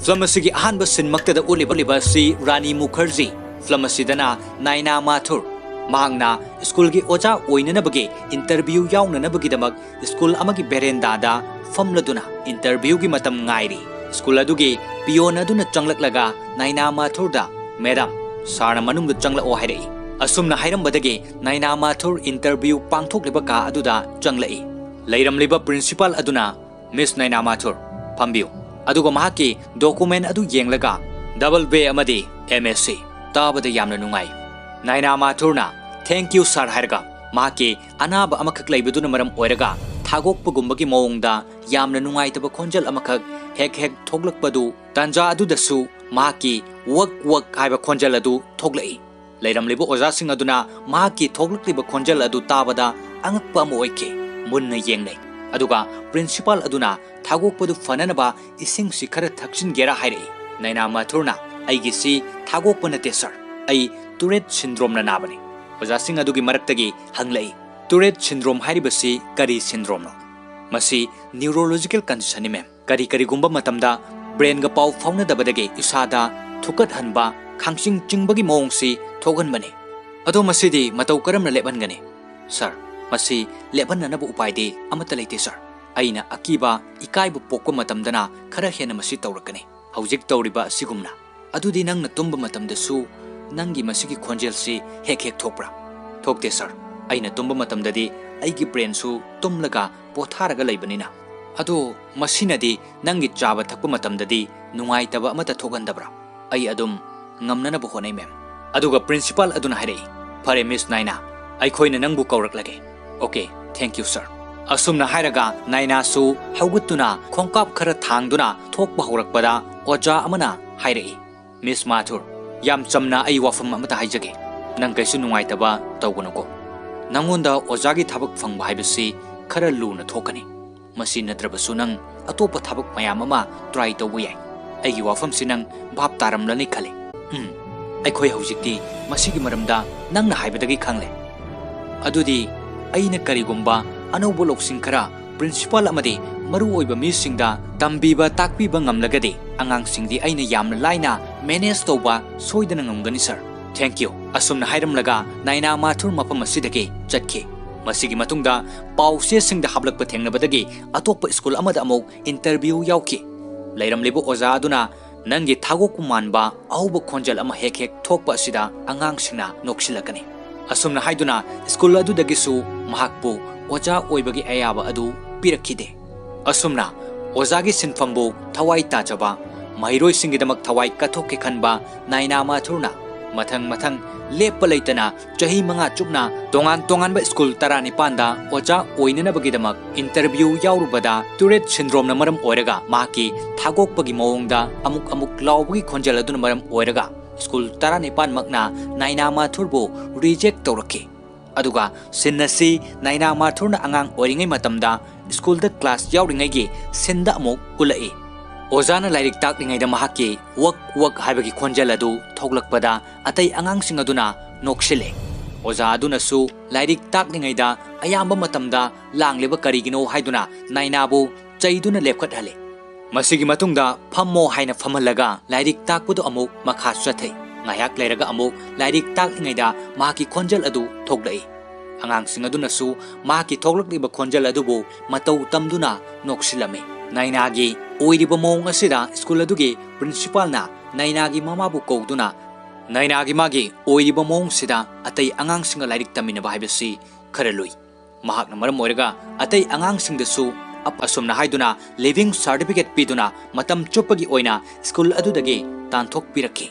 Film asigi ahanba sinmaktada uliba si Rani Mukherjee. Film asidana Naina Mathur. Mahangna school gi oja oinanabagi interview yaunanabagidamag school amagi berendada famladuna interview gi matam ngairi. School adugi pion aduna changlaklaga Naina Mathurda Madam Sarna manungda changlao hairei. Asumna hairambadagi Naina Mathur interview pangthokliba ka aduda changlai. Leiramliba principal aduna Miss Naina Mathur Pambiu. Aduga mahaki document adu yenglaga double B amadi MSc tabada yamna nungai. Naina Mathurna thank you sir hairga mahaki anaba amakak laibaduna maram oiraga thagokpagumbagi mawongda yamna nungai taba khonjal amakak hek thoglakpadu tanja adudasu mahaki wak haiba khonjal adu thoglai. Leiramliba oja sing aduna mahaki thoglakliba khonjal adu tabada angakpa ama oike munna yengnai. Aduga principal aduna thagokpadu fananaba ising si khara thaksin gera hairei. Naina Mathurna aigi si thagokpa nate sir ai Tourette syndrome na nabani. Oja sing adugi maraktagi hanglai. Tourette syndrome hairibasi kari syndrome no. Masi neurological condition ni mem. Kari gumba matamda brain ga pau fauna dabadagi isada thukat hanba khangsing chingbagi mawong si thogan bane. Ado masidi matau karam na leban gani. Sir, masi leban na nabu upay di amata laiti sir. Aina akiba ikaibu pokwa matamdana khara hena masi tawrakani. Haujik tawriba sigumna. Adudi nang natumba matamdasu nangi masigi khonjel si hek thokpra. Thokte sir. Aina tumba matamdadi aigi brain su tumlaga potharaga laibanina. Ado masinadi nangi chaba thakpa matamdadi nungai taba amata thogandabra. Ai adum ngamnana bu honai mem. Aduga principal aduna hairei. Phare Miss Naina. Ai khoina nangbu kawraklage. Okay, thank you sir. Asumna hairaga Naina su hauguttuna khongkap khara thangduna thokpa horakpada oja amana hairei. Miss Mathur, yam chamna ai wafam amata haijage. Nang kaisu nungai taba tawgunuko. Nangonda ojagi thabak phangba haibasi khara luna thokani. Masi natrabasu nang atopa thabak mayam ama try tawbu yai. Aigi wafam sinang bhap taramlani khale. Ai khoi haujikti masigi maramda nangna haibadagi khangle. Adudi aina karigumba anaubo loksing khara principal amadi maru oiba misingda tambiba takpiba ngamlagadi angang singdi aina yamna laina manage tawba soidana ngamgani sir. Thank you. Asumna hairamlaga Naina Mathur mapam asidagi chatki. Masigi matungda pause singda hablakpa thengnabadagi atokpa school amada amok interview yauki. Leiramlibu oja aduna nangi thagok manba auba khonjal ama hek thokpa asida angang singna noksilakani. Asumna haiduna school adu dagisu mahakpu oja oibagi ayaba adu pirakhide. Asumna ojagi sinfambu thawai tajaba mairoi singidamak thawai kathokke khanba Naina Mathurna mathang lepa leitana chahi manga chupna tongan ba school tarani panda oja oinanabagidamak interview yaurubada Tourette syndrome na maram oiraga maki thagokpagi mawongda amuk lawbagi khonjal aduna maram oiraga school tarani pan makna Naina Mathurbu reject tawraki. Aduga sinnasi Naina Mathurna angang oiringai matamda school da class yauringai gi sinda amuk ulai. Ojana lairik taklingai da mahaki wak haibagi khonjal adu thoglakpada atai angang sing aduna noksile. Oja aduna su lairik taklingai da ayamba matamda langleba karigino haiduna Naina bu chaiduna lepkhat hale. Masigi matungda phammo haina phamalaga lairik takpudu amuk makha chathai. Ngayak leiraga amuk lairik taklingai da mahaki khonjal adu thoglai. Angang sing aduna su mahaki thoglakliba khonjal adu bu matau tamduna noksilame. Naina gi oiriba mawong asida school adugi principal na Naina gi mama bu kauduna Naina gi magi oiriba mawong sida atai angang singa lairik taminaba haibasi kharalui. Mahakna maram oiraga atai angang singdasu asumna haiduna living certificate piduna matam chupagi oina school adudagi tanthok pirakhi.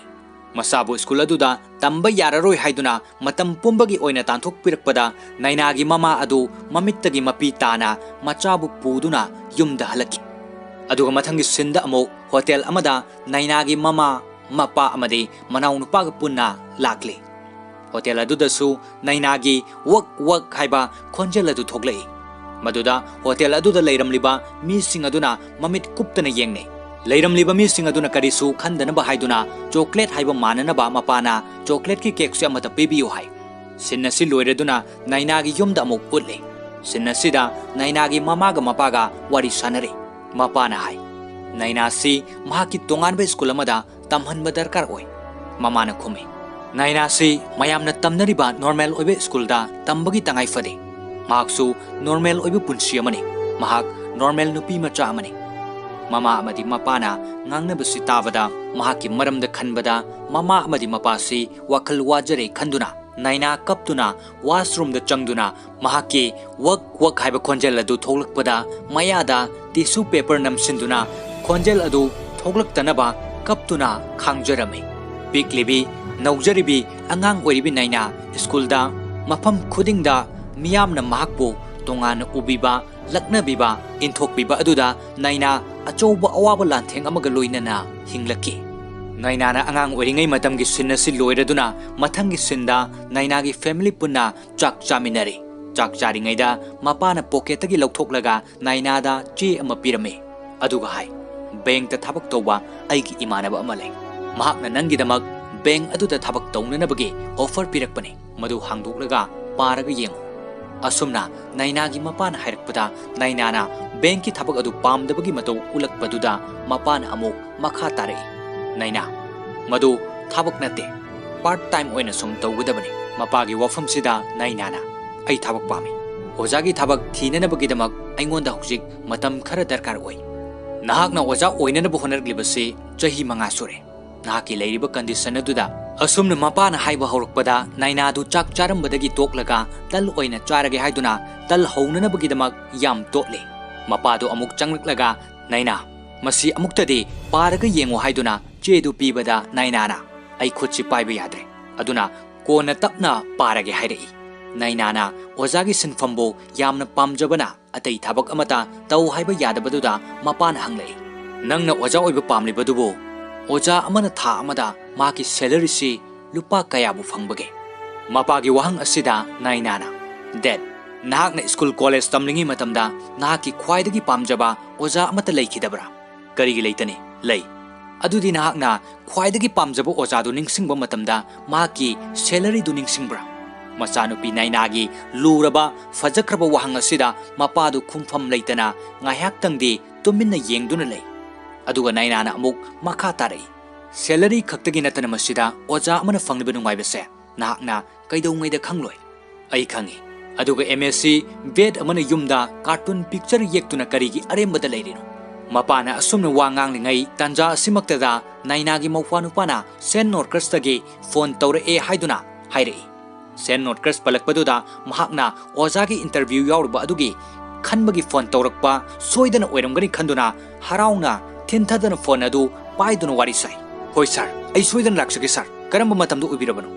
Masabu school aduda tamba yararoi haiduna matam pumbagi oina tanthok pirakpada Naina gi mama adu mamittagi mapi tana machabu puduna yumda halaki. Aduga mathangi sinda amok hotel amada Naina gi mama mapa amadi manau nupaga punna lakli. Hotel adudasu Naina gi wak haiba khonjal adu thoglai. Maduda hotel aduda leiramliba mi sing aduna mamit kuptana yengne. Leiramliba mi sing aduna karisu khandanaba haiduna chocolate haiba mananaba mapana chocolate ki cake se amata pibiyo hai. Sinnasi loireduna Naina gi yumda amok utle. Sinnasida Naina gi mama ga mapaga wari sanare. Mapana hai Naina si mahaki tongan ba school amada tamhan ba darkar oi. Mama na khumi. Naina si mayam na tamnari ba normal oibe school da tambagi tangai fade. Mahaksu normal oibe punsi amani. Mahak normal nupi macha amani. Mama amadi mapana ngangna basi tabada mahaki maram da khanbada mama amadi mapasi wakal wajare khanduna naina kaptuna washroom da changduna mahaki wak haiba khonjel adu thoglakpada mayada tissue paper namsinduna khonjel adu thoglaktanaba kaptuna khangjarame piklibi naujaribi angang oiribi naina school da mafam khudingda miyamna mahakpu tongana ubiba laknabiba inthokbiba aduda naina achouba awaba lantheng amaga loinana hinglaki naina na angang oringai matamgi sinna si loiraduna mathangi sinda naina gi family punna chak chaminari chak charingai da mapana pocket gi lauthoklaga naina da che ama pirame aduga hai bank ta thabak towa aigi imanaba amalai mahakna nangi damak bank aduda thabak townanabagi offer pirakpane madu hangdoklaga paraga yengu asumna naina gi mapana hairakpada naina na bank ki thabak adu pamdabagi mato ulakpaduda mapana amuk makha tare naina madu thabak nate part time oina sum tawgudabani mapagi wafam sida naina na ai thabak pami ojagi thabak thinanabagi damak aingonda hujik matam khara darkar oi nahakna oja oinanabu honarglibase chahi manga sure nahaki leiriba condition aduda asumna mapana haiba horakpada naina du chak charambadagi toklaga tal oina charage haiduna tal hounanabagi damak yam totle mapado amuk changlaklaga naina masi amuktadi paraga yengo haiduna chedu pibada naina na ai khutsi paiba yadre aduna kona tapna parage hairei naina na ojagi sinfambo yamna pamjabana atai thabak amata tau haiba yadabaduda mapana hanglei nangna oja oiba pamlibadubo oja amana tha amada maki salary si lupa kaya bu fangbage mapagi wahang asida naina na dad nahakna school college tamlingi matamda nahaki khwaidagi pamjaba oja amata leikidabra karigi leitani lei adudi nahakna khwaidagi pamjaba oja du ningsingba matamda maki salary du ningsingbra machanupi nainagi luraba fajakraba wahang asida mapadu khumpham leitana ngayak tangdi tuminna yengduna lei aduga naina na amuk makha tarai salary khaktagi natana masida oja amana fangliba nungaibase nahakna kaidongaida khangloi ai khangi aduga MSc vet amana yumda cartoon picture yektuna karigi arembada leirino mapana asumna wangang lingai tanja asimaktada naina gi mawfanu pana sen norkers tagi phone tawre e haiduna hairei sen norkers palakpaduda mahakna oja gi interview yawrba adugi khanbagi phone tawrakpa soidana oiramgani khanduna harauna thinthadana phone adu paiduna wari sai hoi sir ai soidana laksage sir karamba matamdu ubirabano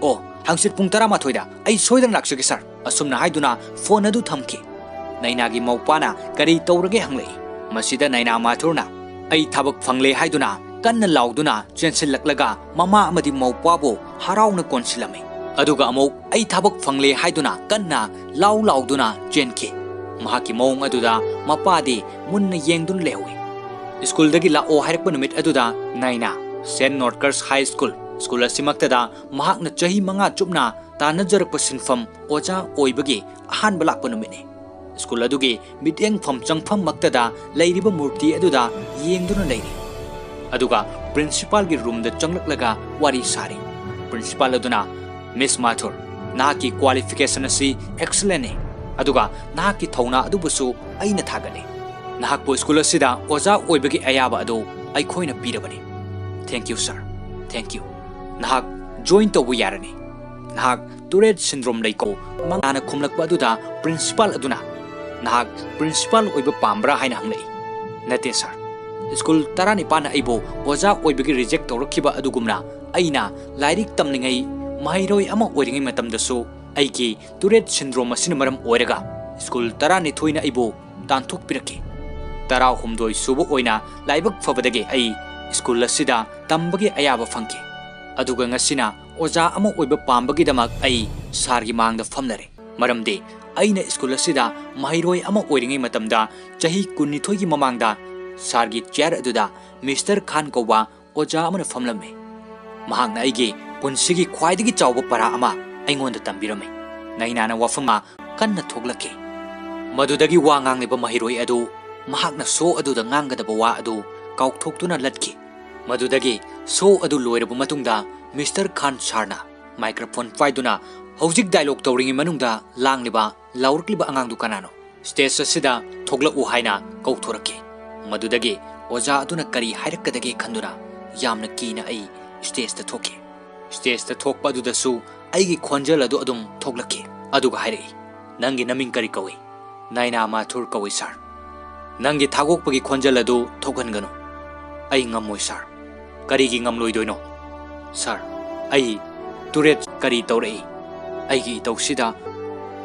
oh hangsit pung 12 da ai soidana laksage sir asumna haiduna phone adu thamki naina gi mawpana kari tawrage hanglei masida naina mathurna ai thabak phangle haiduna kanna lauduna chensil laklaga mama amadi mawpabo harauna konsilame aduga amok ai thabak phangle haiduna kanna lauduna chenki mahaki mawng aduda mapadi munna yengdun lewi school dagi la o hairpa numit aduda naina St. Northkers High School school asimaktada mahakna chahi manga chupna tanajarakpa sinfam oja oibagi ahan balakpa numine school adugi miteng pham changpham maktada leiriba murti aduda yengduna leiri aduga principal gi room da changlaklaga wari sari principal aduna Miss Mathur nahaki qualification asi excellent ne aduga nahaki thauna adubusu aina thagane nahakpo school asida oja oibagi ayaba adu ai khoina pirabani thank you sir thank you nahak join to yarani nahak Tourette syndrome leiko mangana khumlakpa aduda principal aduna nahak principal oiba pambra haina hanglei nate sir school tarani pana aibo oja oibagi reject tawrakhiba adugumna aina lairik tamningai mahairoi ama oiringai matamdasu aigi Tourette syndrome asina maram oiraga school tarani thoina aibo tanthok piraki tarau humdoi subu oina laibak fabadage ai school asida tambagi ayaba fangki aduga ngasina oja ama oiba pambagi damak ai sargi mangda famlare maramde aina school asida mahairoi ama oiringai matamda chahi 12 gi mamangda sargi chair aduda Mr. Khan kowa oja amana famlame mahangna aigi punsigi khwaidagi chawba para ama aingonda tambirame nainana wafama kanna thoglake madudagi wa ngangliba mahiroi adu mahakna so aduda ngangadaba wa adu काउथोक्तुना लटकी मदुदगी show अदु लोइरबु मतुंगदा mister Khan सारना microphone पाइदुना हौजिक dialogue तौरिंगी मनुंगदा लांगलिबा लाउरक्लिबा अंगांगदु कनानो stage असिदा थोगलकु हाइना कौथोरके मदुदगी ओजा अदुना करी हाइरक्कदगे खंदुना यामना कीना आई stage थोके stage थोकपा अदुदसु आइगी खोंजल अदु अदुम थोगलके अदुगा हाइरे नंगी numbing करी कवि नाइना माथुर कवि सर नंगी थागोकपगी खोंजल अदु थोगनगनु आई ngमोय सर करीगी ngमलोइदोइनो सर आई तुरेट करी तौरई आइगी तौसिदा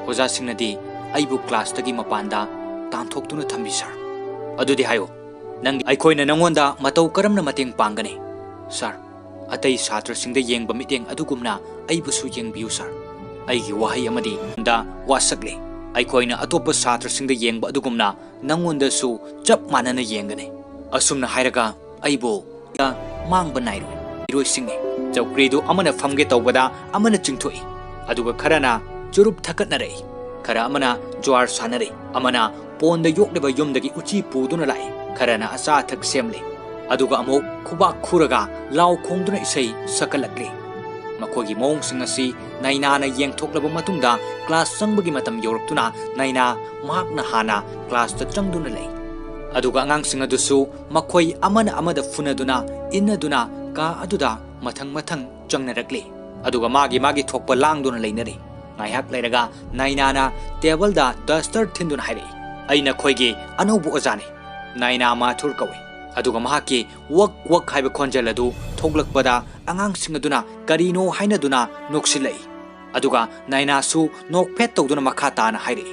ओजासिंगनदी आइबु क्लास तगी मपानदा तांथोक्तुना थंबी सर अदुदि हायो नंग आइखोइना नंगोंदा मतौ करमना मतेंग पांगने सर अतई छात्रसिंगदा येंगबा मिटेंग अदुगुमना आइबुसु येंगबियु सर आइगी वाहै अमदी दा वासकले आइखोइना अतोप छात्रसिंगदा येंगबा अदुगुमना नंगोंदसु चप मानना येंगने असुमना हाइरगा आइबो या मांगबा नाइरोय इरोइसिंगे चौक्रीदु अमना फमगे तौबदा अमना चिंगथोई अदुगा खराना चुरुप थकटनरे खरा अमना ज्वार सानरे अमना पोंद योक्लेबा युमदगी उची पुदुना लाए खराना अचा थक सेमले अदुगा अमोक खुबाक खुरगा लाव खोंदुना इसै सकलकले मखोगी मोंगसिंग असि नाइनाना येंगथोक्लबा मतुंगदा क्लास चंगबगी मतम यौरक्तुना नाइना महाकना हाना क्लास त चंगदुना लै अदुगा अंगांगसिंग अदुसु मखोई अमना अमदा फुनदुना इन्नदुना का अदुदा मथंग मथंग चंगनरकले अदुगा मागी मागी थोकपा लांगदुना लैनरे ngaihak leiraga nainana table da duster thindun haire aina khoige anobu ojani naina mathur kawi aduga mahaki wak haiba khonjal adu thoglakpada angang sing aduna karino haina duna noksilai aduga naina su nokphet tawduna makha ta na haire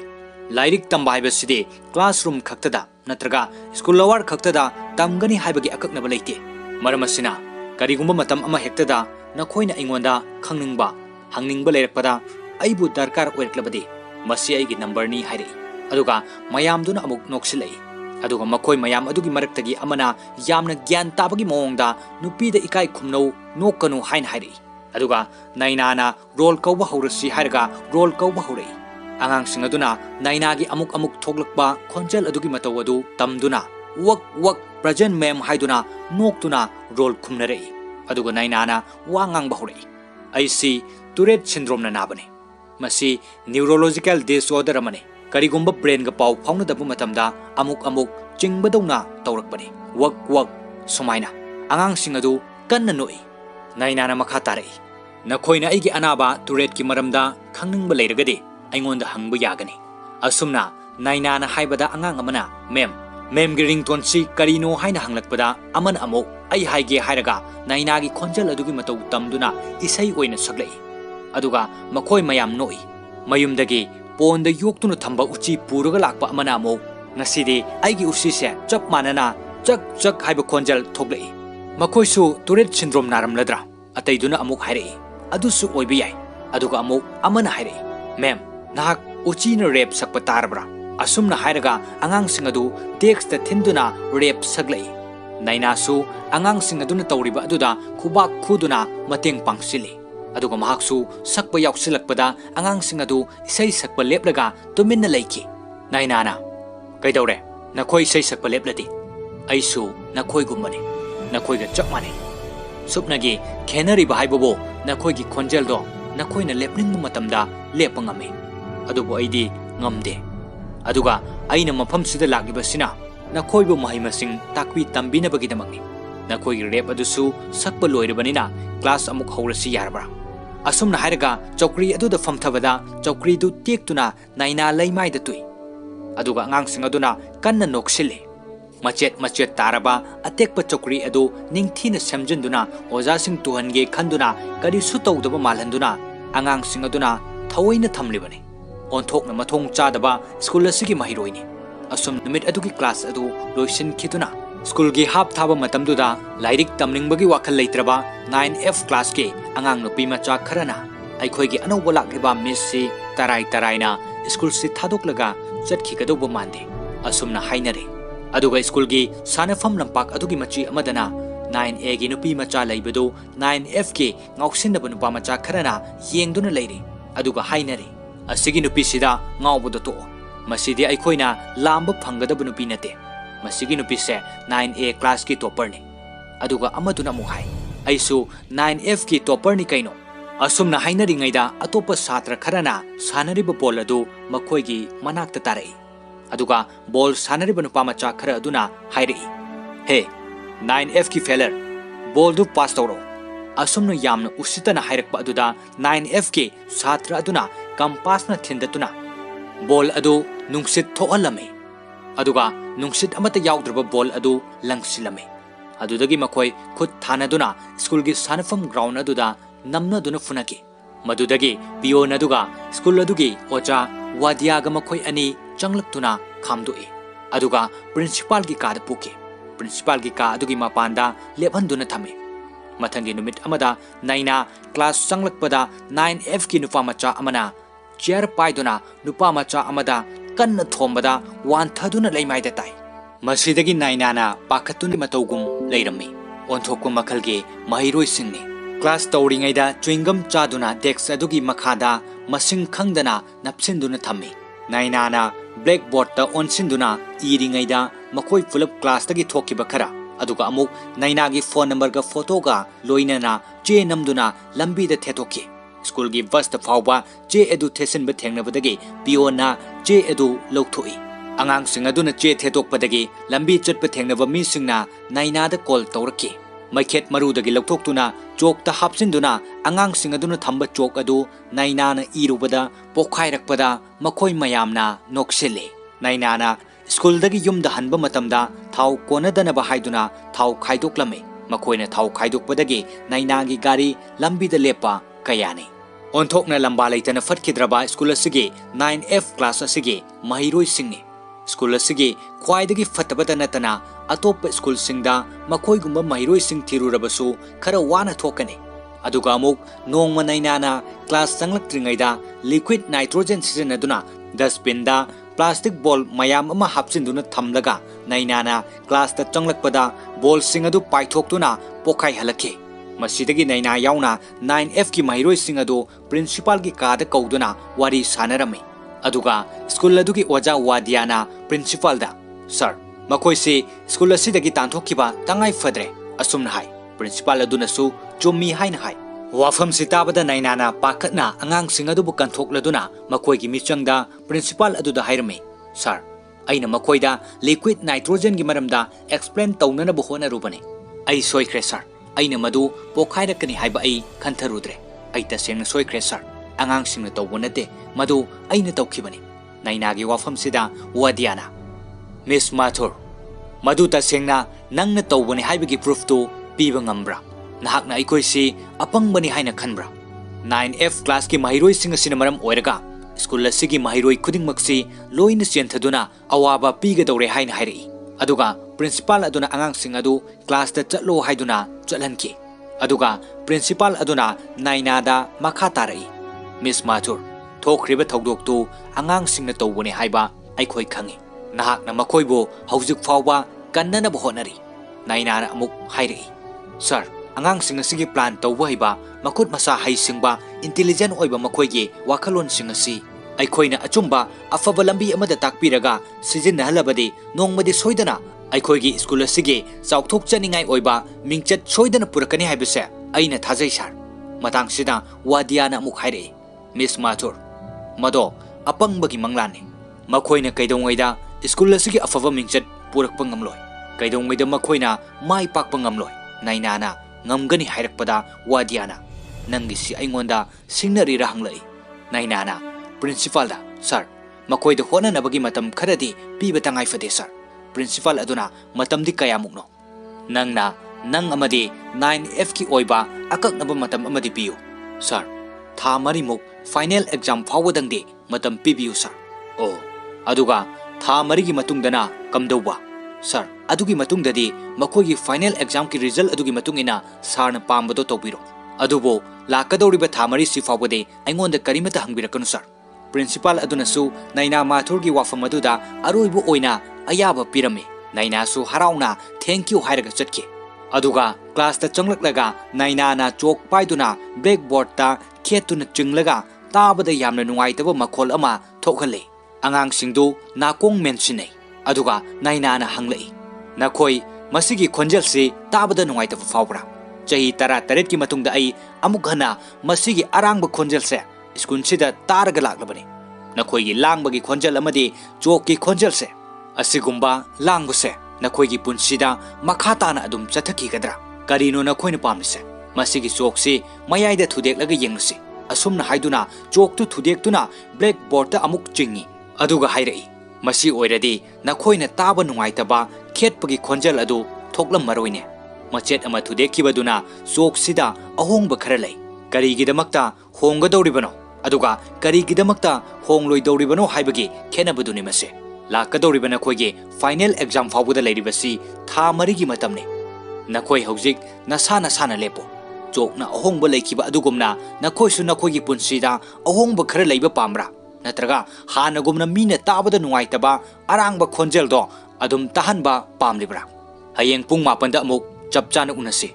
lairik tamba haiba side classroom khaktada natraga school lower khaktada tamgani haibagi akaknaba leite maramasina karigumba matam ama hektada nakhoina ingonda khangningba hangningba leirakpada आइबु दरकार ओइरक्लबदि मसी आइगी number नि हाइरे अदुगा मयामदुना अमुक नोक्सिलै अदुगा मखोय मयाम अदुगी मरक्तगी अमना यामना ज्ञान ताबगी मोंगदा नुपीदा इकाई खुमनौ नोकनु हाइन हाइरे अदुगा नाइनाना role कौबा हौरसी हाइरगा role कौबा हौरे आंगांसिंग अदुना नाइनागी अमुक अमुक थोगलकबा खोंजल अदुगी मतौ अदु तमदुना वक present ma'am हाइदुना नोक्तुना role खुमनरे अदुगा नाइनाना वांगांगबा हौरे आइसी टुरेट syndrome ना नाबने मसी न्यूरोलॉजिकल डिसऑर्डर अमने करिगुंबा ब्रेन गा पाउ फाउनदबु मतमदा अमुक अमुक चिंगबदौना तौरकबने वक सुमाइना आंगांसिंग अदु कन्ना नोई नाइनाना मखा तारई नखोइना आइगी अनाबा टुरेट की मरमदा खंगनिंगबा लेरगदि आइंगोंदा हंगबु यागनी असुमना नाइनाना हाइबदा आंगांग अमना मेम गी रिंगटोन सी करिनो हाइना हंगलकपदा अमन अमुक आई हाइगे हाइरगा नाइनागी खोंजल अदुगी मतौ तमदुना इसै ओइना सकलै अदुगा मखोय मयाम नोई मयुमदगी पोंद योक्तुना थंबा उची पुरगा लाकपा अमना अमो ngasidi aigi usise chap manana chak haiba khonjal thoklei मखोइसु टुरेट सिंड्रोम नारमलद्रा अतैदुना अमुक हाइरे अदुसु ओइबि याय अदुगा अमुक अमना हाइरे मैम नाहक उचीना रेप सकपा तारब्रा असुमना हाइरगा अंगांगसिंग अदु टेक्स्ट थिंदुना रेप सकलै नाइनासु अंगांगसिंग अदुना तौरिबा अदुदा खुबाक खुदुना मतेंग पांगसिले अदुगा महाकसु सकपा याउसिलकपदा अंगांगसिंग अदु इसै सकपा लेपलगा तुमिन्ना लैखि नाइनाना कैदौरे नखोइ इसै सकपा लेपलदि ऐसु नखोइ गुम्बने नखोइगा चप माने सुपनगी खेनरिबा हाइबबो नखोइगी खोंजेलदो नखोइना लेपनिंग मतमदा लेपा ngame अदुबो ऐदि ngamde अदुगा ऐना मफमसिदा लागिबसिना नखोइबो महिमसिंग ताकवी तंबिनबगिदमगनि नखोइगी रेप अदुसु सकपा लोइरबनिना क्लास अमुक हौरसि यारबा असुमना हाइरगा चौकरी अदुदा फमथबदा चौकरीदु टेक्तुना नाइना लैमाइदा तुइ अदुगा अंगांगसिंग अदुना कन्ना नोक्सिले मचेत तारबा अतेकपा चौकरी अदु निंगथीना सेमजनदुना ओजासिंग तुहनगे खंदुना करिसु तौदबा मालहंदुना अंगांगसिंग अदुना थवैना थमलिबने ओंथोकना मथोंग चादबा स्कूल असिगी महिरोइनी असुम निमित अदुगी क्लास अदु लोइसिनखिदुना स्कूल की हाफ थाबा मतमदुदा लाइरिक तमनिंगबगी वाखल लेत्रबा 9F क्लास के अंगांग नुपी मचा खरना अखोइगी अनौबा लाक्लिबा मिस से तराइना स्कूल से थादोकलगा चटखिगदौबा मानदे असुमना हाइनरे अदुगा स्कूल की सानफम लंपाक अदुगी मची अमदना 9A की नुपी मचा लैबदो 9F के ngausinaba nupa macha खरना येंगदुना लैरे अदुगा हाइनरे असिगी नुपी सिदा ngauबदो तो मसिदि अखोइना लांब फंगदब नुपी नते ꯃꯁꯤꯒꯤ ꯅꯨꯄꯤꯁꯦ 9A ꯀ꯭ꯂꯥꯁꯀꯤ ꯇꯣꯄꯔꯅꯤ ꯑꯗꯨꯒ ꯑꯃꯗꯨꯅ ꯑꯃꯨꯛ ꯍꯥꯏ ꯑꯩꯁꯨ 9Fꯀꯤ ꯇꯣꯄꯔꯅꯤ ꯀꯩꯅꯣ ꯑꯁꯨꯝꯅ ꯍꯥꯏꯅꯔꯤꯉꯩꯗ ꯑꯇꯣꯞꯄ ꯁꯥꯇ꯭ꯔ ꯈꯔꯅ ꯁꯥꯟꯅꯔꯤꯕ ꯕꯣꯜ ꯑꯗꯨ ꯃꯈꯣꯏꯒꯤ ꯃꯅꯥꯛꯇ ꯇꯥꯔꯛꯏ ꯑꯗꯨꯒ ꯕꯣꯜ ꯁꯥꯟꯅꯔꯤꯕ ꯅꯨꯄꯥ ꯃꯆꯥ ꯈꯔ ꯑꯗꯨꯅ ꯍꯥꯏꯔꯛꯏ ꯍꯦ 9Fꯀꯤ ꯐꯦꯂꯔ ꯕꯣꯜꯗꯨ ꯄꯥꯁ ꯇꯧꯔꯛꯑꯣ ꯑꯁꯨꯝꯅ ꯌꯥꯝꯅ ꯎꯁꯤꯠꯇꯅ ꯍꯥꯏꯔꯛꯄ ꯑꯗꯨꯗ 9Fꯀꯤ ꯁꯥꯇ꯭ꯔ ꯑꯗꯨꯅ ꯀꯝꯄꯥꯁꯅ ꯊꯤꯟꯗꯇꯨꯅ ꯕꯣꯜ ꯑꯗꯨ ꯅꯨꯡꯁꯤꯠ ꯊꯣꯛꯍꯜꯂꯝꯃꯤ ꯑꯗꯨꯒ ꯅꯨꯡꯁꯤꯠ ꯑꯃꯠꯇ ꯌꯥꯎꯗ꯭ꯔꯕ ꯕꯣꯜ ꯑꯗꯨ ꯂꯪꯁꯤꯜꯂꯝꯃꯤ ꯑꯗꯨꯗꯒꯤ ꯃꯈꯣꯏ ꯈꯨꯠ ꯊꯥꯅꯗꯨꯅ ꯁ꯭ꯀꯨꯜꯒꯤ ꯁꯥꯟꯅꯐꯝ ꯒ꯭ꯔꯥꯎꯟ ꯑꯗꯨꯗ ꯅꯝꯅꯗꯨꯅ ꯐꯨꯅꯈꯤ ꯃꯗꯨꯗꯒꯤ ꯄꯤꯌꯣꯟ ꯑꯗꯨꯒ ꯁ꯭ꯀꯨꯜ ꯑꯗꯨꯒꯤ ꯑꯣꯖꯥ ꯋꯥꯗꯤꯌꯥꯒ ꯃꯈꯣꯏ ꯑꯅꯤ ꯆꯪꯂꯛꯇꯨꯅ ꯈꯥꯝꯗꯣꯛꯏ ꯑꯗꯨꯒ ꯄ꯭ꯔꯤꯟꯁꯤꯄꯥꯜꯒꯤ ꯀꯥꯗ ꯄꯨꯈꯤ ꯄ꯭ꯔꯤꯟꯁꯤꯄꯥꯜꯒꯤ ꯀꯥ ꯑꯗꯨꯒꯤ ꯃꯄꯥꯟꯗ ꯂꯦꯞꯍꯟꯗꯨꯅ ꯊꯝꯃꯤ ꯃꯊꯪꯒꯤ ꯅꯨꯃꯤꯠ ꯑꯃꯗ ꯅꯩꯅꯥ ꯀ꯭ꯂꯥꯁ ꯆꯪꯂꯛꯄꯗ 9Fꯀꯤ ꯅꯨꯄꯥ ꯃꯆꯥ ꯑꯃꯅ ꯆꯤꯌꯔ ꯄꯥꯏꯗꯨꯅ ꯅꯨꯄꯥ ꯃꯆꯥ ꯑꯃꯗ ꯀꯟꯅ ꯊꯣꯝꯕꯗ ꯋꯥꯟꯊꯗꯨꯅ ꯂꯩꯃꯥꯏꯗ ꯇꯥꯏ ꯃꯁꯤꯗꯒꯤ ꯅꯩꯅꯥꯅ ꯄꯥꯈꯠꯇꯨꯅ ꯃꯇꯧꯒꯨꯝ ꯂꯩꯔꯝꯃꯤ ꯑꯣꯟꯊꯣꯛꯄ ꯃꯈꯜꯒꯤ ꯃꯍꯩꯔꯣꯏꯁꯤꯡꯅꯤ ꯀ꯭ꯂꯥꯁ ꯇꯧꯔꯤꯉꯩꯗ ꯆ꯭ꯋꯤꯡꯒꯝ ꯆꯥꯗꯨꯅ ꯗꯦꯛꯁ ꯑꯗꯨꯒꯤ ꯃꯈꯥꯗ ꯃꯁꯤꯡ ꯈꯪꯗꯅ ꯅꯞꯁꯤꯟꯗꯨꯅ ꯊꯝꯃꯤ ꯅꯩꯅꯥꯅ ꯕ꯭ꯂꯦꯛꯕꯣꯔꯗꯇ ꯑꯣꯟꯁꯤꯟꯗꯨꯅ ꯏꯔꯤꯉꯩꯗ ꯃꯈꯣꯏ ꯄꯨꯂꯞ ꯀ꯭ꯂꯥꯁꯇꯒꯤ ꯊꯣꯛꯈꯤꯕ ꯈꯔ ꯑꯗꯨꯒ ꯑꯃꯨꯛ ꯅꯩꯅꯥꯒꯤ ꯐꯣꯟ ꯅꯝꯕꯔꯒ ꯐꯣꯇꯣꯒ ꯂꯣꯏꯅꯅ ꯆꯦ ꯅꯝꯗꯨꯅ ꯂꯝꯕꯤꯗ ꯊꯦꯠꯇꯣꯛꯈꯤ ꯁ꯭ꯀꯨꯜꯒꯤ ꯕꯁꯇ ꯐꯥꯎꯕ ꯆꯦ ꯑꯗꯨ ꯊꯦꯠꯆꯤꯟꯕ ꯊꯦꯡꯅꯕꯗꯒꯤ ꯄꯤꯌꯣꯟꯅ ꯆꯦ ꯑꯗꯨ ꯂꯧꯊꯣꯛꯏ ꯑꯉꯥꯡꯁꯤꯡ ꯑꯗꯨꯅ ꯆꯦ ꯊꯦꯠꯇꯣꯛꯄꯗꯒꯤ ꯂꯝꯕꯤ ꯆꯠꯄ ꯊꯦꯡꯅꯕ ꯃꯤꯁꯤꯡꯅ ꯅꯩꯅꯥꯗ ꯀꯣꯜ ꯇꯧꯔꯛꯈꯤ ꯃꯩꯈꯦꯠ ꯃꯔꯨꯗꯒꯤ ꯂꯧꯊꯣꯛꯇꯨꯅ ꯆꯣꯛꯇ ꯍꯥꯞꯆꯤꯟꯗꯨꯅ ꯑꯉꯥꯡꯁꯤꯡ ꯑꯗꯨꯅ ꯊꯝꯕ ꯆꯣꯛ ꯑꯗꯨ ꯅꯩꯅꯥꯅ ꯏꯔꯨꯕꯗ ꯄꯣꯈꯥꯏꯔꯛꯄꯗ ꯃꯈꯣꯏ ꯃꯌꯥꯝꯅ ꯅꯣꯛꯁꯤꯜꯂꯤ ꯅꯩꯅꯥꯅ ꯁ꯭ꯀꯨꯜꯗꯒꯤ ꯌꯨꯝꯗ ꯍꯟꯕ ꯃꯇꯝꯗ ꯊꯥꯎ ꯀꯣꯟꯅꯗꯅꯕ ꯍꯥꯏꯗꯨꯅ ꯊꯥꯎ ꯈꯥꯏꯗꯣꯛꯂꯝꯃꯤ ꯃꯈꯣꯏꯅ ꯊꯥꯎ ꯈꯥꯏꯗꯣꯛꯄꯗꯒꯤ ꯅꯩꯅꯥꯒꯤ ꯒꯥꯔꯤ ꯂꯝꯕꯤꯗ ꯂꯦꯞꯄ ꯀꯌꯥꯅꯤ ꯑꯣꯟꯊꯣꯛꯅ ꯂꯝꯕꯥ ꯂꯩꯇꯅ ꯐꯠꯈꯤꯗ꯭ꯔꯕ ꯁ꯭ꯀꯨꯜ ꯑꯁꯤꯒꯤ 9F ꯀ꯭ꯂꯥꯁ ꯑꯁꯤꯒꯤ ꯃꯍꯩꯔꯣꯏꯁꯤꯡꯅꯤ ꯁ꯭ꯀꯨꯜ ꯑꯁꯤꯒꯤ ꯈ꯭ꯋꯥꯏꯗꯒꯤ ꯐꯠꯇꯕꯇ ꯅꯠꯇꯅ ꯑꯇꯣꯞꯄ ꯁ꯭ꯀꯨꯜꯁꯤꯡꯗ ꯃꯈꯣꯏꯒꯨꯝꯕ ꯃꯍꯩꯔꯣꯏꯁꯤꯡ ꯊꯤꯔꯨꯔꯕꯁꯨ ꯈꯔ ꯋꯥꯅ ꯊꯣꯛꯀꯅꯤ ꯑꯗꯨꯒ ꯑꯃꯨꯛ ꯅꯣꯡꯃ ꯅꯩꯅꯥꯅ ꯀ꯭ꯂꯥꯁ ꯆꯪꯂꯛꯇ꯭ꯔꯤꯉꯩꯗ ꯂꯤꯀ꯭ꯋꯤꯗ ꯅꯥꯏꯇ꯭ꯔꯣꯖꯦꯟ ꯁꯤꯖꯤꯟꯅꯗꯨꯅ ꯗꯁꯕꯤꯟꯗ प्लास्टिक बॉल मयाम अमा हापचिंदुना थमलगा नैनाना क्लास ता चंगलकपदा बॉल सिंग अदु पाइथोक्तुना पोखाई हलखे मसीदगी नैना याउना 9F की महिरोई सिंग अदु प्रिंसिपल की काद कौदुना वारी सानरमे अदुगा स्कूल अदुगी ओजा वादियाना प्रिंसिपल दा सर मखोइसे स्कूल असिदगी तांथोखिबा तंगाई फद्रे असुमना हाय प्रिंसिपल अदुनसु चुम्मी हायना हाय वाफम सिताबदा नैनाना पाखतना अंगांग सिंग अदुबु कंथोक्लदुना मखोइगी मिचंगदा प्रिंसिपल अदुदा हायरमे सर अइना मखोइदा लिक्विड नाइट्रोजन की मरमदा एक्सप्लेन तौननबु होनरुबने अइ सोइख्रे सर अइना मदु पोखाइरकनी हाइबा अइ खंथरुद्रे अइ तसेंगना सोइख्रे सर अंगांग सिंगना तौबो नते मदु अइना तौखिबने नैनागी वाफम सिदा वादियाना मिस माथुर मदु तसेंगना नंगना तौबने हाइबगी प्रूफ तो पीबा ngambra nahakna aikoisi apang haina khanbra 9F class ki mahiroi sing asina maram oiraga school asigi mahiroi khuding maksi loina chenthaduna awaba piga dore haina hairi aduga principal aduna angang sing adu class ta chatlo haiduna chalhanki aduga principal aduna naina da makha tarai miss mathur thokriba thodok tu angang sing na tawbone haiba aikhoi khangi nahakna makoibo haujuk fawba kannana bohonari naina amuk hairi sir angang sing asigi plan tawba hiba makut masa hai singba intelligent oiba makoigi wakalon sing asi aikoina achumba afaba lambi amada takpiraga sijin halabadi nongmadi soidana aikoigi school asigi chawthok chaningai oiba mingchat soidana purakani haibase aina thajai sar matang sida wadiana amuk haire miss mathur mado apangbagi manglani makoina kaidongaida school asigi afaba mingchat purakpa ngamloi kaidongaida makoina mai pakpa ngamloi nainana ngamgani hairakpada wadiana nangi si aingonda singnari rahanglai nainana principal da sir makoi da hona nabagi matam kharadi piba tangai fade sir principal aduna matam di kaya mukno nangna nang amadi 9F ki oiba akak naba matam amadi piyu sir tha mari muk final exam fawodang de matam pibiyu sir oh aduga tha mari gi matung dana kamdauba sir adugi matung dadi makogi final exam ki result adugi matung ina sarna pambado tobiro adubo lakadoriba thamari sifawade aingonda karimata hangbirakanu sir principal adunasu naina mathur gi wafam aduda aroibu oina ayaba pirame naina su harauna thank you hairaga chatke aduga class ta changlaklaga naina na chok paiduna blackboard ta khetuna chinglaga tabada yamna nungaitaba makhol ama thokhale angang singdu nakong mensinai aduga naina na hanglai Nakoi masigi khonjel si tabada nungai ta faubra chahi tara taret ki matungda ai amuk hana masigi arangba khonjel se skun sida targa laklabani nakoi gi langbagi khonjel amadi chok ki khonjel se asigumba langbu se nakoi gi punsida makhata na adum chathaki gadra karino nakoi na pamse masigi chok si mayai da thudek laga yengsi asumna haiduna chok tu thudek tuna blackboard ta amuk chingi aduga hairai masi oiradi nakoi na taba nungai taba khetpagi khonjel adu thoklam maroine machet ama thudekibaduna chok sida ahongba khara lei karigidamakta honggadoribano aduga karigidamakta hongloidoribano haibagi khenabaduni mase lakadoribana khoige final exam fawbuda leiribasi tha marigi matamne nakhoi hojik nasana sana lepo chokna ahongba leikiba adugumna nakhoi su nakhoigi punsida ahongba khara leiba pamra natraga hanagumna mina tabada nungaitaba arangba khonjel do adum tahanba pamlibra hayeng pung mapanda amuk chapchana unasi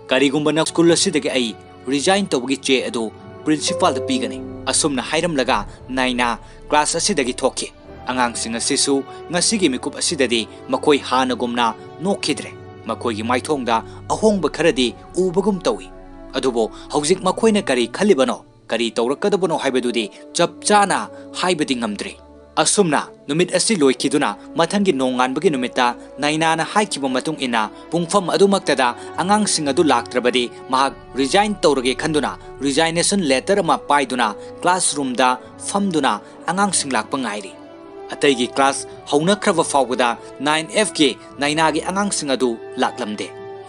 karigumba na school asidagi ai resign tawgi che adu principal da pigani asumna hairam laga naina class asidagi thoki angang singa sisu ngasigi mikup asidadi makoi hanagumna nokhidre makoi gi maithongda ahongba kharadi ubagum tawi adubo hojik makoi na kari khalibano kari tawrakadabano haibadudi chapchana haibadi ngamdre asumna numit asi loikiduna mathangi nonganbagi numita nainana haikiba matung ina pungfam adumaktada angang singadu laktrabadi mahak resign tawrage khanduna resignation letter ma paiduna classroom da famduna angang singlakpa ngairi ataygi class haunakraba fawbada 9F ke nainagi angang singadu laklamde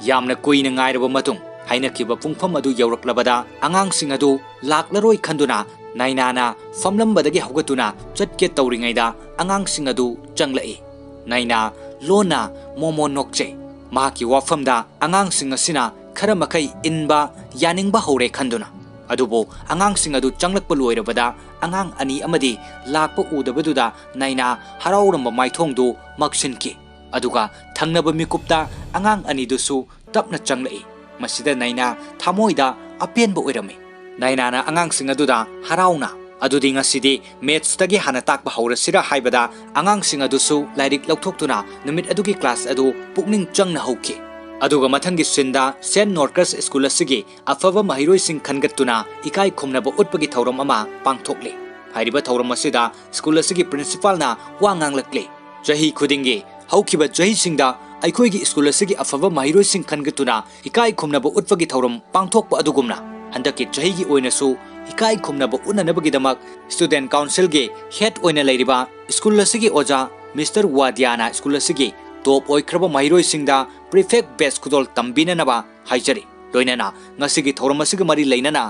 yamna kuina ngairaba matung hainakiba pungfam adu yawraklabada angang singadu laklaroi khanduna nainana famlambadagi haugatuna chatke tawringaida angang singadu changlai naina lona momo nokche mahaki wafamda angang singasina khara makai inba yaningba hore khanduna adubo angang singadu changlakpa loirabada angang ani amadi lakpa udabaduda naina harauramba maithongdu maksinki aduga thangnaba mikupta angang ani dusu tapna changlai masida naina thamoida apenba oirame nainana angang singaduda harauna adudi ngasidi maths tagi hana takba haurasira haibada angang singadusu lairik laukthoktuna numit adugi class adu pukning changna hauki aduga mathangi sinda St. Norcas School asigi afava mahiroi sing khangatuna ikai khumnaba utpagi thauram ama pangthokle hairiba thauram asida school asigi principal na wa nganglakle jahi khudingi haukiba jahi singda aikoigi school asigi afava mahiroi sing khangatuna ikai khumnaba utpagi thauram pangthokpa adugumna handaki jahigi oinasu ikai khumnaba unanabagidamak student council ge head oina leiriba school asigi oja Mr. Wadiana school asigi top oikraba mahiroi singda prefect best kudol tambina naba haijari loinana ngasigi thoramasiga mari leinana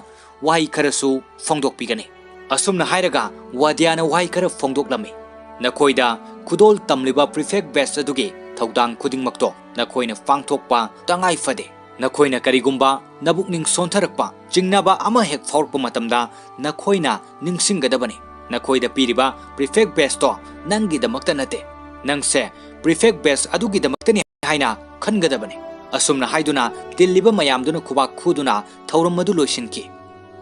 wai kharasu phongdok pigani asumna hairaga Wadiana wai khara phongdok lami nakoida kudol tamliba prefect best adugi thaudang khuding makto nakoina phangthokpa tangai fade nakoina karigumba nabukning sontharakpa jingnaba ama hek faurpa matamda nakoina ningsinggadabani nakoida piriba prefect best to nangi damakta nate nangse prefect best adugi damaktani haina khangadabani asumna haiduna tilliba mayamduna khubak khuduna thauram madu loisinki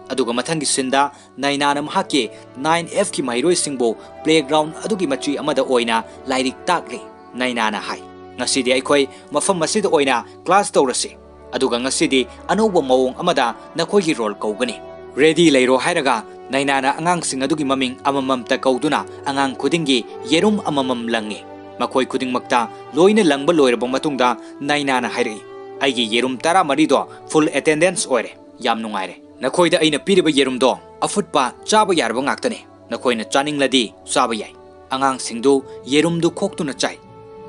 aduga mathangi sinda nainanam hake 9F ki mairoi singbo playground adugi machi amada oina lairik takli nainana hai ngasidi aikoi mafam masida oina class tawrasi aduga ngasidi anoba mawong amada nakoigi role kaugani ready leiro hairaga nainana angang sing adugi maming amamam ta kauduna angang khudingi yerum amamam langi makoi khuding makta loina langba loiraba matungda nainana hairi aigi yerum tara marido full attendance oire yam nungaire nakoida aina piriba yerum do afutpa chaba yarba ngaktane nakoina chaningladi chaba yai angang singdu yerum du khoktuna chai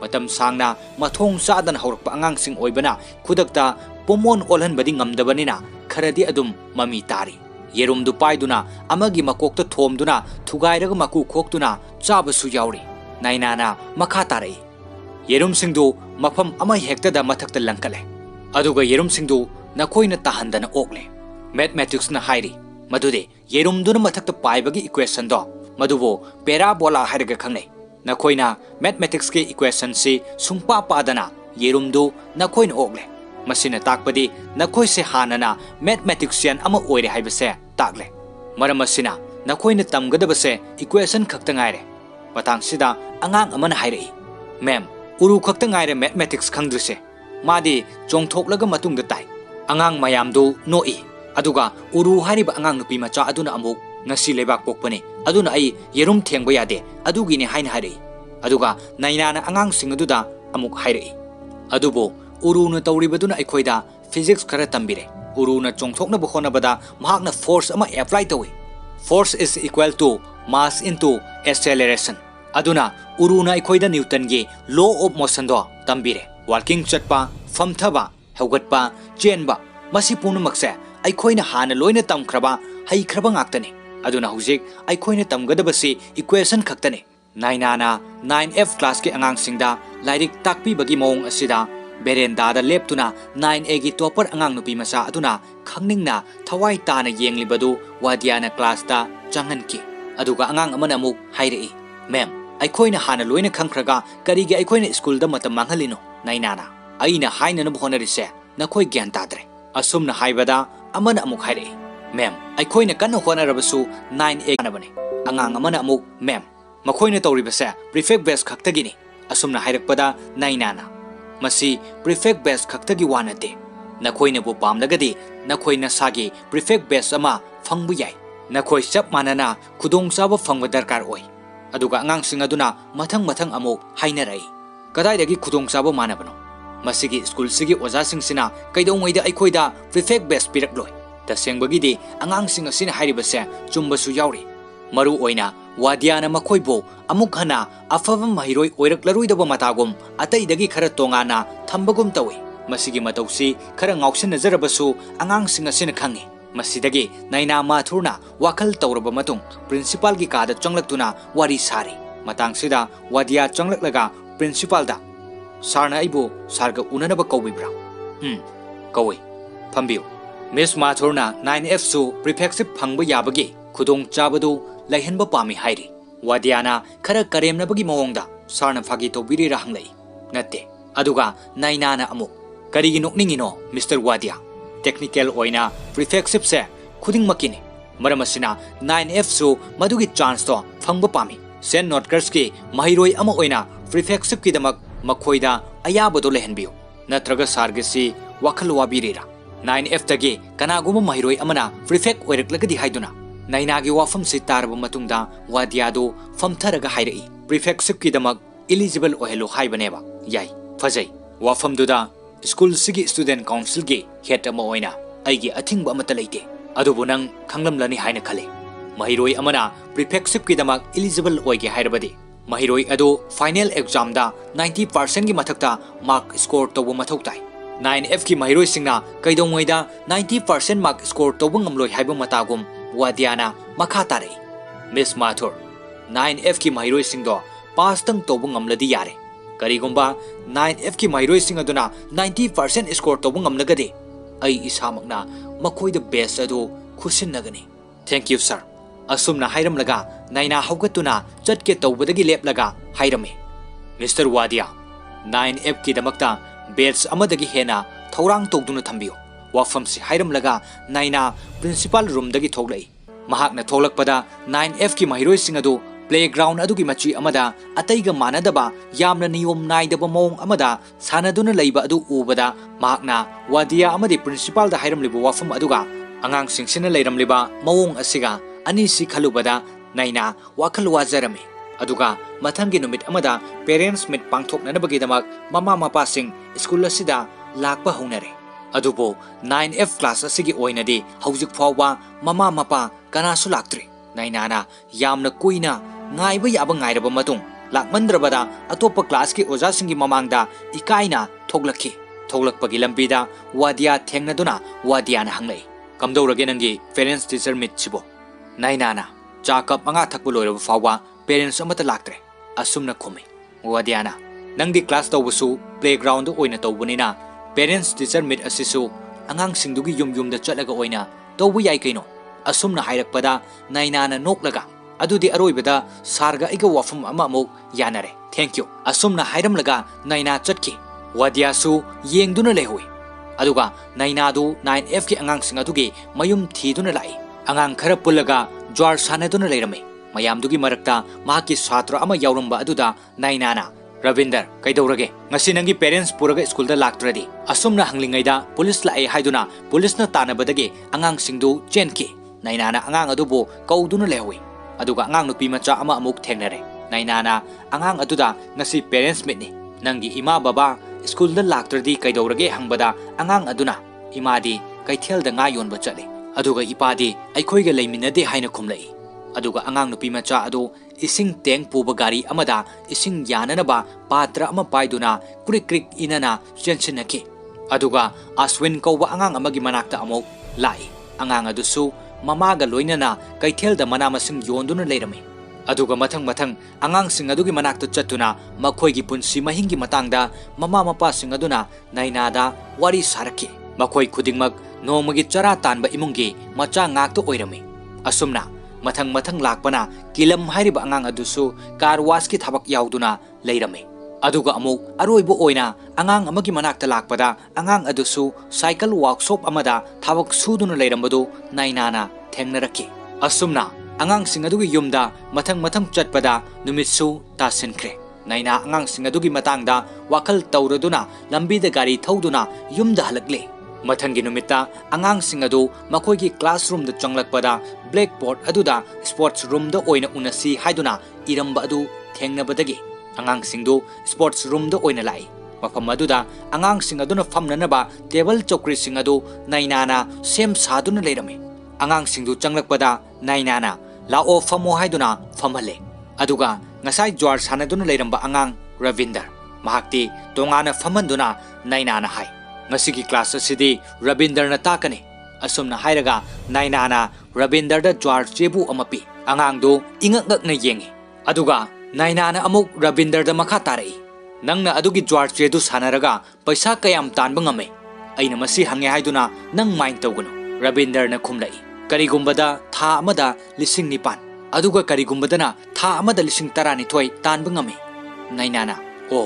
matam sangna mathong sadan haurakpa angang sing oibana khudakta pomon olhan badi ngamdabanina kharadi adum mami tari yerum du paiduna amagi makokta thomduna thugairaga maku khoktuna chabasu yauri nainana makha tarai yerum singdu mafam ama hekta da mathakta langkale aduga yerum singdu nakoina tahandana okle mathematics na hairi madude yerum duna mathakta paibagi equation do madubo parabola hariga khangnai nakoina mathematics ke equation si sungpa padana yerum du nakoina okle masina takpadi nakoi se hanana mathematician ama oire haibase takle maram asina nakoina tamgadabase equation khakta ngaire patang sida angang amana hairei mem uru khakta ngaire mathematics khangdrise madi chongthoklaga matungda tai angang mayamdu noi aduga uru hariba angang nupi macha aduna amuk ngasi lebak pokpane aduna ai yerum thengba yade adugini haina hari aduga nainana angang sing aduda amuk hairi adubo uru na tawribaduna aikhoida physics khara tambire uru na chongthokna bokhona bada mahakna force ama apply tawi force is equal to mass into acceleration aduna uru na aikhoida newton ge law of motion do tambire walking chatpa famthaba haugatpa chenba masi punumakse aikhoina hana loina tamkhraba haikraba ngaktane aduna hujik aikhoina tamgadabasi equation khaktane nainana 9F class ke angang singda lairik takpi bagi mong asida berenda da leptuna 9A gi topper angang nupi masa aduna khangningna thawai tana yenglibadu wadiana class da changanki aduga angang amana muk hairei mem aikhoina hana loina khangkhraga karigi aikhoina school da matam manghalino nainana aina haina na bhonarise nakhoi gyan tadre asumna haibada amana amuk hairei mem aikhoina kan honarabasu 9A anabane angang amana amuk mem makoina tawribase prefect base khaktagini asumna hairakpada nainana masi prefect base khaktagi wanate nakoina bu pamlagadi nakoina sagi prefect base ama phangbu yai nakoi chap manana khudong chaba phangba darkar oi aduga angang sing aduna mathang mathang amuk hainarai kadai dagi khudong chaba manabano masigi school sigi oja sing sina kaidongoida aikhoida prefect base pirak loi tasengbagidi angang sing asina hairibase chumbasu yauri maru oina wadiana makoibo amuk hana afava mahiroi oiraklaroi matagum ataidagi khara tongana thambagum tawi masigi matausi khara ngausin nazarabasu angang singa sin khangi masidagi naina mathurna wakal tawraba matung principal gi kada changlaktuna wari sari matang sida wadia changlaklaga principal da sarna aibu sarga unanaba kawibra kawi phambiu miss mathurna 9F su prefectship phangba yabagi khudong chabadu laihenba pami hairi wadiana khara karemna bagi mawongda sarna phagi tobiri rahanglai natte aduga nainana amu karigi nokningino Mr. Wadia technical oina prefectship se khuding makini maramasina 9F su madugi chance to phangba pami sen notkers ki mahiroi ama oina prefectship ki damak makhoida ayabado lehenbiu natraga sargisi wakhal wabirira 9F tagi kanaguma mahiroi amana prefect oiraklagadi haiduna nainagi wafam si tarba matungda wadiado famtharaga hairei prefectship ki damak eligible ohelo haibaneba yai fajai wafam duda school sigi student council gi head ama oina aigi athingba amata leite adubu nang khanglamlani haina khale mahiroi amana prefectship ki damak eligible oige hairabadi mahiroi ado final exam da 90% gi mathakta mark score tobu mathautai 9F ki mahiroi singna kaidongoida 90% mark score tobu ngamloi haiba matagum wadiana makhatare Miss Mathur 9F ki mahiroi singdo pass tang tobu ngamladi yare karigumba 9F ki mahiroi sing aduna 90% score tobu ngamlagade ai isamakna makoida best adu khusinnagani thank you sir asumna hairamlaga naina haugatuna chatke tobadagi leplaga hairame Mr. Wadia 9F ki damakta batch amadagi hena thorang togduna thambiyo wafam si hairamlaga naina principal room dagi thoglai mahakna tholakpada 9F ki mahiroi singadu playground adugi machi amada ataiga manadaba yamna niyom naidaba mong amada sanaduna leiba adu ubada mahakna wadia amadi principal da hairamlibu wafam aduga angang singsina leiramliba mawong asiga ani si khalubada naina wakhal wajarame aduga mathangi numit amada parents meet pangthoknanabagi damak mama mapa sing school asida lakpa honare adubo 9F class asigi oinadi haujik fawba mama mapa kanasu laktri nainana yamna kuina ngaiba yaba ngairaba matung lakmandrabada atopa class ki oja singi mamangda ikaina thoglakpagi lambida wadia thengnaduna wadiana hanglai kamdorage nangi parents teacher meet chibo nainana chakap anga thakbu loiraba fawba parents amata laktre asumna khome wadiana nangdi class tawbusu playground oina tawbunina parents teacher meet asisu angang singdugi yum da chalaga oina tawbu yai kaino asumna hairakpada nainana noklaga adudi aroibada sarga iga wafam ama amuk yanare thank you asumna hairamlaga naina chatki wadiasu yengduna lehoi aduga naina du 9F ki angang sing adugi mayum thiduna lai angang khara pulaga jwar sanaduna leirame mayam dugi marakta mahaki satra ama yauramba aduda nainana Ravinder kaidorage ngasi nangi parents puraga school da laktradi asumna hanglingaida police la ai haiduna police na tanabadagi angang singdu chenki nainana angang adubu kauduna lewi aduga angang nupi macha ama amuk thengnare nainana angang aduda ngasi parents meet ni nangi ima baba school da laktradi kaidorage hangbada angang aduna imadi kaithel da nga yonba chale aduga ipadi aikhoiga leiminade haina khumlai aduga angang nupi macha adu ising teng puba gari amada ising yananaba patra ama paiduna krik krik inana chensinaki aduga aswin kauba angang amagi manakta amok lai angang adusu mamaga loinana kaithel da manama sing yonduna leirami aduga mathang angang sing adugi manakta chatuna makhoigi punsi mahingi matangda mama mapa sing aduna nainada wari saraki makhoi khudingmak nomagi chara tanba imungi macha ngakto oirami asumna mathang lakpana kilam hairiba angang adusu karwas ki thabak yauduna leirame aduga amuk aroibo oina angang amagi manakta lakpada angang adusu cycle workshop amada thabak suduna leirambadu nainana thengnaraki asumna angang sing adugi yumda mathang chatpada numitsu tasinkre naina angang sing adugi matangda wakal tauraduna lambida gari thauduna yumda halakle mathanggi numita angang sing adu makhoigi classroom da changlakpada blackboard aduda sports room da oina unasi haiduna iramba adu thengnabadagi angang singdu sports room da oina lai mafam aduda angang sing aduna famnanaba table chokri sing adu nainana sem saduna leirame angang singdu changlakpada nainana lao famo haiduna famhale aduga ngasai jwar sanaduna leiramba angang Ravinder mahakti tongana famanduna nainana hai ngasigi class asidi Ravinder na takani asumna hairaga nainana Ravinder da jwar chebu amapi angang do ingak na yengi aduga nainana amuk Ravinder da makha tarai nangna adugi jwar chedu sanaraga paisa kayam tanba ngame aina masi hange haiduna nang mind tawgunu Ravinder na khumlai karigumbada tha amada lising nipan aduga karigumbadana tha amada lising tarani thoi tanba ngame nainana o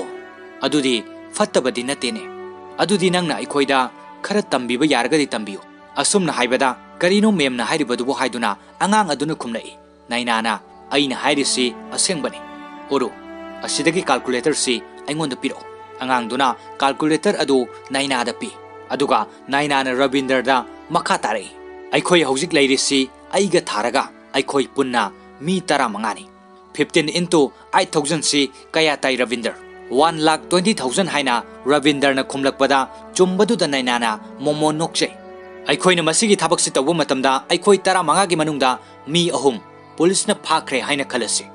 adudi fattabadi natene adudi nangna ikhoida khara tambiba yaragadi tambiyo asumna haibada karino memna hairibadubo haiduna angang aduna khumlai nainana aina hairisi asengbani oru asidagi calculator si aingonda piro angang duna calculator adu nainada pi aduga nainana Ravinder da makha tarai aikhoi hojik leirisi aiga tharaga aikhoi punna mi tara mangani 15 into 8000 si kaya tai Ravinder 1,20,000 haina Ravinder na khumlakpada chumbadu da nainana momo nokche aikhoi na masigi thabak si tawu matamda aikhoi tara manga gi manungda mi ahum police na phakre haina khalasi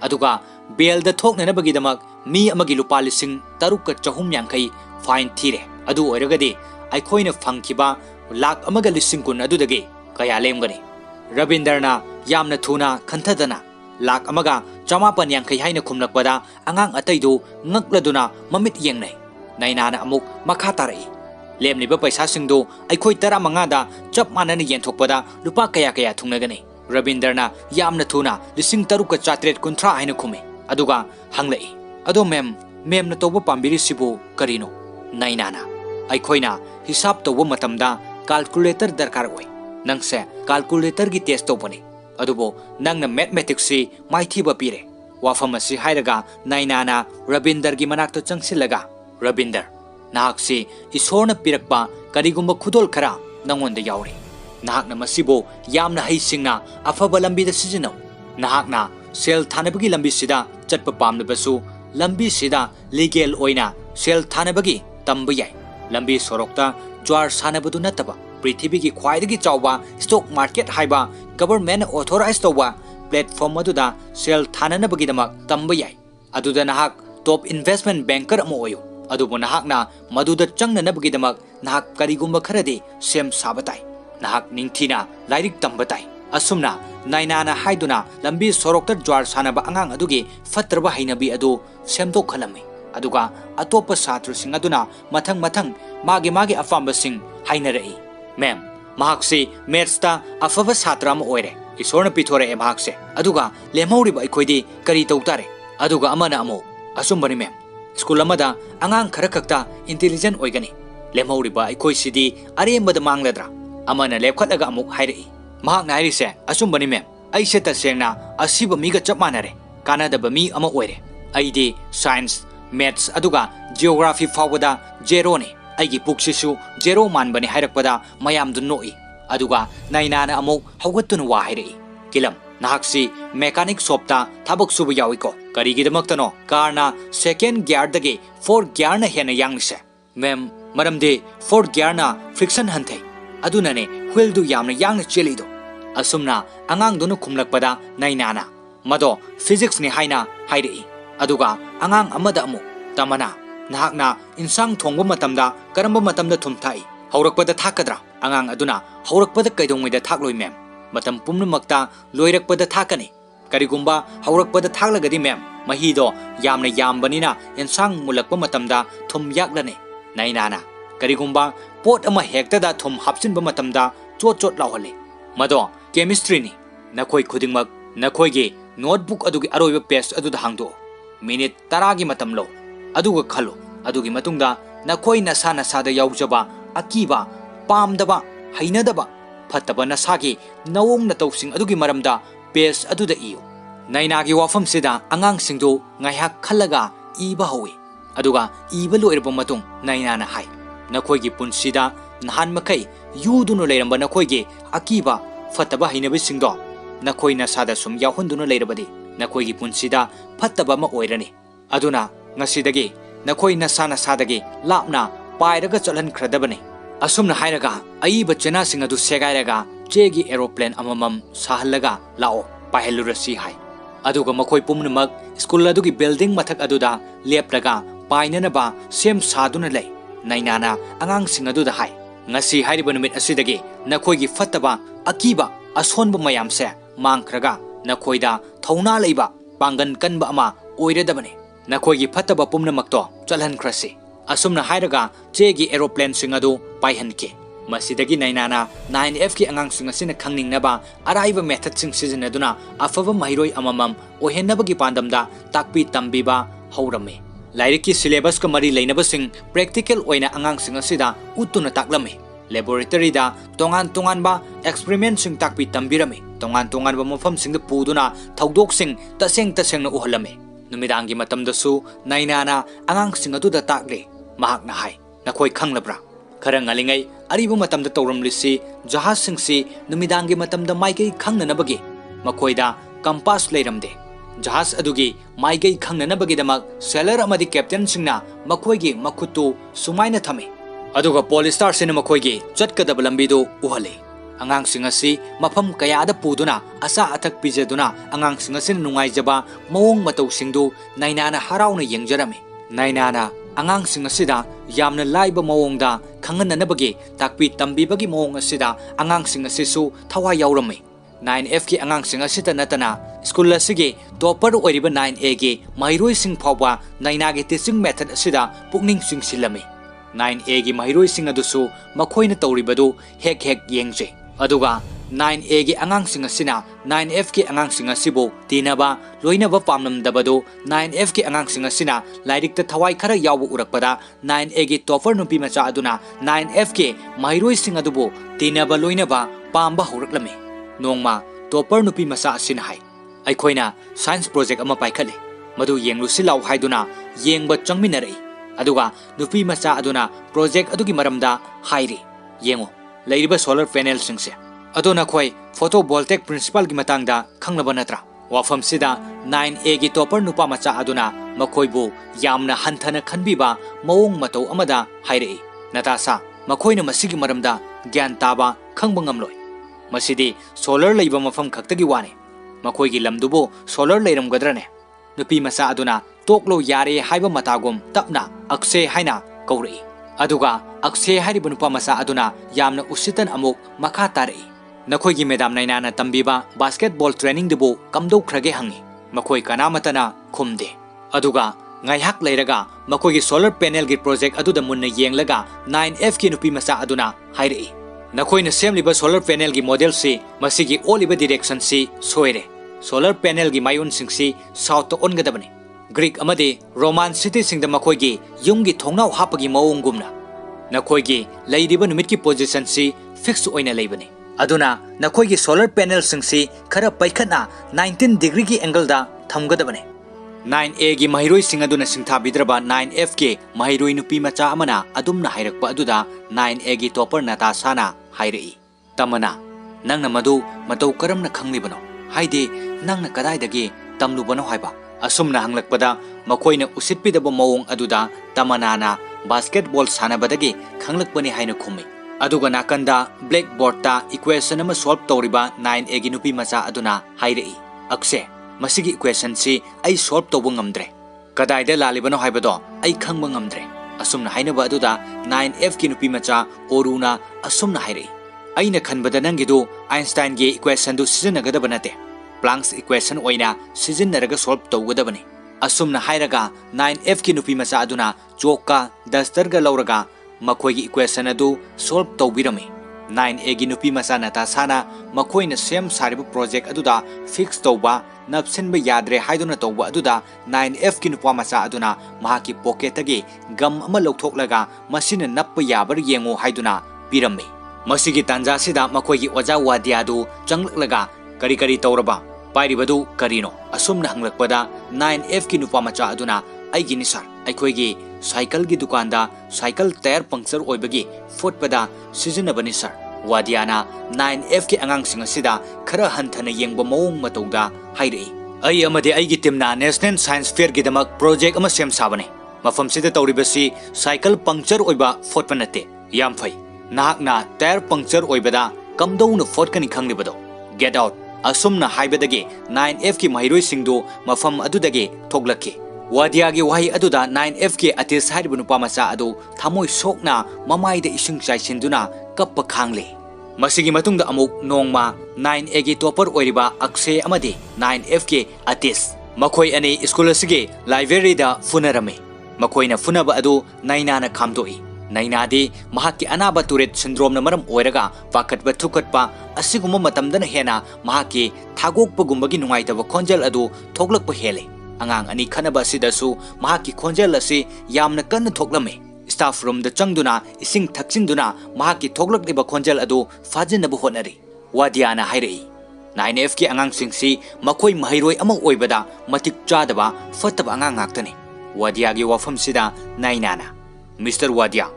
aduga bail da thokna na bagi damak mi amagi lupa lising taruk ka chahum yankai fine thire adu oiragadi aikhoi na phangkiba lakh amaga lising kun adu dage kaya lemgani Ravinder na yamna thuna khanthadana lakh amaga chamapan yankai haina khumlakpada angang ataidu ngakladuna mamit yengnai nainana amuk makha tarai lemliba paisa singdu aikhoi tara manga da chap manana yenthokpada lupa kaya thungnagani Ravinder na yamna thuna lising taruk ka chatret kunthra haina khume aduga hanglai ado mem na toba pambiri sibu karino nainana aikhoina hisab toba matamda calculator darkar oi nangse calculator gi test tobani adubo nangna mathematics si maithiba pire wafam asi hairaga nainana Ravinder gi manakto changsilaga Ravinder nahaksi isorna pirakpa karigumba khudol khara nangonda yauri nahakna masibo yamna heisingna afaba lambi da sijinau nahakna sel thanabagi lambi sida chatpa pamnabasu lambi sida legal oina sel thanabagi tamba yai lambi sorokta jwar sanabadu nataba prithvi gi khwaidagi chawba stock market haiba government authorized toba platform aduda sel thananabagi damak tamba yai aduda nahak top investment banker amo oyo adubo nahakna maduda changnanabagi damak nahak karigumba kharadi sem sabatai nahak ningthina lairik tambatai asumna nainana haiduna lambi sorokta jwar sanaba angang adugi fatraba hainabi adu semdok khalami aduga atopa satru sing aduna mathang magi afamba sing hainarei mem mahaksi maths afaba satra ma oire isorna pithore e mahakse aduga lemhauri ba ikhoidi kari tawtare aduga amana amo asumbani mem school amada angang khara khakta intelligent oigani lemhauri ba ikhoi sidi arembada mangladra amana lepkhatlaga amuk hairei mahak na harise asumbani mem aise tasengna asiba miga chap manare kanadaba mi ama oire aidi science maths aduga geography fawada zero ne aigi puksisu zero manbani hairakpada mayam du noi aduga naina na amuk hawgatun wa hairei kilam nahaksi mechanic shop ta thabak subu yawi ko karigi damaktano karna second gear dage fourth gear na hena yangnise mem maramde fourth gear na friction hanthai aduna ne wheel du yamna yangna chelido asumna angang dunu khumlakpada nainana mado physics ni haina hairei aduga angang amada amu tamana nahakna insang thongba matamda karamba matamda thumthai haurakpada thakadra angang aduna haurakpada kaidongwida thakloi mem matam pumnamakta loirakpada thakani karigumba haurakpada thaklagadi mem mahido yamna yambanina insang mulakpa matamda thum yaklane nainana karigumba pot ama hektada thum hapsinba matamda chot chot lawhale mado chemistry ni nakhoi khudingmak nakhoi ge notebook adugi aroiba page aduda hangdo minute 10 gi matam lo aduga khalo adugi matungda nakhoi nasa nasada yaujaba akiba pamdaba hainadaba fataba nasagi nawong na tawsing adugi maramda page aduda iyo nainagi wafam sida angang singdu ngaihak khalaga iba hawi aduga iba loirba matung nainana hai nakhoi gi punsida nahan makai yuduno leiramba nakhoi gi akiba fataba hainabi singdo nakhoi nasada sum yahunduna leirabadi nakhoi gi punsida fataba ma oirani aduna ngasidagi nakhoi nasa nasadagi lapna pairaga chalan khradabani asumna hairaga aiba chena sing adu segairaga chegi aeroplane amamam sahallaga lao pahelurasi hai aduga makhoi pumnamak school adugi building mathak aduda lepraga painanaba sem saduna lei nainana angang sing aduda hai ngasi hairiba numit asidagi nakhoi gi fataba akiba asonba mayam se mangkhraga nakhoida thauna leiba pangan kanba ama oiredabani nakhoigi fataba pumnamakto chalhan khrasi asumna hairaga chegi aeroplane singadu paihanke masidagi nainana 9F ki angang singa sina khangningnaba araiba method sing sizinaduna afaba mahiroi amamam ohenabagi pandamda takpi tambiba haurame lairiki syllabus ka mari leinaba sing practical oina angang singa sida utuna taklame laboratory da tongan ba experiment sing takpi tambirame tongan ba mafam sing da puduna thaudok sing taseng na uhalame numidangi matamdasu nainana angang sing adu da takle mahakna hai nakhoi khanglabra khara ngalingai aribu matamda tawramlisi jahaz singsi numidangi matamda maigai khangnanabagi makhoida compass leiramde jahaz adugi maigai khangnanabagi damak sailor amadi captain singna makhoigi makhutu sumaina thame aduga polistar sina makhoigi chatkadaba lambidu uhale angang singasi mafam kayada puduna asa athak pijaduna angang singasin nungaijaba mawong matau singdu nainana harauna yengjarame nainana angang singasida yamna laiba mawongda khangananabagi takpi tambibagi mawong asida angang singasisu thawa yaurame 9F ki angang singasita natana school asigi topper oiriba 9A gi mairoi sing phawba nainagi teaching method asida pukning singsilame 9A gi mairoi sing adusu makhoina tawribadu hek yengje aduga 9A gi angang singasina 9F ki angang singasibu tinaba loinaba pamnamdabadu 9F ki angang singasina lairikta thawai khara yawu urakpada 9A gi topper nupi macha aduna 9F ki mairoi sing adubu tinaba loinaba pamba horaklame nongma topper nupi macha asina hai aikhoina science project ama paikhale madu yenglusi law haiduna yengba changminarei aduga nupi macha aduna project adugi maramda hairi yengo lairiba solar panel singse adona khoi photovoltaic principle gi matangda khanglaba natra wafam sida 9A gi topper nupa macha aduna makhoibu yamna hanthana khanbiba mawong matau amada hairei natasa makhoina masigi maramda gyan taba khangba ngamloi masidi solar leiba mafam khaktagi wane makhoi gi lamdubo solar leiram gadrane nupi macha aduna toklo yare haiba matagum tapna akse haina kaurei aduga akse hariba nupa macha aduna yamna usitan amuk makha tarei nakhoi gi madam nainana tambiba basketball training debu kamdau khrage hangi makhoi kanamatana khumde aduga ngaihak leiraga makhoi gi solar panel gi project aduda munna yenglaga 9F ki nupi macha aduna hairei nakhoi na semliba solar panel gi model si masigi oliba direction si soire solar panel gi mayun singsi south to ongadabani Greek amadi Roman city singda makhoi gi yung gi thongnau hapagi mawongumna nakhoi gi leiriba numit ki position si fix oina leibani aduna nakhoi gi solar panel singsi khara paikhana 19 degree gi angle da thamgadabani 9A gi mahiroi sing aduna singthabidraba 9F ke mahiroi nupi macha amana adumna hairakpa aduda 9A gi topper Natasana hairei tamana nangna madu matau karamna khanglibano haide nangna kadaidagi tamlubano haiba asumna hanglakpada makoina usitpidaba mawong aduda tamanana basketball sanabadagi khanglakpani haina khummi aduga nakanda blackboard ta equation ama solve tawriba 9A gi nupi macha aduna hairei akse masigi equation si ai solve tawba ngamdre kadaida lalibano haibado ai khangba ngamdre asumna hainaba aduda 9F ki nupi macha oruna asumna hairei aina khanbada nangidu Einstein gi equation du sizinnagadaba nate Planck's equation oina sizinnaraga solve tawgadabani asumna hairaga 9F ki nupi macha aduna chokka dastarga lauraga makoigi equation adu solve tawbirami 9A gi nupi macha Natasana makoina sem sariba project aduda fix tawba napsinba yadre haiduna tawba aduda 9F ki nupa macha aduna mahaki pocket agi gam ama lawthoklaga masina nappa yabar yengo haiduna pirammi masigi tanja sida makoigi oja wadia du changlaklaga kari kari tawraba pairibadu karino asumna hanglakpada 9F ki nupa macha aduna aigi nisar aikoigi cycle gi dukanda cycle tire puncture oibagi fotpada sizinabani sar wadiana 9F ki angang singa sida khara hanthana yengba mawong matauda hairei ai amade aigi timna national science fair gi damak project ama sem sabane mafam sida tawribasi cycle puncture oiba fotpanate yam phai nahakna tire puncture oibada kamdowna fotkani khanglibado get out asumna haibadagi 9F ki mahiroi singdu mafam adudagi thoglakki wadia gi wahi aduda 9F ki atis haribu nupa macha adu thamoi sokna mamaida ising chaisinduna kappa khangle masigi matungda amuk nongma 9A gi topper oiriba akse amadi 9F ki atis makhoi ani school asigi library da funarame makhoina funaba adu naina na khamdoi nainadi mahaki anaba turet syndrome na maram oiraga pakatba thukatpa asiguma matamdana hena mahaki thagokpa gumbagi nungaitaba khonjal adu thoglakpa hele angang ani khanaba sidasu mahaki khonjal asi yamna kanna thoglame staff room da changduna ising thakchinduna mahaki thoglakliba khonjal adu fajinabu honari wadiana hairei 9F ki angang singsi makhoi mahiroi ama oibada matik chadaba fataba angang ngaktani wadia gi wafam sida nainana Mr. Wadia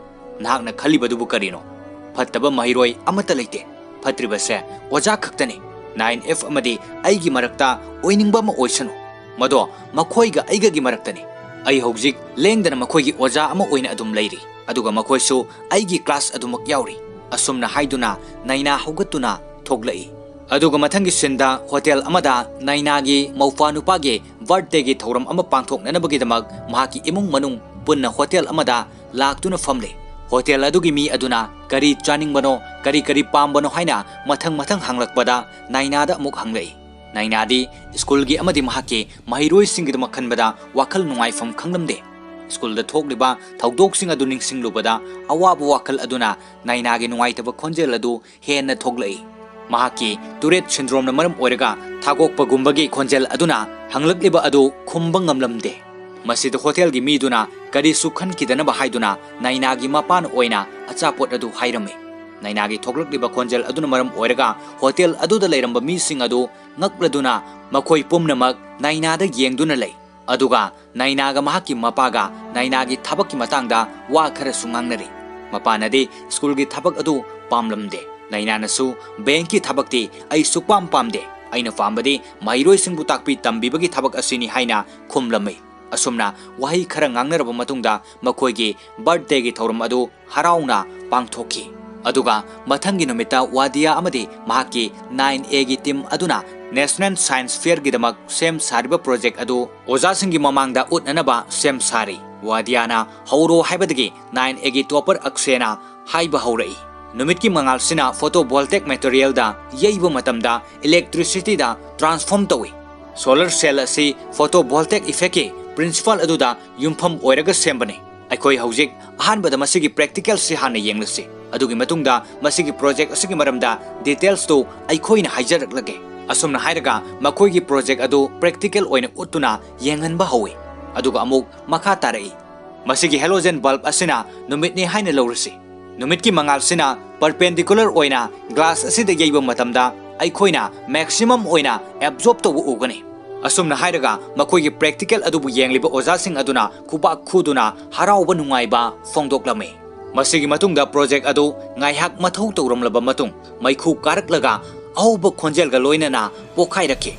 nahakna khalibadubu karino fattaba mahiroi amata leite fatribase oja khaktani 9F amadi aigi marakta oiningba ma oisanu mado makhoiga aiga gi maraktani ai hojik lengdana makhoigi oja ama oina adum leiri aduga makhoisu aigi class adumak yauri asumna haiduna naina hogatuna thoglai aduga mathangi sinda hotel amada naina gi maufa nupa gi birthday gi thoram ama pangthoknanabagi damak mahaki imung manung punna hotel amada laktuna famle hotel adugi mi aduna kari chaning bano kari pambano haina mathang hanglakbada naina da amuk hanglai naina di school gi amadi mahaki mahiroi singid makhanbada wakal nungai fam khanglamde school da thokliba thaudok sing adu ning singlubada awabu wakal aduna naina gi nungai taba khonjel adu henna thoglai mahaki Tourette syndrome na maram oiraga thagokpa gumbagi khonjel aduna hanglakliba adu khumbang ngamlamde masida hotel gi miduna kari sukhan kidana ba haiduna naina gi mapan oina achapot adu hairame naina gi thoglakliba khonjel aduna maram oiraga hotel adu da leiramba mi sing adu ngakladuna makhoi pumnamak naina da yengduna lei aduga naina ga mahaki mapaga naina gi thabak ki matangda wa khara sungangnari mapanadi school gi thabak adu pamlamde naina nasu bank ki thabakti ai sukpam pamde aina pambadi mairoi singbu takpi tambibagi thabak asini haina khumlamai asumna wahi khara ngangnaraba matungda makoigi birthday gi thorum adu harauna pangthoki aduga mathangi numita wadia amadi mahaki 9A gi team aduna national science fair gi damak sem sariba project adu oja singi mamangda utnanaba sem sari wadiana hauro haibadagi 9A gi topper aksena haiba haurai numit ki mangal sina photovoltaic material da yeiba matamda electricity da transform tawi solar cell asi photovoltaic effect ki principal aduda yumpham oiraga sembane aikoi hojik ahanbada masigi practical si hana yenglasi adugi matungda masigi project asigi maramda details to aikoina haijarak asumna hairaga makoigi project adu practical oina utuna yenganba hawi aduga amuk makha tarai masigi halogen bulb asina numitni haina lawrasi numit ki mangal sina perpendicular oina glass asida yeiba matamda aikoina maximum oina absorb to ugani असुमना हाइरगा मखोइगी practical अदुबु येंगलिबा ओजासिंग अदुना खुबा खुदुना हराउबा नुंगाइबा फोंदोक्लमे मसिगी मतुंगदा प्रोजेक्ट अदु ngaihak mathau tawramlaba matung maikhu karaklaga auba khonjelga loinana pokhairake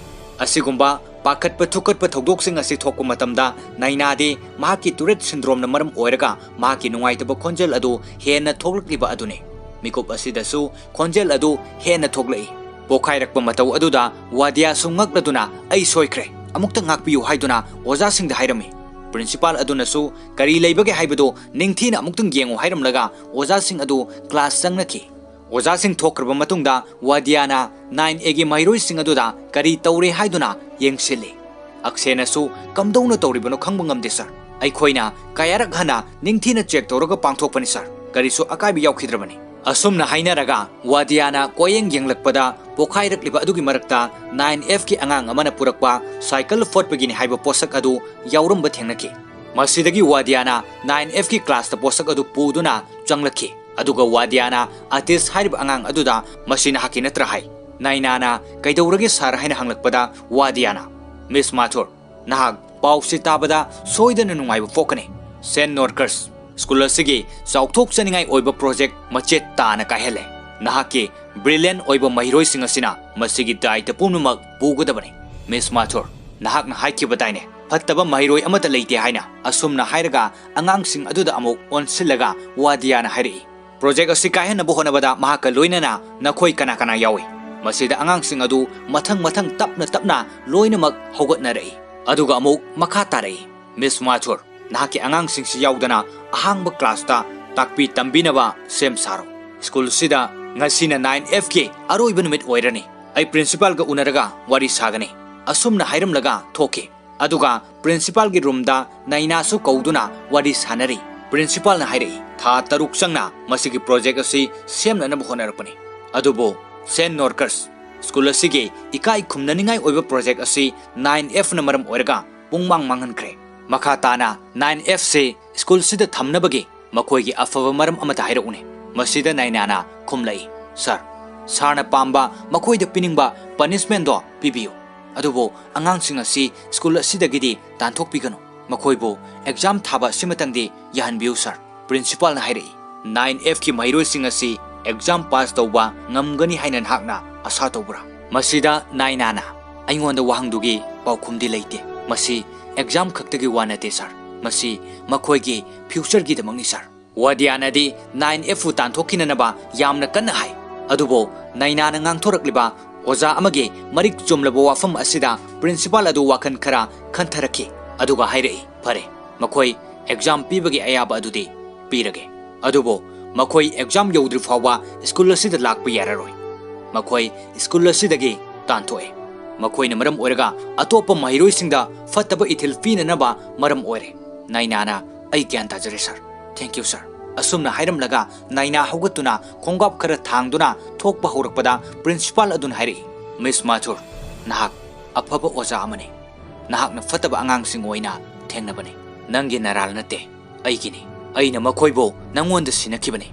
asigumba pakhatpa thukatpa thogdoksing asi thokku matamda nainade mahaki Tourette syndrome na maram oiraga mahaki nungaitaba khonjel adu hena thoglakliba adune mikup asidasu khonjel adu hena thoglai pokhairakpa matau aduda wadia sungakladuna ai soikre amukta ngakpiyu haiduna oja singda hairami Principal aduna su kari leibage haibado ningthina amuktung yengu hairamlaga oja sing adu class sangnaki oja sing thokraba matungda wadiana 9A gi mairoi sing aduda kari tawre haiduna yengsile aksena su kamdona tawribano khangbangam de sir ai khoina kayarak hana ningthina check tawraga pangthokpani sir kari su akaibi yaukhidrabani asumna hainaraga wadiana koyeng yenglakpada pokhairakliba adugi marakta 9F ki angang amana purakpa cycle fotpagini haiba posak adu yaurumba thengnaki masidagi wadiana 9F ki class ta posak adu puduna changlaki aduga wadiana artist haib angang aduda masina hakina trahai nainana kaidawragi sar haina hanglakpada wadiana Miss Mathur nahag pausi tabada soidana nungaiba fokane Sen Norkers School asigi saukthok chaningai oiba project machet tana kahele nahaki brilliant oiba mahiroi sing asina masigi daita pumnumak pugadabani Miss Mathur nahak na haiki bataine fattaba mahiroi amata leite haina asumna hairaga angang sing aduda amuk onsilaga wadiana hairi project asi kahena bohonabada mahaka loinana nakhoi kana kana yawi masida angang sing adu mathang tapna loinamak hogatna rei aduga amuk makha tarai Miss Mathur nahaki angang sing si yaudana ahangba class ta takpi tambinaba sem saro school sida ngasina 9F ki aroiba numit oirani ai principal ga unaraga wari sagani asumna hairamlaga thoke aduga principal gi room da naina su kauduna wari sanari principal na hairi tha taruk sangna masigi project asi semna na bhonarapani adubo Sen Norkers school asigi ikai khumnaningai oiba project asi 9F na maram oiraga pungmang manghankre Makatana 9F se school sida thamnabagi makoigi afava maram amata hairune masida nainana khumlai sir sarna pamba makoida piningba punishment do pibiyo adubo angang singa si school sida gidi tanthok pigano makoibo exam thaba simatangdi yahanbiu sir principal na hairi 9F ki mairoi singa si exam pass tawba ngamgani hainan hakna asa tawbra masida nainana aingonda wahangdugi paukhumdi leite masi exam khaktagi wanate sir masi makhoigi future gi damangni sir wadiana di 9F tan thokinanaba yamna kanna hai adubo nainana ngangthorakliba oja amage marik chumlabo wafam asida principal adu wakan khara khantharaki aduga hairei phare makhoi exam pibagi ayaba adudi pirage adubo makhoi exam yodri fawa school asida lakpa yararoi makhoi school asidagi tanthoi makoina maram oiraga atopa mahiroi singda fataba ithil pinanaba maram oire nainana ai gyan tajare sir thank you sir asumna hairam laga naina hogatuna khongap khara thangduna thokpa horakpada principal adun hairi Miss Mathur nahak afaba oja amane nahak na fataba angang sing oina thengnabane nangi naral nate aigini aina makoibo nangonda sinakibane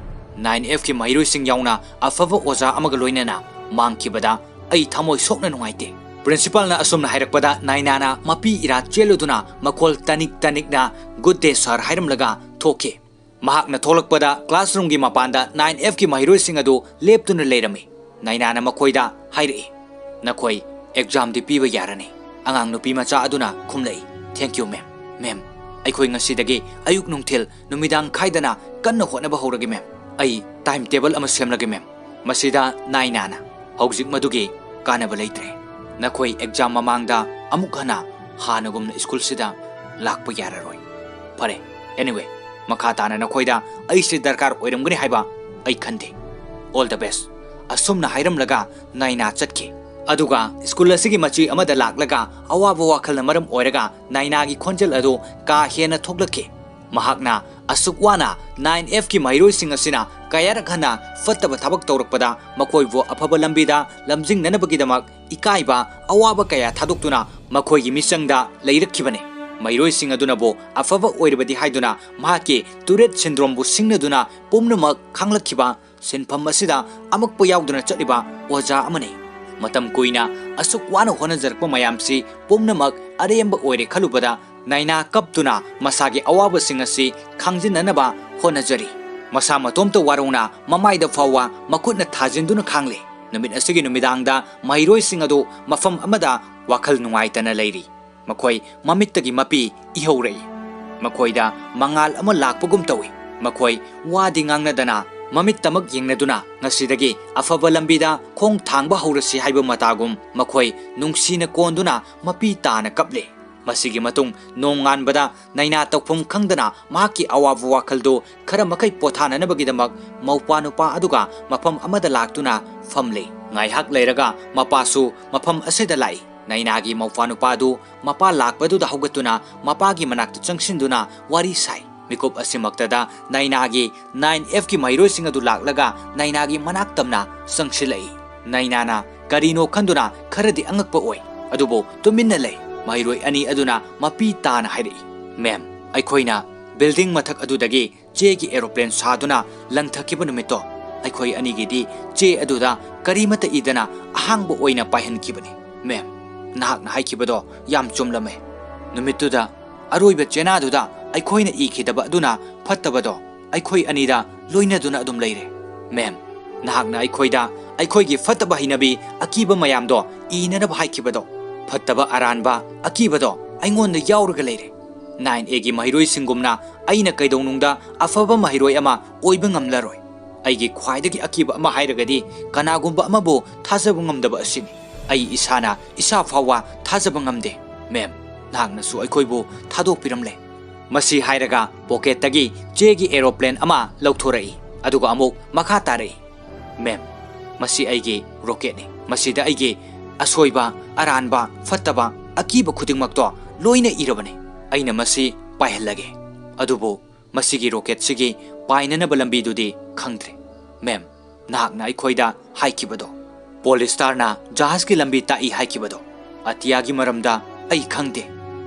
9F ki mahiroi sing yauna afaba oja amaga loinana mangkibada ai thamoi sokna nungaite Principal na asumna hairakpada nainana mapi ira cheluduna makol tanik na good day sir hairamlaga thoke mahakna tholakpada classroom gi mapanda 9F ki mahiroi sing adu leptuna leirami nainana makoida hairi nakoi exam di piba yarani angang nupi macha aduna khumlei thank you ma'am aikoi ngasidagi ayuk nungthil numidang khaidana kanna honaba horagi ma'am ai timetable ama semlagi ma'am masida nainana hojik madugi kanaba leitre nakoi exam mamangda amuk hana hanagumna school sida lakpa yararoi phare anyway makhatana nakoida ai se darkar oiramgani haiba ai khande all the best asumna hairamlaga naina chatki aduga school asigi machi amada laklaga awaba wakhalna maram oiraga naina gi khonjel adu ka hena thoglake mahakna asukwana 9F ki mairoi sing asina kayarak hana fattaba thabak tawrakpada makoi vo afaba lambida lamjing nanabagidamak ikaiba awaba kaya thadoktuna makoi gi misangda leirakhibane mairoi sing aduna bo afaba oirabadi haiduna mahaki Tourette syndrome bu singnaduna pumnamak khanglakhiba senpham asida amakpo yauduna chaliba oja amane matam kuina asuk wana honajarpa mayamsi pumnamak aremba oire khalubada naina kaptuna masagi awaba singasi khangjinanaba honajari masa matomta warona mamaida fawa makutna thajinduna khangle numit asigi numidangda mairoi singadu mafam amada wakhal nungaitana leiri makhoi mamittagi mapi ihorei makoida mangal ama lakpagum tawi makhoi wadi ngangnadana mamit tamak yengnaduna ngasidagi afaba lambida khong thangba haurasi haiba matagum makhoi nungsina konduna mapi tana kaple masigi matung nongan bada naina tokphum khangdana maki awabu wakhaldo khara makai pothana nabagidamak maupa nupa aduga mafam amada laktuna famle ngai hak leiraga mapasu mafam aseda lai nainagi maupa nupa du mapa lakbadu da hogatuna mapagi manakta changsinduna wari sai mikop asimaktada nainagi 9F ki mairoi singadu laklaga nainagi manak tamna sangsilai nainana karino khanduna kharadi angakpa oi adubo tuminna lei mairoi ani aduna mapi tana hairi mem aikhoina building mathak adudagi che ki aeroplane saduna langthakiba numito aikhoi ani gidi che aduda karimata idana ahangbo oina pahankibani mem nahak na haikibado yam chumlame numituda aroiba chena duda aikhoina ikhidaba aduna phattabado aikhoi anida loinaduna adum leire mem nahak na aikhoida aikhoigi phattaba hinabi akiba mayamdo inanaba haikibado phattaba aranba akibado aingonda yauraga leire 9A gi mahiroi singumna aina kaidonungda afaba mahiroi ama oiba ngamlaroi aigi khwaidagi akiba ama hairagadi kanagumba amabu thajabu ngamdaba asini ai isana isa fawa thajabu ngamde mem nahakna su aikhoibu thadokpiramle masi hairaga pocket tagi chegi aeroplane ama lauthorei aduga amuk makha tarei mem masi aigi rocket ni masida aigi asoiba aranba fattaba akiba khudingmakto loina irabane aina masi paihallage adubo masigi rocket sigi painana balambi dudi khangtre mem nahakna aikhoida haikibado polistar na jahaz ki lambi ta i haikibado atiya gi maramda ai khangde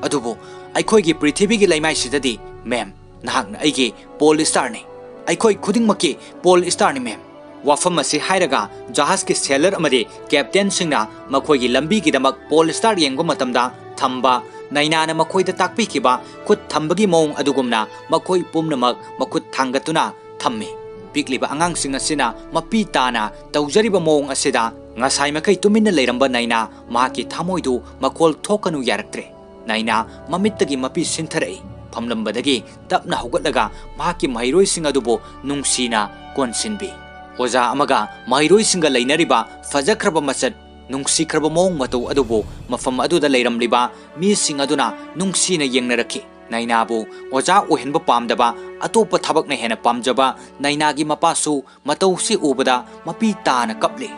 adubo aikhoigi prithvi gi laimai sidadi mem nahakna aigi polistar ne aikoi khudingmakki polistar ni mem wafam asi hairaga jahaz ki sailor amade captain singna makhoigi lambi gi damak polistar yenggo matamda thamba nainana makhoida takpi kiba khut thambagi mong adugumna makhoi pumnamak makhut thangatuna thammi pikliba angang singa sina mapi tana tawjariba mong asida ngasai makai tuminna leiramba naina maki thamoidu makhol thokanu yaraktre naina mamittagi mapi sintharei phamlambadagi tapna hogatlaga maki mairoi singa dubo nungsina konsinbi oja amaga mairoi singa leinariba fajakraba masat nungsi kraba mong matau adubo mafam aduda leiramliba mi singa duna nungsina yengnarakhi nainabu oja ohenba pamdaba atopa thabak na hena pamjaba nainagi mapasu matau si ubada mapi tana kaple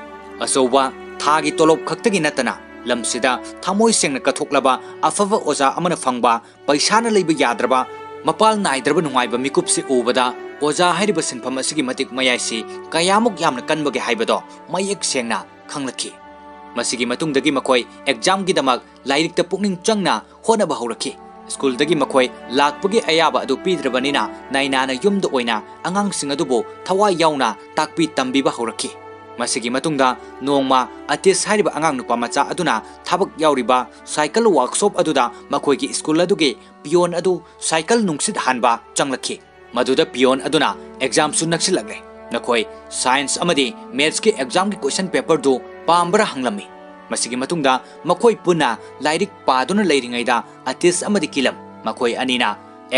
asoba thagi tolop khaktagi natana lamsida thamoi sengna kathoklaba afava oja amana fangba paisana leiba yadraba mapal naidraba nungaiba mikupsi ubada oja hairiba sinpham asigi matik mayaisi kayamuk yamna kanbage haibado mayek sengna khanglakhi masigi matungdagi makhoi exam gi damak lairikta pukning changna honaba haurakhi school dagi makhoi lakpagi ayaba adu pidrabanina nainana yumda oina angang singadubo thawai yauna takpi tambiba haurakhi masigi matungda nongma atis hariba angang nupa macha aduna thabak yauriba cycle workshop aduda makhoigi school aduge pion adu cycle nungsit hanba changlakhi maduda pion aduna exam su naksilagre nakhoi science amadi maths ke exam ki question paper do pambra hanglami masigi matungda makhoi puna lairik paduna leiringaida atis amadi kilam makhoi anina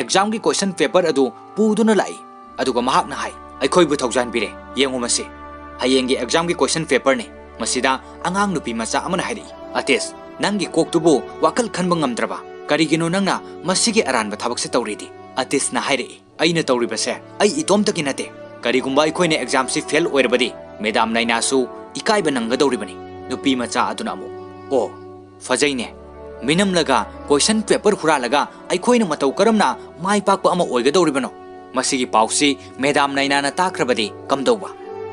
exam ki question paper adu puduna lai aduga mahakna hai aikhoi bu thaujan bire yengu mase hayengi exam ki question paper ne masida angang nupi macha amana hairi atis nangi koktubu wakal khanba ngamdraba karigino nangna masigi aranba thabak se tawridi atis na hairi aina tawri base ai itom takinate karigumba aikhoine exam si fail oirbadi madam naina su ikaiba nanga dawribani nupi macha aduna amu o fajaine minam laga question paper khura laga aikhoina matau karamna mai pakpa ama oiga dawribano masigi pausi madam naina na takrabadi kamdawba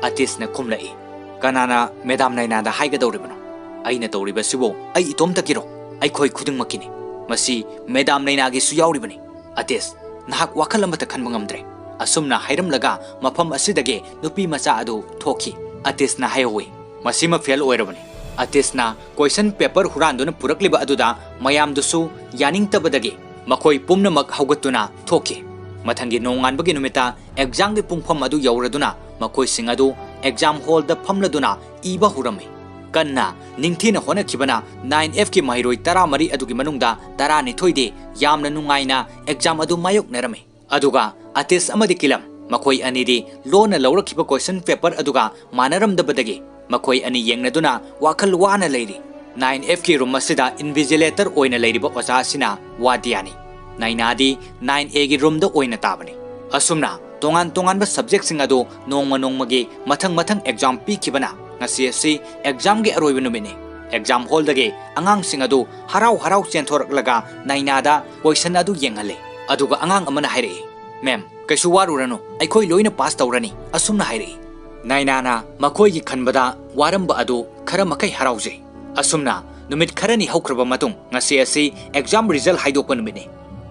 atis na khumlai kanana madam naina da haiga dawribano aina tawriba sibo ai itom takiro aikhoi khuding makini masi madam naina gi su yauribani atis nahak wakal amata khanba ngamdre asumna hairam laga mafam asidage nupi macha adu thoki atis na haiwi masima fail oirabani ꯑꯇꯤꯁꯅ question paper ꯍꯨꯔꯥꯟꯗꯨꯅ ꯄꯨꯔꯛꯂꯤꯕ ꯑꯗꯨꯗ ꯃꯌꯥꯝꯗꯨꯁꯨ ꯌꯥꯅꯤꯡꯇꯕꯗꯒꯤ ꯃꯈꯣꯏ ꯄꯨꯝꯅꯃꯛ ꯍꯧꯒꯠꯇꯨꯅ ꯊꯣꯛꯈꯤ ꯃꯊꯪꯒꯤ ꯅꯣꯡꯉꯥꯟꯕꯒꯤ ꯅꯨꯃꯤꯠꯇ ꯑꯦꯛꯖꯥꯝꯒꯤ ꯄꯨꯡꯐꯝ ꯑꯗꯨ ꯌꯧꯔꯗꯨꯅ ꯃꯈꯣꯏꯁꯤꯡ ꯑꯗꯨ ꯑꯦꯛꯖꯥꯝ ꯍꯣꯜꯗ ꯐꯝꯂꯗꯨꯅ ꯏꯕ ꯍꯧꯔꯝꯃꯤ ꯀꯟꯅ ꯅꯤꯡꯊꯤꯅ ꯍꯣꯠꯅꯈꯤꯕꯅ 9Fꯀꯤ ꯃꯍꯩꯔꯣꯏ 13 ꯑꯗꯨꯒꯤ ꯃꯅꯨꯡꯗ 12ꯗꯤ ꯌꯥꯝꯅ ꯅꯨꯡꯉꯥꯏꯅ ꯑꯦꯛꯖꯥꯝ ꯑꯗꯨ ꯃꯥꯌꯣꯛꯅꯔꯝꯃꯤ ꯑꯗꯨꯒ ꯑꯇꯤꯁ ꯑꯃꯗꯤ ꯀꯤꯂꯝ ꯃꯈꯣꯏ ꯑꯅꯤꯗꯤ ꯂꯣꯟꯅ ꯂꯧꯔꯛꯈꯤꯕ ꯀꯣꯏꯁꯟ ꯄꯦꯄꯔ ꯑꯗꯨꯒ ꯃꯥꯟꯅꯔꯝꯗꯕꯗꯒꯤ ꯃꯈꯣꯏ ꯑꯅꯤ ꯌꯦꯡꯅꯗꯨꯅ ꯋꯥꯈꯜ ꯋꯥꯅ ꯂꯩꯔꯤ 9Fꯀꯤ ꯔꯨꯝ ꯑꯁꯤꯗ ꯏꯟꯚꯤꯖꯤꯂꯦꯇꯔ ꯑꯣꯏꯅ ꯂꯩꯔꯤꯕ ꯑꯣꯖꯥ ꯑꯁꯤꯅ ꯋꯥꯗꯤꯌꯥꯅꯤ ꯅꯥꯏꯅꯥꯗꯤ 9Aꯒꯤ ꯔꯨꯝꯗ ꯑꯣꯏꯅ ꯇꯥꯕꯅꯤ ꯑꯁꯨꯝꯅ ꯇꯣꯉꯥꯟ ꯇꯣꯉꯥꯟꯕ ꯁꯕꯖꯦꯛꯁꯤꯡ ꯑꯗꯨ ꯅꯣꯡꯃ ꯅꯣꯡꯃꯒꯤ ꯃꯊꯪ ꯃꯊꯪ ꯑꯦꯛꯖꯥꯝ ꯄꯤꯈꯤꯕꯅ ꯉꯁꯤ ꯑꯁꯤ ꯑꯦꯛꯖꯥꯝꯒꯤ ꯑꯔꯣꯏꯕ ꯅꯨꯃꯤꯠꯅꯤ ꯑꯦꯛꯖꯥꯝ ꯍꯣꯜꯗꯒꯤ ꯑꯉꯥꯡꯁꯤꯡ ꯑꯗꯨ ꯍꯔꯥꯎ ꯍꯔꯥꯎ ꯆꯦꯟꯊꯣꯔꯛꯂꯒ ꯅꯥꯏꯅꯥꯗ ꯀꯣꯏꯁꯟ ꯑꯗꯨ ꯌꯦꯡꯍꯜꯂꯤ ꯑꯗꯨꯒ ꯑꯉꯥꯡ ꯑꯃꯅ ꯍꯥꯏꯔꯛꯏ ꯃꯦꯝ ꯀꯩꯁꯨ ꯋꯥꯔꯨꯔꯅꯨ ꯑꯩꯈꯣꯏ ꯂꯣꯏꯅ ꯄꯥꯁ ꯇꯧꯔꯅꯤ ꯑꯁꯨꯝꯅ ꯍꯥꯏꯔꯛꯏ ꯅꯥꯏꯅꯥꯅ ꯃꯈꯣꯏꯒꯤ ꯈꯟꯕꯗ ꯋꯥꯔꯝꯕ ꯑꯗꯨ ꯈꯔ ꯃꯈꯩ ꯍꯔꯥꯎꯖꯩ ꯑꯁꯨꯝꯅ ꯅꯨꯃꯤꯠ ꯈꯔꯅꯤ ꯍꯧꯈ꯭ꯔꯕ ꯃꯇꯨꯡ ꯉꯁꯤ ꯑꯁꯤ ꯑꯦꯛꯖꯥꯝ ꯔꯤꯖꯜ ꯍꯥꯏꯗꯣꯛꯄ ꯅꯨꯃꯤꯠꯅꯤ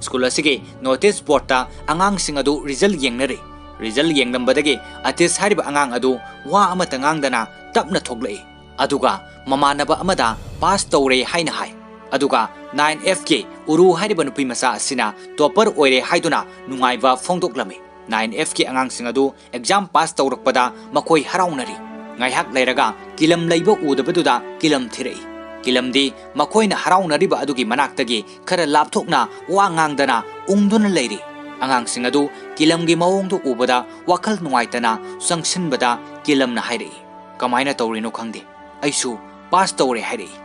ꯁ꯭ꯀꯨꯜ ꯑꯁꯤꯒꯤ ꯅꯣꯇꯤꯁ ꯕꯣꯔꯗꯇ ꯑꯉꯥꯡꯁꯤꯡ ꯑꯗꯨ ꯔꯤꯖꯜ ꯌꯦꯡꯅꯔꯤ ꯔꯤꯖꯜ ꯌꯦꯡꯂꯝꯕꯗꯒꯤ ꯑꯇꯤꯁ ꯍꯥꯏꯔꯤꯕ ꯑꯉꯥꯡ ꯑꯗꯨ ꯋꯥ ꯑꯃꯠꯇ ꯉꯥꯡꯗꯅ ꯇꯞꯅ ꯊꯣꯛꯂꯛꯏ ꯑꯗꯨꯒ ꯃꯃꯥꯟꯅꯕ ꯑꯃꯗ ꯄꯥꯁ ꯇꯧꯔꯦ ꯍꯥꯏꯅ ꯍꯥꯏ ꯑꯗꯨꯒ 9Fꯀꯤ ꯎꯔꯨ ꯍꯥꯏꯔꯤꯕ ꯅꯨꯄꯤ ꯃꯆꯥ ꯑꯁꯤꯅ ꯇꯣꯄꯔ ꯑꯣꯏꯔꯦ ꯍꯥꯏꯗꯨꯅ ꯅꯨꯡꯉꯥꯏꯕ ꯐꯣꯡꯗꯣꯛꯂꯝꯃꯤ 9Fꯀꯤ ꯑꯉꯥꯡꯁꯤꯡ ꯑꯗꯨ ꯑꯦꯛꯖꯥꯝ ꯄꯥꯁ ꯇꯧꯔꯛꯄꯗ ꯃꯈꯣꯏ ꯍꯔꯥꯎꯅꯔꯤ ꯉꯥꯏꯍꯥꯛ ꯂꯩꯔꯒ ꯀꯤꯂꯝ ꯂꯩꯕ ꯎꯗꯕꯗꯨꯗ ꯀꯤꯂꯝ ꯊꯤꯔꯛꯏ ꯀꯤꯂꯝꯗꯤ ꯃꯈꯣꯏꯅ ꯍꯔꯥꯎꯅꯔꯤꯕ ꯑꯗꯨꯒꯤ ꯃꯅꯥꯛꯇꯒꯤ ꯈꯔ ꯂꯥꯞꯊꯣꯛꯅ ꯋꯥ ꯉꯥꯡꯗꯅ ꯎꯪꯗꯨꯅ ꯂꯩꯔꯤ ꯑꯉꯥꯡꯁꯤꯡ ꯑꯗꯨ ꯀꯤꯂꯝꯒꯤ ꯃꯑꯣꯡꯗꯨ ꯎꯕꯗ ꯋꯥꯈꯜ ꯅꯨꯡꯉꯥꯏꯇꯅ ꯆꯪꯁꯤꯟꯕꯗ ꯀꯤꯂꯝꯅ ꯍꯥꯏꯔꯛꯏ ꯀꯃꯥꯏꯅ ꯇꯧꯔꯤꯅꯣ ꯈꯪꯗꯦ ꯑꯩꯁꯨ ꯄꯥꯁ ꯇꯧꯔꯦ ꯍꯥꯏꯔꯛꯏ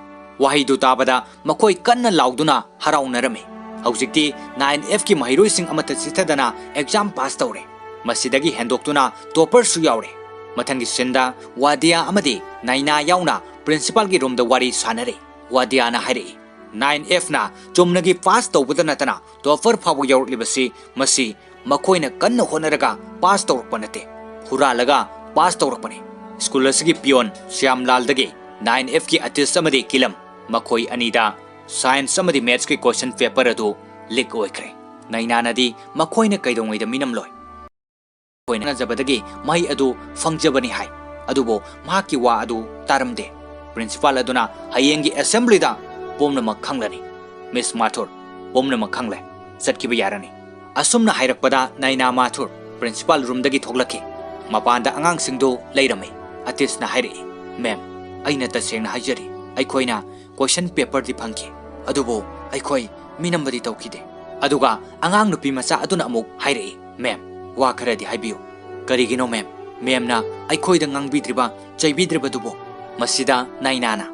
ꯋꯥꯍꯩꯗꯨ ꯇꯥꯕꯗ ꯃꯈꯣꯏ ꯀꯟꯅ ꯂꯥꯎꯗꯨꯅ ꯍꯔꯥꯎꯅꯔꯝꯃꯤ ꯍꯧꯖꯤꯛꯇꯤ 9Fꯀꯤ ꯃꯍꯩꯔꯣꯏꯁꯤꯡ ꯑꯃꯠꯇ ꯆꯤꯊꯗꯅ ꯑꯦꯛꯖꯥꯝ ꯄꯥꯁ ꯇꯧꯔꯦ ꯃꯁꯤꯗꯒꯤ ꯍꯦꯟꯗꯣꯛꯇꯨꯅ ꯇꯣꯄꯔꯁꯨ ꯌꯥꯎꯔꯦ ꯃꯊꯪꯒꯤ ꯁꯤꯟꯗ ꯋꯥꯗꯤꯌꯥ ꯑꯃꯗꯤ ꯅꯥꯏꯅꯥ ꯌꯥꯎꯅ ꯄ꯭ꯔꯤꯟꯁꯤꯄꯥꯜꯒꯤ ꯔꯨꯝꯗ ꯋꯥꯔꯤ ꯁꯥꯟꯅꯔꯤ ꯋꯥꯗꯤꯌꯥꯅ ꯍꯥꯏꯔꯛꯏ 9Fꯅ ꯆꯨꯝꯅꯒꯤ ꯄꯥꯁ ꯇꯧꯕꯗ ꯅꯠꯇꯅ ꯇꯣꯄꯔ ꯐꯥꯎꯕ ꯌꯧꯔꯛꯂꯤꯕꯁꯤ ꯃꯁꯤ ꯃꯈꯣꯏꯅ ꯀꯟꯅ ꯍꯣꯠꯅꯔꯒ ꯄꯥꯁ ꯇꯧꯔꯛꯄ ꯅꯠꯇꯦ ꯍꯨꯔꯥꯜꯂꯒ ꯄꯥꯁ ꯇꯧꯔꯛꯄꯅꯤ ꯁ꯭ꯀꯨꯜ ꯑꯁꯤꯒꯤ ꯄꯤꯌꯣꯟ ꯁ꯭ꯌꯥꯝꯂꯥꯜꯗꯒꯤ 9Fꯀꯤ ꯑꯇꯤꯁ ꯑꯃꯗꯤ ꯀꯤꯂꯝ ꯃꯈꯣꯏ ꯑꯅꯤꯗ ꯁꯥꯏꯟꯁ ꯑꯃꯗꯤ ꯃꯦꯊꯁꯀꯤ ꯀꯣꯏꯁꯟ ꯄꯦꯄꯔ ꯑꯗꯨ ꯂꯤꯛ ꯑꯣꯏꯈ꯭ꯔꯦ ꯅꯥꯏꯅꯥꯅꯗꯤ ꯃꯈꯣꯏꯅ ꯀꯩꯗꯧꯉꯩꯗ ꯃꯤꯅꯝꯂꯣꯏ ꯃꯈꯣꯏꯅ ꯍꯣꯠꯅꯖꯕꯗꯒꯤ ꯃꯍꯩ ꯑꯗꯨ ꯐꯪꯖꯕꯅꯤ ꯍꯥꯏ ꯑꯗꯨꯕꯨ ꯃꯍꯥꯛꯀꯤ ꯋꯥ ꯑꯗꯨ ꯇꯥꯔꯝꯗꯦ ꯄ꯭ꯔꯤꯟꯁꯤꯄꯥꯜ ꯑꯗꯨꯅ ꯍꯌꯦꯡꯒꯤ ꯑꯦꯁꯦꯝꯕ꯭ꯂꯤꯗ ꯄꯨꯝꯅꯃꯛ ꯈꯪꯂꯅꯤ ꯃꯤꯁ ꯃꯥꯊꯨꯔ ꯄꯨꯝꯅꯃꯛ ꯈꯪꯂꯦ ꯆꯠꯈꯤꯕ ꯌꯥꯔꯅꯤ ꯑꯁꯨꯝꯅ ꯍꯥꯏꯔꯛꯄꯗ ꯅꯥꯏꯅꯥ ꯃꯥꯊꯨꯔ ꯄ꯭ꯔꯤꯟꯁꯤꯄꯥꯜ ꯔꯨꯝꯗꯒꯤ ꯊꯣꯛꯂꯛꯈꯤ ꯃꯄꯥꯟꯗ ꯑꯉꯥꯡꯁꯤꯡꯗꯨ ꯂꯩꯔꯝꯃꯤ ꯑꯇꯤꯁꯅ ꯍꯥꯏꯔꯛꯏ ꯃꯦꯝ ꯑꯩꯅ ꯇꯁꯦꯡꯅ ꯍꯥꯏꯖꯔꯤ ꯑꯩꯈꯣꯏꯅ ꯀꯣꯏꯁꯟ ꯄꯦꯄꯔꯗꯤ ꯐꯪꯈꯤ ꯑꯗꯨꯕꯨ ꯑꯩꯈꯣꯏ ꯃꯤꯅꯝꯕꯗꯤ ꯇꯧꯈꯤꯗꯦ ꯑꯗꯨꯒ ꯑꯉꯥꯡ ꯅꯨꯄꯤ ꯃꯆꯥ ꯑꯗꯨꯅ ꯑꯃꯨꯛ ꯍꯥꯏꯔꯛꯏ ꯃꯦꯝ ꯋꯥ ꯈꯔꯗꯤ ꯍꯥꯏꯕꯤꯌꯨ ꯀꯔꯤꯒꯤꯅꯣ ꯃꯦꯝ ꯃꯦꯝꯅ ꯑꯩꯈꯣꯏꯗ ꯉꯥꯡꯕꯤꯗ꯭ꯔꯤꯕ ꯆꯩꯕꯤꯗ꯭ꯔꯤꯕꯗꯨꯕꯨ ꯃꯁꯤꯗ ꯅꯥꯏꯅꯥꯅ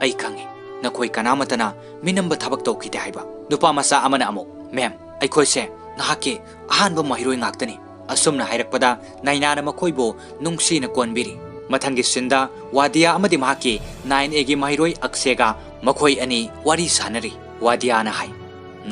ꯑꯩ ꯈꯪꯉꯤ ꯅꯈꯣꯏ ꯀꯅꯥꯃꯠꯇꯅ ꯃꯤꯅꯝꯕ ꯊꯕꯛ ꯇꯧꯈꯤꯗꯦ ꯍꯥꯏꯕ ꯅꯨꯄꯥ ꯃꯆꯥ ꯑꯃꯅ ꯑꯃꯨꯛ ꯃꯦꯝ ꯑꯩꯈꯣꯏꯁꯦ ꯅꯍꯥꯛꯀꯤ ꯑꯍꯥꯟꯕ ꯃꯍꯩꯔꯣꯏ ꯉꯥꯛꯇꯅꯤ ꯑꯁꯨꯝꯅ ꯍꯥꯏꯔꯛꯄꯗ ꯅꯥꯏꯅꯥꯅ ꯃꯈꯣꯏꯕꯨ ꯅꯨꯡꯁꯤꯅ ꯀꯣꯟꯕꯤꯔꯤ ꯃꯊꯪꯒꯤ ꯁꯤꯟꯗ ꯋꯥꯗꯤꯌꯥ ꯑꯃꯗꯤ ꯃꯍꯥꯛꯀꯤ 9Aꯒꯤ ꯃꯍꯩꯔꯣꯏ ꯑꯛꯁꯦꯒ ꯃꯈꯣꯏ ꯑꯅꯤ ꯋꯥꯔꯤ ꯁꯥꯟꯅꯔꯤ ꯋꯥꯗꯤꯌꯥꯅ ꯍꯥꯏ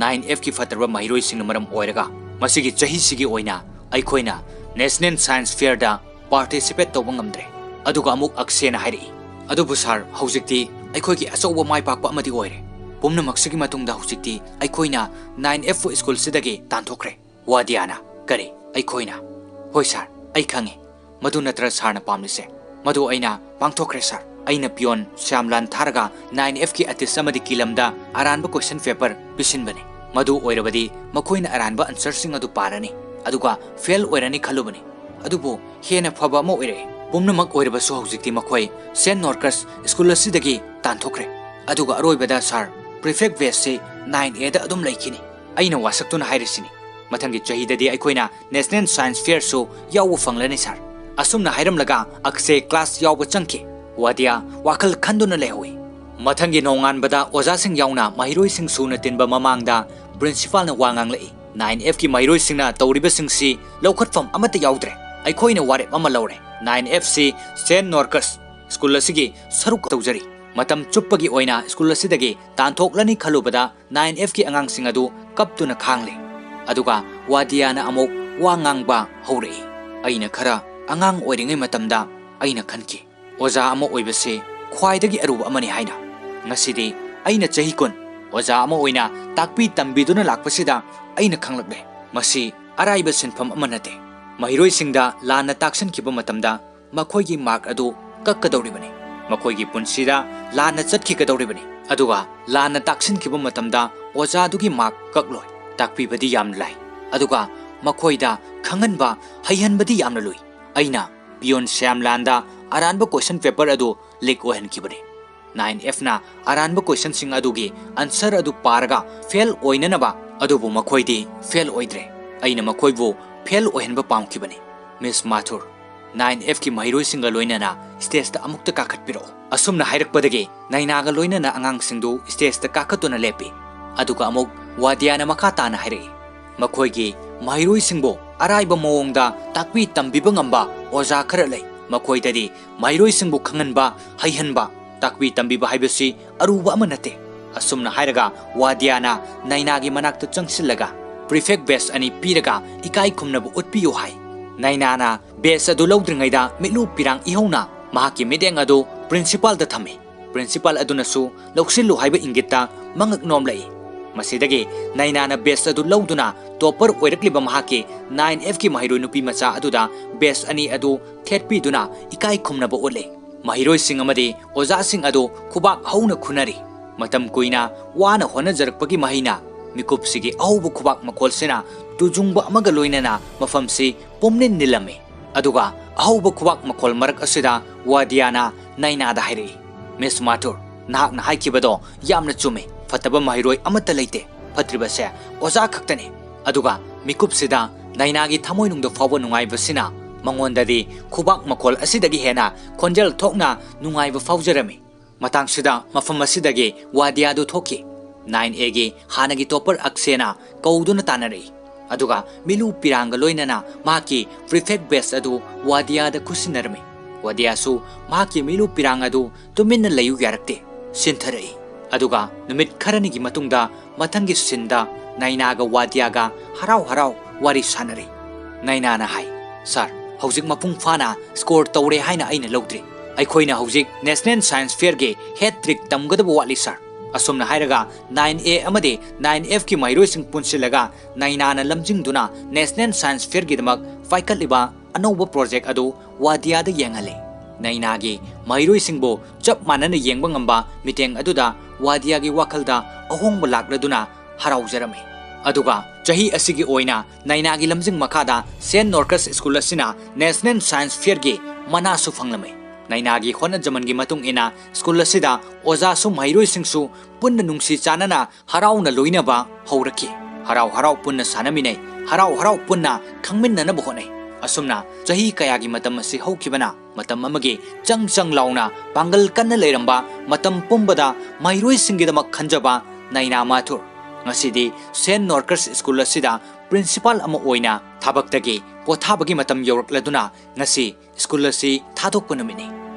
9Fꯀꯤ ꯐꯠꯇꯔꯕ ꯃꯍꯩꯔꯣꯏꯁꯤꯡꯅ ꯃꯔꯝ ꯑꯣꯏꯔꯒ ꯃꯁꯤꯒꯤ ꯆꯍꯤꯁꯤꯒꯤ ꯑꯣꯏꯅ ꯑꯩꯈꯣꯏꯅ ꯅꯦꯁꯅꯦꯜ ꯁꯥꯏꯟꯁ ꯐꯦꯌꯔꯗ ꯄꯥꯔꯇꯤꯁꯤꯄꯦꯠ ꯇꯧꯕ ꯉꯝꯗ꯭ꯔꯦ ꯑꯗꯨꯒ ꯑꯃꯨꯛ ꯑꯛꯁꯦꯅ ꯍꯥꯏꯔꯛꯏ ꯑꯗꯨꯕꯨ ꯁꯥꯔ ꯍꯧꯖꯤꯛꯇꯤ ꯑꯩꯈꯣꯏꯒꯤ ꯑꯆꯧꯕ ꯃꯥꯏꯄꯥꯛꯄ ꯑꯃꯗꯤ ꯑꯣꯏꯔꯦ ꯄꯨꯝꯅꯃꯛꯁꯤꯒꯤ ꯃꯇꯨꯡꯗ ꯍꯧꯖꯤꯛꯇꯤ ꯑꯩꯈꯣꯏꯅ 9Fꯄꯨ ꯁ꯭ꯀꯨꯜꯁꯤꯗꯒꯤ ꯇꯥꯟꯊꯣꯛꯈ꯭ꯔꯦ ꯋꯥꯗꯤꯌꯥꯅ ꯀꯔꯤ ꯑꯩꯈꯣꯏꯅ ꯍꯣꯏ ꯁꯥꯔ ꯑꯩ ꯈꯪꯉꯤ ꯃꯗꯨ ꯅꯠꯇ꯭ꯔ ꯁꯥꯔꯅ ꯄꯥꯝꯂꯤꯁꯦ ꯃꯗꯨ ꯑꯩꯅ ꯄꯥꯡꯊꯣꯛꯈ꯭ꯔꯦ ꯁꯥꯔ ꯑꯩꯅ ꯄꯤꯌꯣꯟ ꯁ꯭ꯌꯥꯝꯂꯥꯟ ꯊꯥꯔꯒ 9Fꯀꯤ ꯑꯇꯤꯁ ꯑꯃꯗꯤ ꯀꯤꯂꯝꯗ ꯑꯔꯥꯟꯕ ꯀꯣꯏꯁꯟ ꯄꯦꯄꯔ ꯄꯤꯁꯤꯟꯕꯅꯤ ꯃꯗꯨ ꯑꯣꯏꯔꯕꯗꯤ ꯃꯈꯣꯏꯅ ꯑꯔꯥꯟꯕ ꯑꯟꯁꯔꯁꯤꯡ ꯑꯗꯨ ꯄꯥꯔꯅꯤ ꯑꯗꯨꯒ ꯐꯦꯜ ꯑꯣꯏꯔꯅꯤ ꯈꯜꯂꯨꯕꯅꯤ ꯑꯗꯨꯕꯨ ꯍꯦꯟꯅ ꯐꯕ ꯑꯃ ꯑꯣꯏꯔꯛꯑꯦ ꯄꯨꯝꯅꯃꯛ ꯑꯣꯏꯔꯕꯁꯨ ꯍꯧꯖꯤꯛꯇꯤ ꯃꯈꯣꯏ ꯁꯦꯟ ꯅꯣꯔꯀꯁ ꯁ꯭ꯀꯨꯜ ꯑꯁꯤꯗꯒꯤ ꯇꯥꯟꯊꯣꯛꯈ꯭ꯔꯦ ꯑꯗꯨꯒ ꯑꯔꯣꯏꯕꯗ ꯁꯥꯔ ꯄ꯭ꯔꯤꯐꯦꯛ ꯕꯦꯁꯁꯤ 9Aꯗ ꯑꯗꯨꯝ ꯂꯩꯈꯤꯅꯤ ꯑꯩꯅ ꯋꯥꯁꯛꯇꯨꯅ ꯍꯥꯏꯔꯤꯁꯤꯅꯤ ꯃꯊꯪꯒꯤ ꯆꯍꯤꯗꯗꯤ ꯑꯩꯈꯣꯏꯅ ꯅꯦꯁꯅꯦꯜ ꯁꯥꯏꯟꯁ ꯐꯦꯌꯔꯁꯨ ꯌꯥꯎꯕ ꯐꯪꯂꯅꯤ ꯁꯥꯔ ꯑꯁꯨꯝꯅ ꯍꯥꯏꯔꯝꯂꯒ ꯑꯛꯁꯦ ꯀ꯭ꯂꯥꯁ ꯌꯥꯎꯕ ꯆꯪꯈꯤ ꯋꯥꯗꯤꯌꯥ ꯋꯥꯈꯜ ꯈꯟꯗꯨꯅ ꯂꯩꯍꯧꯏ ꯃꯊꯪꯒꯤ ꯅꯣꯡꯉꯥꯟꯕꯗ ꯑꯣꯖꯥꯁꯤꯡ ꯌꯥꯎꯅ ꯃꯍꯩꯔꯣꯏꯁꯤꯡ ꯁꯨꯅ ꯇꯤꯟꯕ ꯃꯃꯥꯡꯗ ꯄ꯭ꯔꯤꯟꯁꯤꯄꯥꯜꯅ ꯋꯥ ꯉꯥꯡꯂꯛꯏ 9Fꯀꯤ ꯃꯍꯩꯔꯣꯏꯁꯤꯡꯅ ꯇꯧꯔꯤꯕꯁꯤꯡꯁꯤ ꯂꯧꯈꯠꯐꯝ ꯑꯃꯠꯇ ꯌꯥꯎꯗ꯭ꯔꯦ ꯑꯩꯈꯣꯏꯅ ꯋꯥꯔꯦꯞ ꯑꯃ ꯂꯧꯔꯦ 9Fꯁꯤ ꯁꯦꯟ ꯅꯣꯔꯀꯁ ꯁ꯭ꯀꯨꯜ ꯑꯁꯤꯒꯤ ꯁꯔꯨꯛ ꯇꯧꯖꯔꯤ ꯃꯇꯝ ꯆꯨꯞꯄꯒꯤ ꯑꯣꯏꯅ ꯁ꯭ꯀꯨꯜ ꯑꯁꯤꯗꯒꯤ ꯇꯥꯟꯊꯣꯛꯂꯅꯤ ꯈꯜꯂꯨꯕꯗ 9Fꯀꯤ ꯑꯉꯥꯡꯁꯤꯡ ꯑꯗꯨ ꯀꯞꯇꯨꯅ ꯈꯥꯡꯂꯤ ꯑꯗꯨꯒ ꯋꯥꯗꯤꯌꯥꯅ ꯑꯃꯨꯛ ꯋꯥ ꯉꯥꯡꯕ ꯍꯧꯔꯛꯏ ꯑꯩꯅ ꯈꯔ ꯑꯉꯥꯡ ꯑꯣꯏꯔꯤꯉꯩ ꯃꯇꯝꯗ ꯑꯩꯅ ꯈꯟꯈꯤ ꯑꯣꯖꯥ ꯑꯃ ꯑꯣꯏꯕꯁꯤ ꯈ꯭ꯋꯥꯏꯗꯒꯤ ꯑꯔꯨꯕ ꯑꯃꯅꯤ ꯍꯥꯏꯅ ꯉꯁꯤꯗꯤ ꯑꯩꯅ ꯆꯍꯤ 10 ꯑꯣꯖꯥ ꯑꯃ ꯑꯣꯏꯅ ꯇꯥꯛꯄꯤ ꯇꯝꯕꯤꯗꯨꯅ ꯂꯥꯛꯄꯁꯤꯗ ꯑꯩꯅ ꯈꯪꯂꯛꯂꯦ ꯃꯁꯤ ꯑꯔꯥꯏꯕ ꯁꯤꯟꯐꯝ ꯑꯃ ꯅꯠꯇꯦ ꯃꯍꯩꯔꯣꯏꯁꯤꯡꯗ ꯂꯥꯟꯅ ꯇꯥꯛꯁꯟꯈꯤꯕ ꯃꯇꯝꯗ ꯃꯈꯣꯏꯒꯤ ꯃꯥꯔꯛ ꯑꯗꯨ ꯀꯛꯀꯗꯧꯔꯤꯕꯅꯤ ꯃꯈꯣꯏꯒꯤ ꯄꯨꯟꯁꯤꯗ ꯂꯥꯟꯅ ꯆꯠꯈꯤꯒꯗꯧꯔꯤꯕꯅꯤ ꯑꯗꯨꯒ ꯂꯥꯟꯅ ꯇꯥꯛꯁꯤꯟꯈꯤꯕ ꯃꯇꯝꯗ ꯑꯣꯖꯥꯗꯨꯒꯤ ꯃꯥꯔꯛ ꯀꯛꯂꯣꯏ ꯇꯥꯛꯄꯤꯕꯗꯤ ꯌꯥꯝꯅ ꯂꯥꯏ ꯑꯗꯨꯒ ꯃꯈꯣꯏꯗ ꯈꯪꯍꯟꯕ ꯍꯩꯍꯟꯕꯗꯤ ꯌꯥꯝꯅ ꯂꯨꯏ ꯑꯩꯅ ꯄꯤꯌꯣꯟ ꯁ꯭ꯌꯥꯝꯂꯥꯟꯗ ꯑꯔꯥꯟꯕ ꯀꯣꯏꯁꯟ ꯄꯦꯄꯔ ꯑꯗꯨ ꯂꯤꯛ ꯑꯣꯏꯍꯟꯈꯤꯕꯅꯤ 9Fꯅ ꯑꯔꯥꯟꯕ ꯀꯣꯏꯁꯟꯁꯤꯡ ꯑꯗꯨꯒꯤ ꯑꯟꯁꯔ ꯑꯗꯨ ꯄꯥꯔꯒ ꯐꯦꯜ ꯑꯣꯏꯅꯅꯕ ꯑꯗꯨꯕꯨ ꯃꯈꯣꯏꯗꯤ ꯐꯦꯜ ꯑꯣꯏꯗ꯭ꯔꯦ ꯑꯩꯅ ꯃꯈꯣꯏꯕꯨ ꯐꯦꯜ ꯑꯣꯏꯍꯟꯕ ꯄꯥꯝꯈꯤꯕꯅꯤ ꯃꯤꯁ ꯃꯥꯊꯨꯔ 9Fꯀꯤ ꯃꯍꯩꯔꯣꯏꯁꯤꯡꯒ ꯂꯣꯏꯅꯅ ꯁ꯭ꯇꯦꯖꯇ ꯑꯃꯨꯛꯇ ꯀꯥꯈꯠꯄꯤꯔꯛꯎ ꯑꯁꯨꯝꯅ ꯍꯥꯏꯔꯛꯄꯗꯒꯤ ꯅꯩꯅꯥꯒ ꯂꯣꯏꯅꯅ ꯑꯉꯥꯡꯁꯤꯡꯗꯨ ꯁ꯭ꯇꯦꯖꯇ ꯀꯥꯈꯠꯇꯨꯅ ꯂꯦꯞꯄꯤ ꯑꯗꯨꯒ ꯑꯃꯨꯛ ꯋꯥꯗꯤꯌꯥꯅ ꯃꯈꯥ ꯇꯥꯅ ꯍꯥꯏꯔꯛꯏ ꯃꯈꯣꯏꯒꯤ ꯃꯍꯩꯔꯣꯏꯁꯤꯡꯕꯨ ꯑꯔꯥꯏꯕ ꯃꯑꯣꯡꯗ ꯇꯥꯛꯄꯤ ꯇꯝꯕꯤꯕ ꯉꯝꯕ ꯑꯣꯖꯥ ꯈꯔ ꯂꯩ ꯃꯈꯣꯏꯗꯗꯤ ꯃꯍꯩꯔꯣꯏꯁꯤꯡꯕꯨ ꯈꯪꯍꯟꯕ ꯍꯩꯍꯟꯕ ꯇꯥꯛꯄꯤ ꯇꯝꯕꯤꯕ ꯍꯥꯏꯕꯁꯤ ꯑꯔꯨꯕ ꯑꯃ ꯅꯠꯇꯦ ꯑꯁꯨꯝꯅ ꯍꯥꯏꯔꯒ ꯋꯥꯗꯤꯌꯥꯅ ꯅꯩꯅꯥꯒꯤ ꯃꯅꯥꯛꯇ ꯆꯪꯁꯤꯜꯂꯒ ꯄ꯭ꯔꯤꯐꯦꯛ ꯕꯦꯁ ꯑꯅꯤ ꯄꯤꯔꯒ ꯏꯀꯥꯏ ꯈꯨꯝꯅꯕ ꯎꯠꯄꯤꯌꯨ ꯍꯥꯏ ꯅꯩꯅꯥꯅ ꯕꯦꯁ ꯑꯗꯨ ꯂꯧꯗ꯭ꯔꯤꯉꯩꯗ ꯃꯤꯠꯂꯨ ꯄꯤꯔꯥꯡ ꯏꯍꯧꯅ ꯃꯍꯥꯛꯀꯤ ꯃꯤꯠꯌꯦꯡ ꯑꯗꯨ ꯄ꯭ꯔꯤꯟꯁꯤꯄꯥꯜꯗ ꯊꯝꯃꯤ ꯄ꯭ꯔꯤꯟꯁꯤꯄꯥꯜ ꯑꯗꯨꯅꯁꯨ ꯂꯧꯁꯤꯜꯂꯨ ꯍꯥꯏꯕ ꯏꯪꯒꯤꯠꯇ ꯃꯉꯛ ꯅꯣꯝꯂꯛꯏ ꯃꯁꯤꯗꯒꯤ ꯅꯩꯅꯥꯅ ꯕꯦꯁ ꯑꯗꯨ ꯂꯧꯗꯨꯅ ꯇꯣꯄꯔ ꯑꯣꯏꯔꯛꯂꯤꯕ ꯃꯍꯥꯛꯀꯤ 9Fꯀꯤ ꯃꯍꯩꯔꯣꯏ ꯅꯨꯄꯤ ꯃꯆꯥ ꯑꯗꯨꯗ ꯕꯦꯁ ꯑꯅꯤ ꯑꯗꯨ ꯊꯦꯠꯄꯤꯗꯨꯅ ꯏꯀꯥꯏ ꯈꯨꯝꯅꯕ ꯎꯠꯂꯤ ꯃꯍꯩꯔꯣꯏꯁꯤꯡ ꯑꯃꯗꯤ ꯑꯣꯖꯥꯁꯤꯡ ꯑꯗꯨ ꯈꯨꯕꯥꯛ ꯍꯧꯅ ꯈꯨꯅꯔꯤ ꯃꯇꯝ ꯀꯨꯏꯅ ꯋꯥꯅ ꯍꯣꯠꯅꯖꯔꯛꯄꯒꯤ ꯃꯍꯩꯅ ꯃꯤꯀꯨꯞꯁꯤꯒꯤ ꯑꯍꯧꯕ ꯈꯨꯕꯥꯛ ꯃꯈꯣꯜꯁꯤꯅ ꯇꯨꯖꯨꯡꯕ ꯑꯃꯒ ꯂꯣꯏꯅꯅ ꯃꯐꯝꯁꯤ ꯄꯨꯝꯅꯤꯟ ꯅꯤꯜꯂꯝꯃꯤ ꯑꯗꯨꯒ ꯑꯍꯧꯕ ꯈꯨꯕꯥꯛ ꯃꯈꯣꯜ ꯃꯔꯛ ꯑꯁꯤꯗ ꯋꯥꯗꯤꯌꯥꯅ ꯅꯩꯅꯥꯗ ꯍꯥꯏꯔꯛꯏ ꯃꯤꯁ ꯃꯥꯊꯨꯔ ꯅꯍꯥꯛꯅ ꯍꯥꯏꯈꯤꯕꯗꯣ ꯌꯥꯝꯅ ꯆꯨꯝꯃꯤ ꯐꯠꯇꯕ ꯃꯍꯩꯔꯣꯏ ꯑꯃꯠꯇ ꯂꯩꯇꯦ ꯐꯠꯇ꯭ꯔꯤꯕꯁꯦ ꯑꯣꯖꯥ ꯈꯛꯇꯅꯤ ꯑꯗꯨꯒ ꯃꯤꯀꯨꯞꯁꯤꯗ ꯅꯩꯅꯥꯒꯤ ꯊꯃꯣꯏꯅꯨꯡꯗ ꯐꯥꯎꯕ ꯅꯨꯡꯉꯥꯏꯕꯁꯤꯅ ꯃꯉꯣꯟꯗꯗꯤ ꯈꯨꯕꯥꯛ ꯃꯈꯣꯜ ꯑꯁꯤꯗꯒꯤ ꯍꯦꯟꯅ ꯈꯣꯟꯖꯦꯜ ꯊꯣꯛꯅ ꯅꯨꯡꯉꯥꯏꯕ ꯐꯥꯎꯖꯔꯝꯃꯤ ꯃꯇꯥꯡꯁꯤꯗ ꯃꯐꯝ ꯑꯁꯤꯗꯒꯤ ꯋꯥꯗꯤꯌꯥꯗꯨ ꯊꯣꯛꯈꯤ 9Aꯒꯤ ꯍꯥꯟꯅꯒꯤ ꯇꯣꯄꯔ ꯑꯛꯁꯦꯅ ꯀꯧꯗꯨꯅ ꯇꯥꯟꯅꯔꯛꯏ ꯑꯗꯨꯒ ꯃꯤꯂꯨ ꯄꯤꯔꯥꯡꯒ ꯂꯣꯏꯅꯅ ꯃꯍꯥꯛꯀꯤ ꯄ꯭ꯔꯤꯐꯦꯛ ꯕꯦꯁ ꯑꯗꯨ ꯋꯥꯗꯤꯌꯥꯗ ꯈꯨꯠꯁꯤꯟꯅꯔꯝꯃꯤ ꯋꯥꯗꯤꯌꯥꯁꯨ ꯃꯍꯥꯛꯀꯤ ꯃꯤꯂꯨ ꯄꯤꯔꯥꯡ ꯑꯗꯨ ꯇꯨꯃꯤꯟꯅ ꯂꯩꯌꯨ ꯌꯥꯔꯛꯇꯦ ꯁꯤꯟꯊꯔꯛꯏ ꯑꯗꯨꯒ ꯅꯨꯃꯤꯠ ꯈꯔꯅꯤꯒꯤ ꯃꯇꯨꯡꯗ ꯃꯊꯪꯒꯤ ꯁꯤꯟꯗ ꯅꯩꯅꯥꯒ ꯋꯥꯗꯤꯌꯥꯒ ꯍꯔꯥꯎ ꯍꯔꯥꯎ ꯋꯥꯔꯤ ꯁꯥꯟꯅꯔꯤ ꯅꯩꯅꯥꯅ ꯍꯥꯏ ꯁꯥꯔ ꯍꯧꯖꯤꯛ ꯃꯄꯨꯡ ꯐꯥꯅ ꯁ꯭ꯀꯣꯔ ꯇꯧꯔꯦ ꯍꯥꯏꯅ ꯑꯩꯅ ꯂꯧꯗ꯭ꯔꯤ ꯑꯩꯈꯣꯏꯅ ꯍꯧꯖꯤꯛ ꯅꯦꯁꯅꯦꯜ ꯁꯥꯏꯟꯁ ꯐꯦꯌꯔꯒꯤ ꯍꯦꯠ ꯇ꯭ꯔꯤꯛ ꯇꯝꯒꯗꯕ ꯋꯥꯠꯂꯤ ꯁꯥꯔ ꯑꯁꯨꯝꯅ ꯍꯥꯏꯔꯒ 9A ꯑꯃꯗꯤ 9Fꯀꯤ ꯃꯍꯩꯔꯣꯏꯁꯤꯡ ꯄꯨꯟꯁꯤꯜꯂꯒ ꯅꯩꯅꯥꯅ ꯂꯝꯖꯤꯡꯗꯨꯅ ꯅꯦꯁꯅꯦꯜ ꯁꯥꯏꯟꯁ ꯐꯦꯌꯔꯒꯤꯗꯃꯛ ꯄꯥꯏꯈꯠꯂꯤꯕ ꯑꯅꯧꯕ ꯄ꯭ꯔꯣꯖꯦꯛ ꯑꯗꯨ ꯋꯥꯗꯤꯌꯥꯗ ꯌꯦꯡꯍꯜꯂꯤ ꯅꯩꯅꯥꯒꯤ ꯃꯍꯩꯔꯣꯏꯁꯤꯡꯕꯨ ꯆꯞ ꯃꯥꯟꯅꯅ ꯌꯦꯡꯕ ꯉꯝꯕ ꯃꯤꯠꯌꯦꯡ ꯑꯗꯨꯗ ꯋꯥꯗꯤꯌꯥꯒꯤ ꯋꯥꯈꯜꯗ ꯑꯍꯣꯡꯕ ꯂꯥꯛꯂꯗꯨꯅ ꯍꯔꯥꯎꯖꯔꯝꯃꯤ ꯑꯗꯨꯒ ꯆꯍꯤ ꯑꯁꯤꯒꯤ ꯑꯣꯏꯅ ꯅꯩꯅꯥꯒꯤ ꯂꯝꯖꯤꯡ ꯃꯈꯥꯗ ꯁꯦꯟ ꯅꯣꯔꯀꯁ ꯁ꯭ꯀꯨꯜ ꯑꯁꯤꯅ ꯅꯦꯁꯅꯦꯜ ꯁꯥꯏꯟꯁ ꯐꯦꯌꯔꯒꯤ ꯃꯅꯥꯁꯨ ꯐꯪꯂꯝꯃꯤ ꯅꯩꯅꯥꯒꯤ ꯍꯣꯠꯅꯖꯃꯟꯒꯤ ꯃꯇꯨꯡ ꯏꯟꯅ ꯁ꯭ꯀꯨꯜ ꯑꯁꯤꯗ ꯑꯣꯖꯥꯁꯨ ꯃꯍꯩꯔꯣꯏꯁꯤꯡꯁꯨ ꯄꯨꯟꯅ ꯅꯨꯡꯁꯤ ꯆꯥꯟꯅꯅ ꯍꯔꯥꯎꯅ ꯂꯣꯏꯅꯕ ꯍꯧꯔꯛꯈꯤ ꯍꯔꯥꯎ ꯍꯔꯥꯎ ꯄꯨꯟꯅ ꯁꯥꯟꯅꯃꯤꯟꯅꯩ ꯍꯔꯥꯎ haraw punna khangminnanaba honai asumna chahi kayagi matam asi hokibana matam amagi chang launa pangal kanna leiramba matam pumbada mairoi singidamak khanjaba naina mathur ngasidi Saint Norcus School asida principal ama oina thabaktagi pothabagi matam yorakladuna ngasi school asi thadokpa numini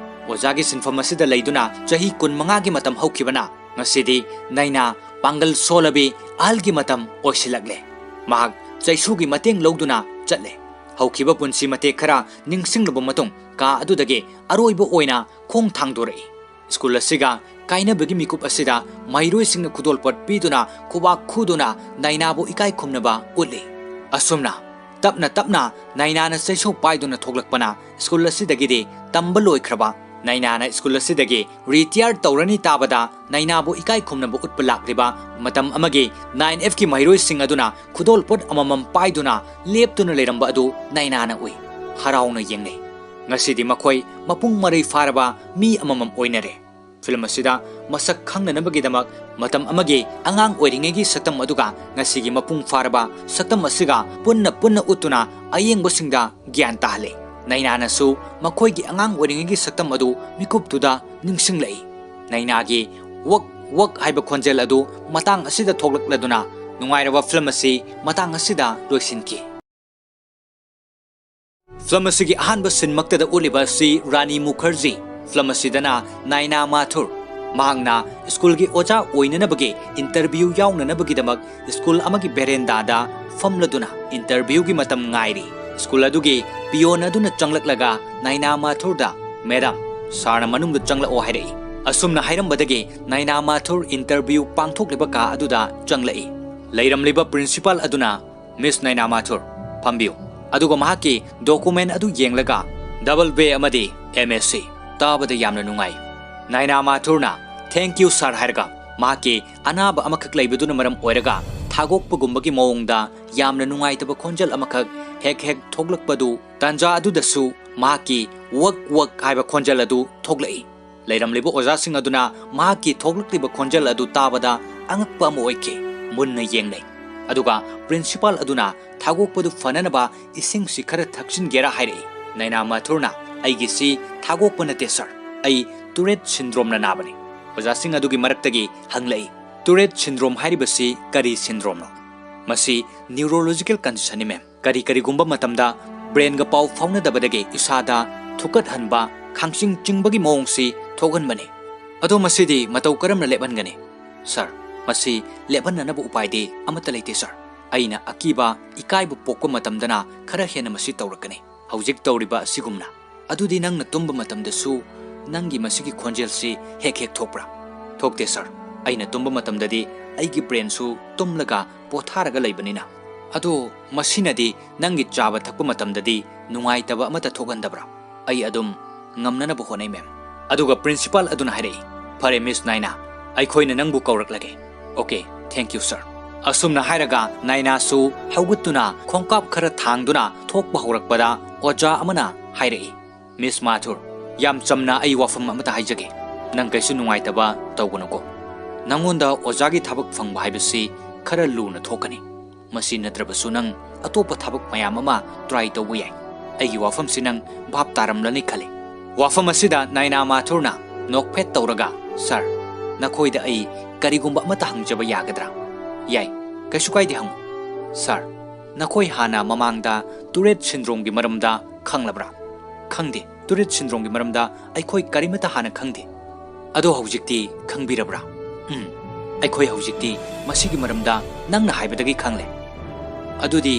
ojagi sinfam asida leiduna chahi 15 gi matam hokibana ngasidi naina pangal solabi algi matam oisilagle mahak chaisugi mateng loduna chatle haukiba punsi mate khara ningsingluba matung ka adudagi aroiba oina khong thangdorei school asiga kaina bagi mikup asida mairoi singna khudolpot piduna khuba khuduna nainabu ikai khumnaba uli asumna tapna naina na chaiso paiduna thoglakpana school asidagi de tamba loikraba naina na school asidagi retire tawrani tabada nainabu ikai khumnaba utpalakriba matam amagi 9F ki mairoi sing aduna khudolpot amamam paiduna leptuna leramba adu naina na ui harauna yengne ngasidi makhoi mapung marai faraba mi amamam oinare film asida masak khangnanabagi damak matam amagi angang oiringegi saktam aduga ngasigi mapung faraba saktam asiga punna utuna ayengba singda gyan tahale naina na su makhoi gi angang oiringegi saktam adu mikuptuda ningsinglei naina gi wak haiba khonjel adu matang asida thoglakladuna nungairaba film asi matang asida loisinki film asigi ahanba sinmaktada uliba si Rani Mukherjee film asidana naina mathur mahangna school gi oja oinanabagi interview yaunanabagi damak school amagi berenda da famladuna interview gi matam ngairi school adugi pion aduna changlaklaga naina mathur da madam sarna manungda changla o hairei asumna hairambadagi naina mathur interview pangthokliba ka aduda changlai leiramliba principal aduna miss naina mathur phambiu aduga mahaki document adu yenglaga double bay amadi MSc tabada yamna nungai Naina Mathurna thank you sir hairga mahaki anaba amakak laibaduna maram oiraga thagokpagumbagi mawongda yamna nungaitaba khonjal amakak hek thoglakpadu tanja adudasu mahaki wak haiba khonjal adu thoglai leiramliba ojasing aduna mahaki thoglakliba khonjal adu tabada angakpa ama oike munna yengnai aduga principal aduna thagokpadu fananaba ising si khara thaksin gera hairi Naina Mathurna aigi si thagokpa nate sir ai Tourette syndrome na nabani ojasing adugi maraktagi hanglai Tourette syndrome hairibasi kari syndrome no masi neurological condition ni mem kari gumba matamda brain ga pau fauna dabadage isada thukat hanba khangsing chingbagi mawong si thogan bani ado masidi matau karamna leban gani sir masi leban na bu upai de amata leite sir aina akiba ikai bu pokko matamdana khara hena masi tawrakani hawjik tawriba sigumna adudi nang na tumba matamda su nangi masigi khonjel si hek thokpra thokte sir aina tumba matamdadi aigi brain su tumlaga potharaga leibanina ado masinadi nangi chaba thakpa matamdadi nungai taba amata thogandabra ai adum ngamnana bu honai mem aduga principal aduna hairei fare miss Naina ai khoina nangbu kawraklage okay thank you sir asumna hairaga Naina su hawgutuna khongkap khara thangduna thokpa horakpada oja amana hairei miss Mathur yam chamna ai wafam amata haijage nang kaisu nungai taba tawgunuko nangonda ojagi thabak phangba haibasi khara luna thokani masi natrabasu nang atopa thabak mayam ama try tawbu yai aigi wafam sinang bhap taramlani khale wafam asida Naina Mathurna nokphet tawraga sir nakhoida ai karigumba amata hangjaba yagadra yai kaisu kaidi hang sir nakhoi hana mamangda Tourette syndrome gi maramda khanglabra khangde Tourette syndrome gi maramda aikhoi karimata hana khangde ado hawjikti khangbirabra aikhoi hawjikti masigi maramda nangna haibadagi khangle adudi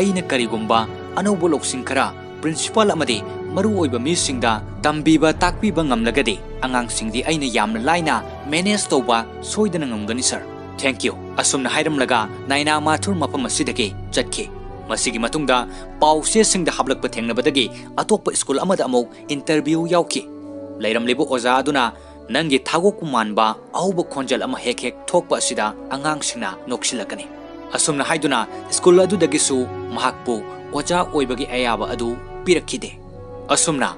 aina karigumba anaubo loksing khara principal amadi maru oiba mi singda tambiba takpiba ngamlagadi angang singdi aina yamna laina manage toba soidana ngamgani sir thank you asumna hairamlaga Naina Mathur mapam asidagi chatki masigi matungda pause singda hablakpa thengnabadagi atokpa school amada amok interview yauki leiramlibu oza aduna nangi thagokku manba auba khonjal ama hek thokpa asida angang singna noksilakani asumna haiduna school adudagi su mahakpu oja oibagi ayaba adu pirakhide asumna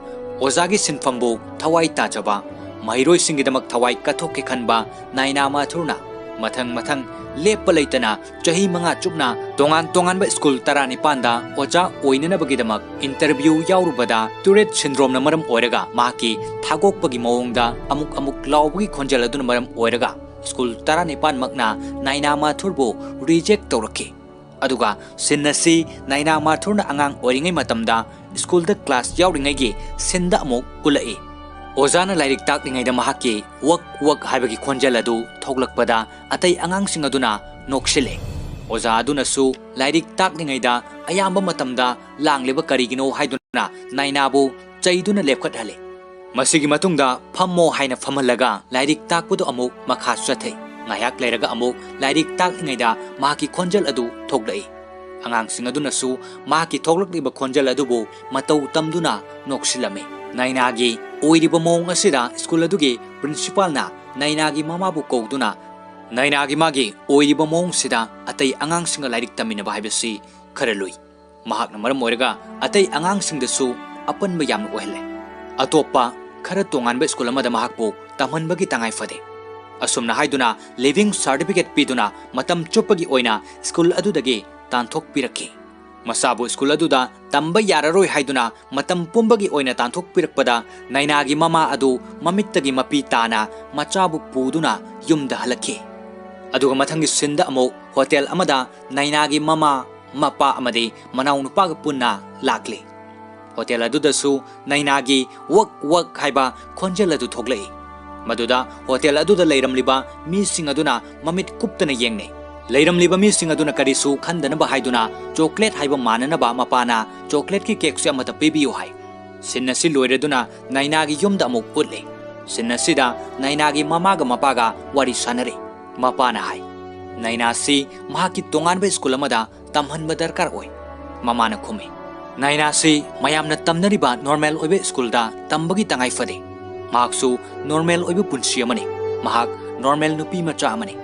ojagi sinfambu thawai tajaba mairoi singidamak thawai kathokke khanba Naina Mathurna mathang lepa leitana chahi manga chupna tongan ba school tarani panda oja oinana bagidamak interview yaurubada Tourette syndrome na maram oiraga maki thagokpagi mawongda amuk lawbagi khonjal aduna maram oiraga school tarani pan makna Naina Mathurbu reject tawrakhi aduga sinnasi Naina Mathurna angang oringai matamda school da class yauringai gi sinda amuk ulai ojana lairik taklingai da mahaki wak haibagi khonjal adu thoglakpada atai angang sing aduna noksile oja aduna su lairik taklingai da ayamba matamda langleba karigino haiduna Naina bu chaiduna lepkhat hale masigi matungda phammo haina phamalaga lairik takpudu amuk makha chathai ngayak leiraga amuk lairik taklingai da mahaki khonjal adu thoglai angang sing aduna su mahaki thoglakliba khonjal adu bu matau tamduna noksilame Naina gi oiriba mong asida school adugi principal na Naina gi mama bu kouduna Naina gi magi oiriba mong sida atai angang singa lairik tamina baibasi kharalui mahak na maram oiraga atai angang singda su apan ba yamna ohele atopa khara tongan ba school amada mahak bu tamhan bagi tangai fade asumna haiduna living certificate piduna matam chopagi oina school adudagi tanthok pirakhi masabu school aduda tamba yararoi haiduna matam pumbagi oina tanthok pirakpada Naina gi mama adu mamittagi mapi tana machabu puduna yumda halakhi aduga mathangi sinda amo hotel amada Naina gi mama mapa amadi manau nupa ga punna lakli hotel aduda su Naina gi wak haiba khonjal adu thoglai maduda hotel aduda leiramliba mi sing aduna mamit kuptana yengne leiramliba mi sing aduna karisu khandana ba haiduna chocolate haiba manana ba mapana chocolate ki cake se amata pibiu hai sinna si loireduna Naina gi yumda amuk utle sinna sida Naina gi mama ga mapa ga wari sanare mapana hai Naina si mahaki tongan ba school amada tamhan ba darkar oi mamana khume Naina si mayamna tamnariba normal oibe school da tambagi tangai fade mahaksu normal oibu punsi amani mahak normal nupi macha amani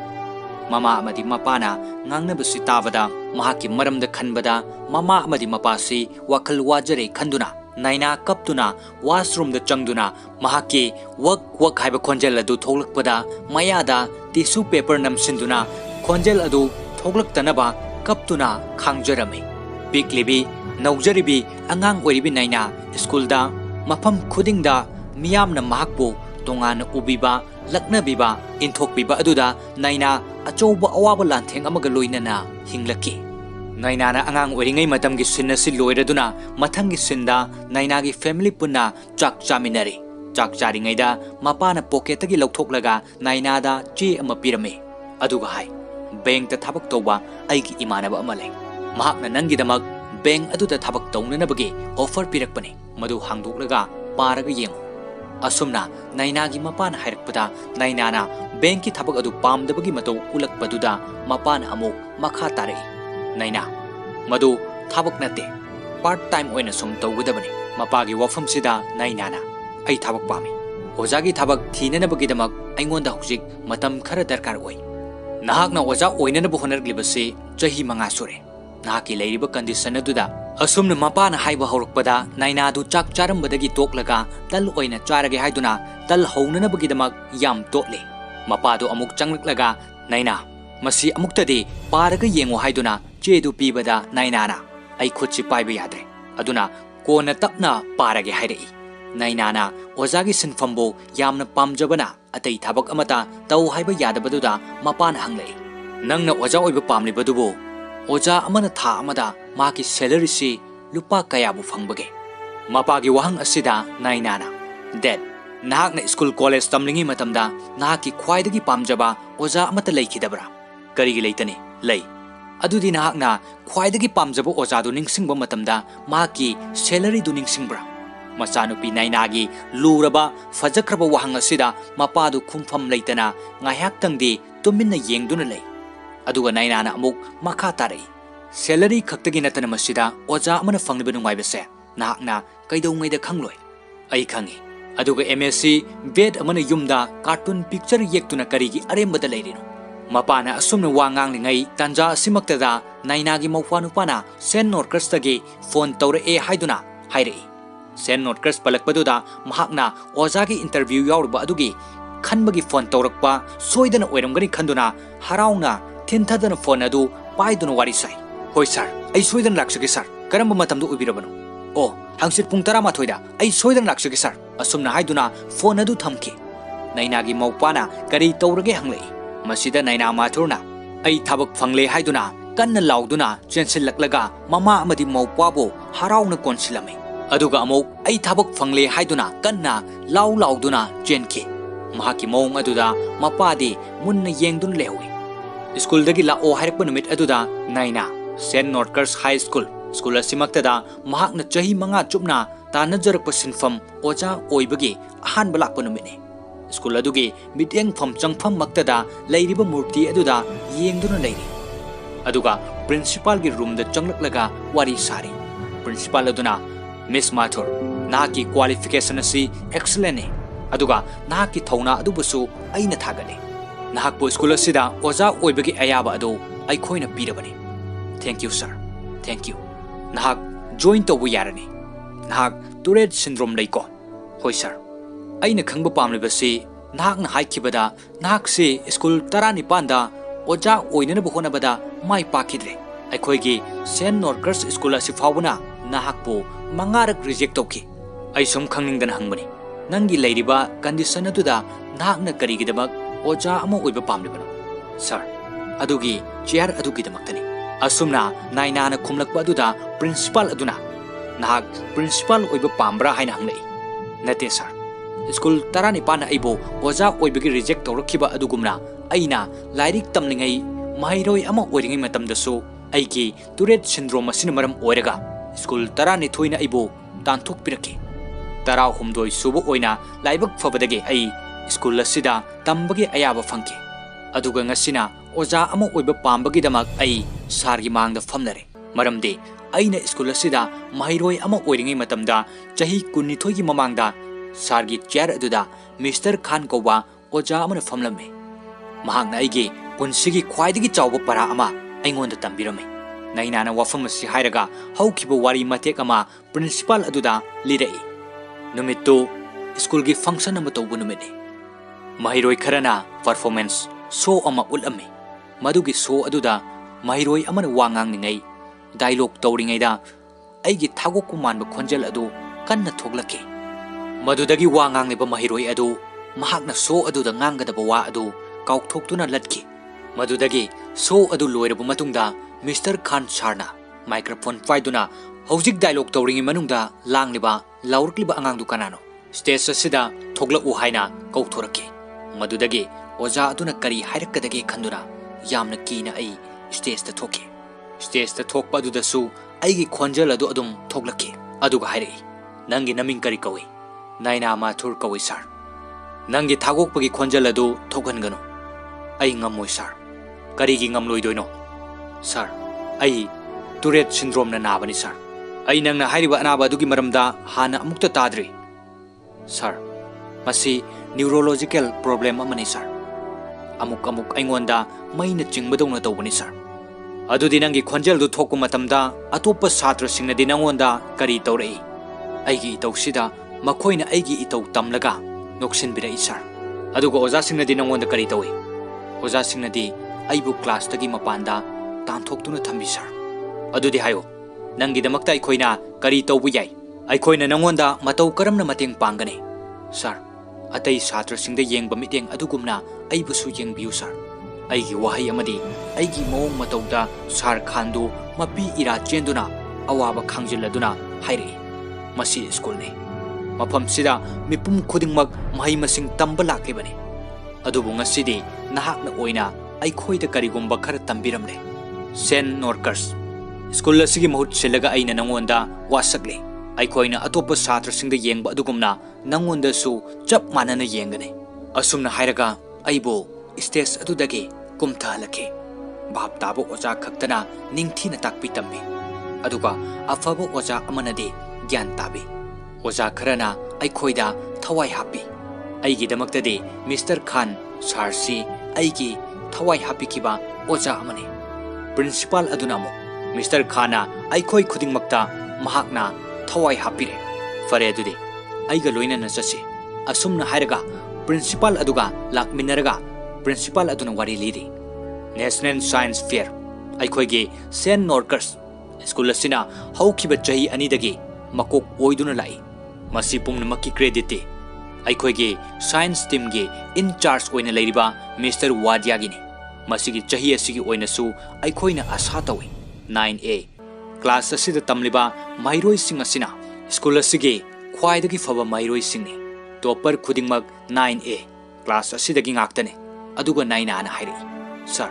mama amadi mapana ngangnabasi tabada mahaki maramda khanbada mama amadi mapasi wakhal wajare khanduna naina kaptuna washroom da changduna mahaki wak haiba khonjel adu thoglakpada mayada tissue paper namsinduna khonjel adu thoglaktanaba kaptuna khangjarame piklibi naujaribi angang oiribi naina school da mafam khudingda miyamna mahakbu tongana ubiba laknabiba inthokbiba aduda naina achouba awaba lantheng amaga loinana hinglaki naina na angang oringai matamgi sinna si loiraduna mathangi sinda naina gi family punna chak chaminari chak charingai da mapana pocket gi lokthoklaga naina da che ama pirame aduga hai bank ta thabak toba aigi imanaba amalai mahakna nangi damak bank aduda thabak taunanabagi offer pirakpani madu hangdoklaga paraga yengu asumna naina gi mapana hairakpada naina na bank ki thabak adu pamdabagi mato ulakpaduda mapana amuk makha tarai naina madu thabak nate part time oina sum tawgudabani mapagi wafam sida naina na ai thabak pami ojagi thabak thinanabagi damak aingonda hujik matam khara darkar oi nahakna oja oinana bu honarglibase chahi manga sure nahaki leiriba condition aduda asumna mapana haiba haurakpada naina du chak charambadagi toklaga tal oina charage haiduna tal hounanabagi damak yam totle mapadu amuk changlaklaga naina masi amuktadi paraga yengo haiduna chedu pibada naina na ai khutsi paiba yadre aduna kona tapna parage hairei naina na ojagi sinfambo yamna pamjabana atai thabak amata tau haiba yadabaduda mapana hanglei nangna oja oiba pamlibadubo oja amana tha amada maki salary si lupa kaya bu fangbage mapagi wahang asida naina na dad nahakna school college tamlingi matamda nahaki khwaidagi pamjaba oja amata leikidabra karigi leitane lei adudi nahakna khwaidagi pamjaba oja du ningsingba matamda maki salary du ningsingbra machanupi nainagi luraba fajakraba wahang asida mapadu khumfam leitana ngahyak tangdi tuminna yengduna lei aduga naina na amuk makha tarai salary khaktagi natana masida oja amana fangliba nungaibase nahakna kaidongai da khangloi ai khangi aduga MSc bed amana yumda cartoon picture yektuna karigi arembada leirino mapana asumna wangang lingai tanja simaktada nainagi mawfanu pana sen norkers tagi phone tawre e haiduna hairei sen norkers palakpaduda mahakna ojagi interview yawrba adugi khanbagi phone tawrakpa soidana oiramgani khanduna harauna thinthadana phone adu paiduna wari sai hoi sir ai soidana laksage sir karamba matamdu ubirabano o hangsit pung 13 da ai soidana laksage sir asumna haiduna phone adu thamki nainagi mawpana kari tawrage hanglei masida naina mathurna ai thabak fangle haiduna kanna lauduna chensillaklaga mama amadi mawpabo harauna konsilame aduga amok ai thabak fangle haiduna kanna lauduna chenki mahaki mawng aduda mapadi munna yengdun lewi school dagi la o hairpa numit aduda naina St. Norkers High School asimaktada mahakna chahi manga chupna tanajarakpa sinfam oja oibagi ahanba lakpa numitni school adugi miteng pham changpham maktada leiriba murti aduda yengduna leiri aduga principal gi room da changlaklaga wari sari principal aduna Miss Mathur nahaki qualification asi excellent aduga nahaki thauna adubusu aina thagale nahakpo school asida oja oibagi ayaba adu ai khoina pirabani thank you sir thank you nahak join to yarani nahak Tourette syndrome leiko hoi sir aina khangba pamlibasi nahakna haikibada nahakse school 19 da oja oinana buhona bada mai pakidre aikhoigi St. Norkers School asi fawuna nahakpo mangarak reject toki ai sum khangningdana hangbani nangi leiriba condition aduda nahakna karigidabak oja ama oiba pamlibano sir adugi chair adugi damaktani asumna naina na khumlakpa aduda principal aduna nahak principal oiba pambra haina hanglei nate sir school 19 aibo oja oibagi reject tawrakhiba adugumna aina lairik tamningai mairoi ama oiringai matamdasu aigi Tourette syndrome asina maram oiraga school 12 na aibo tanthok piraki 13 subu oina laibak fabadage ai school asida tambagi ayaba fangki aduga ngasina oja ama oiba pambagi damak ai sargi mangda famnare maramde aina school asida mairoi ama oiringai matamda chahi 12 gi mamangda sargi chair aduda Mr. Khan kowa oja amana famlame mahakna aigi punsigi khwaidagi chawba para ama aingonda tambirame nainana wafam asi hairaga haukiba wari matek ama principal aduda lirai numittu school gi function ama tawbu numit mahiroi kharana performance show ama ulame madugi show aduda mahiroi amana wangang ningai dialogue tawringai da aigi thago kuman ba khonjel adu kanna thoglake madudagi wangang ne ba mahiroi adu mahakna show aduda ngangada ba wa adu kaukthoktuna latki madudagi show adu loirabu matungda Mr. Khan Sarna microphone paiduna hojik dialogue tawringi manungda langliba laurkliba angang du kanano stage asida thogla u haina kauthorake madudagi oja aduna kari hairakadagi khanduna yamna kina ai stage ta thoke stage ta thokpa aduda su aigi khonjal adu adum thoglake aduga hairei nangi naming kari kawi naina mathur kawi sir nangi thagokpagi khonjal adu thoganganu ai ngamoi sir karigi ngamloidoino sir ai Tourette syndrome na nabani sir ai nangna hairiba anaba adugi maramda hana amukta tadri sir masi neurological problem amani sir amuk aingonda maina chingbadongna tawbani sir adudi nangi khonjal du thokku matamda atopa satra singna di nangonda kari tawrei aigi tawsida makoina aigi itaw tamlaga noksin birai sir adugo oja singna di nangonda kari tawi oja singna di aibu class tagi mapanda tanthoktuna thambi sir adudi hayo nangi damakta aikoina kari tawbu yai aikoina nangonda matau karamna mateng pangane sir atai satra singda yengba miteng adugumna aibusu yengbiu sir aigi wahai amadi aigi mong matauda sar khandu mapi ira chenduna awaba khangjiladuna hairi masi school ne mafam sida mipum khudingmak mahai masing tamba lakebani adubu ngasidi nahakna oina aikhoida karigumba khara tambiramne sen norkers school asigi mahut selaga aina nangonda wasakle aikhoina atopa satra singda yengba adugumna nangonda su chap manana yengane asumna hairaga aibo stage adudagi kumthalake bab tabo oja khaktana ningthina takpi tambi aduga afabo oja amanade gyan tabi oja kharana aikhoida thawai happy aigi damaktade Mr. Khan sarsi aigi thawai happy kiba oja amane principal adunamo Mr. Khana aikhoi khudingmakta mahakna thawai happy re fare adudi aiga loina na chasi asumna hairaga principal aduga lakminaraga principal aduna wari lidi National Science Fair aikhoige St. Norkers school asina haukiba chahi anidagi makok oiduna lai masi pumnamakki credit aikhoige science team ge in charge oina leiriba Mr. Wadiagini masigi chahi asigi oina su aikhoina asa tawi 9A class asida tamliba mairoi sing asina school asigi khwaidagi faba mairoi singni topper khudingmak 9A class asidagi ngaktane aduga 9 ana hairi sir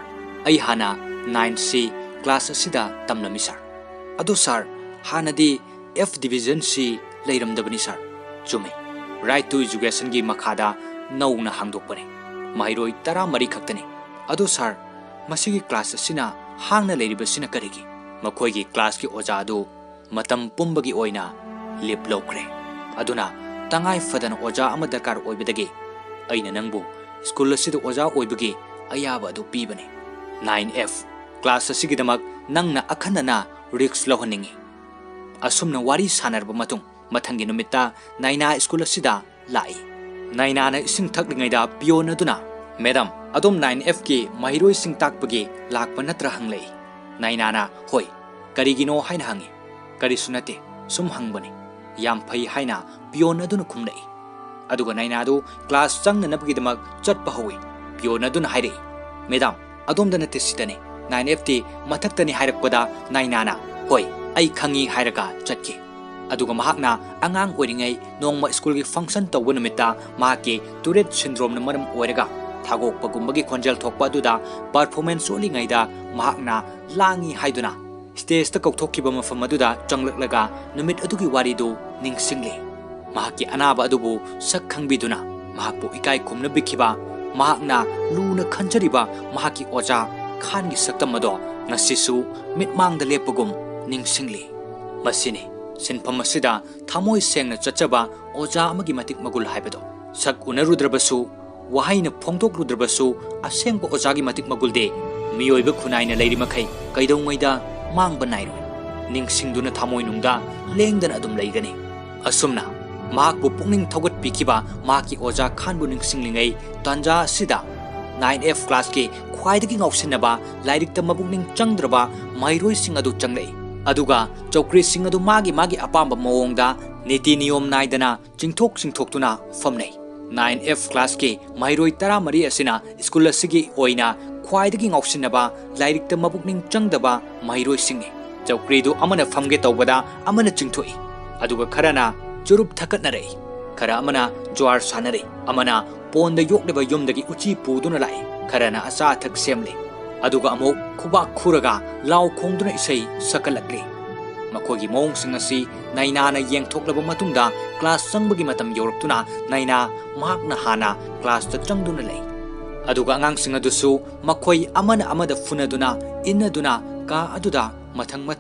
ai hana 9C class asida tamnami sir adu sir hanadi F division C leiramdabani sir chumi right to education gi makhada nauna hangdokpane mairoi 13 khaktani adu sir masigi class asina hangna leiribasina karigi makhoi class ki oja adu matam pumbagi oina lip lokre aduna tangai fadan oja ama darkar oibadagi aina nangbu school asida oja oibagi ayaba adu pibane 9F class asigi damak nangna akhanana risk lohaningi asumna wari sanarba matung mathangi numita naina school asida lai naina na ising thaklingai da piona duna madam adom 9F ki mahiroi sing takpagi lakpa natra hanglei naina na hoi karigino haina hangi kari sunate sum hangbani yam phai haina piona duna khumlei aduga naina du class changna nabgi damak chatpa howi piona duna hairei madam adom dana te sidane 9F ti mathaktani hairakpada naina na hoi ai khangi hairaga chatki aduga mahakna angang oiringai nongma school gi function tawba numita mahaki Tourette syndrome na maram oiraga thagok pagumbagi khonjal thokpa duda performance oli ngaida mahakna langi haiduna stage ta kokthokkiba mafam aduda changlaklaga numit adugi wari du ningsingli mahaki anaba adubu sak khangbiduna mahakpu ikai khumna bikhiba mahakna luna khanjariba mahaki oja khan gi saktam ado ngasisu mitmang da lepagum ningsingli masini सिनफम असिदा थामोय सेंगना चचबा ओजा अमगी मतिक मगुल हाइबदो सक उनरुद्रबसु वहाइना फोंदोकरुद्रबसु असेंग ओजागी मतिक मगुल दे मियोइब खुनाइना लेरि मखै कैदौङैदा मांग नाइरोय निंगसिंदुना थामोय नुंदा लेंदन अदुम लेगनी असुमना माकबु पुंनिंग थौगत पिकिबा माकी ओजा खानबु निंगसिंलिङै तंजा सिदा 9F class के ख्वाइदगी ngausinaba लाइरिकता मबुंगनिंग चंगद्रबा माइरोय सिंग अदु चंगलै अदुगा चौक्री सिंग अदु मागी अपाम मवोंगदा नीति नियम नाइदना चिंथोक्तुना फमनै 9F क्लास के माइरोय तरा मरी असिना स्कूल असिगी ओइना ख्वाइदगी ngausinaba लाइरिकता मबुंगनिंग चंगदबा माइरोय सिंगै चौक्रीदु अमना फमगे तौबदा अमना चिंथोई अदुगा खरना चुरुप थकतनरै खरा अमना ज्वार सानरै अमना पोंद योक्लेबा युमदगी उची पुदुना लाई खरना अचा थक सेमले अदुगा अमो खुबा खुरगा लाव खोंदुना इसै सकलकले मखोगी मोंगसिंग असि नैनाना येंगथोक्लबा मतुंगदा क्लास चंगबगी मतम योरक्तुना नैना माकना हाना क्लास त चंगदुना लै अदुगा अंगांगसिंग अदुसु मखोई अमना अमदा फुनदुना इन्नदुना का अदुदा मथंग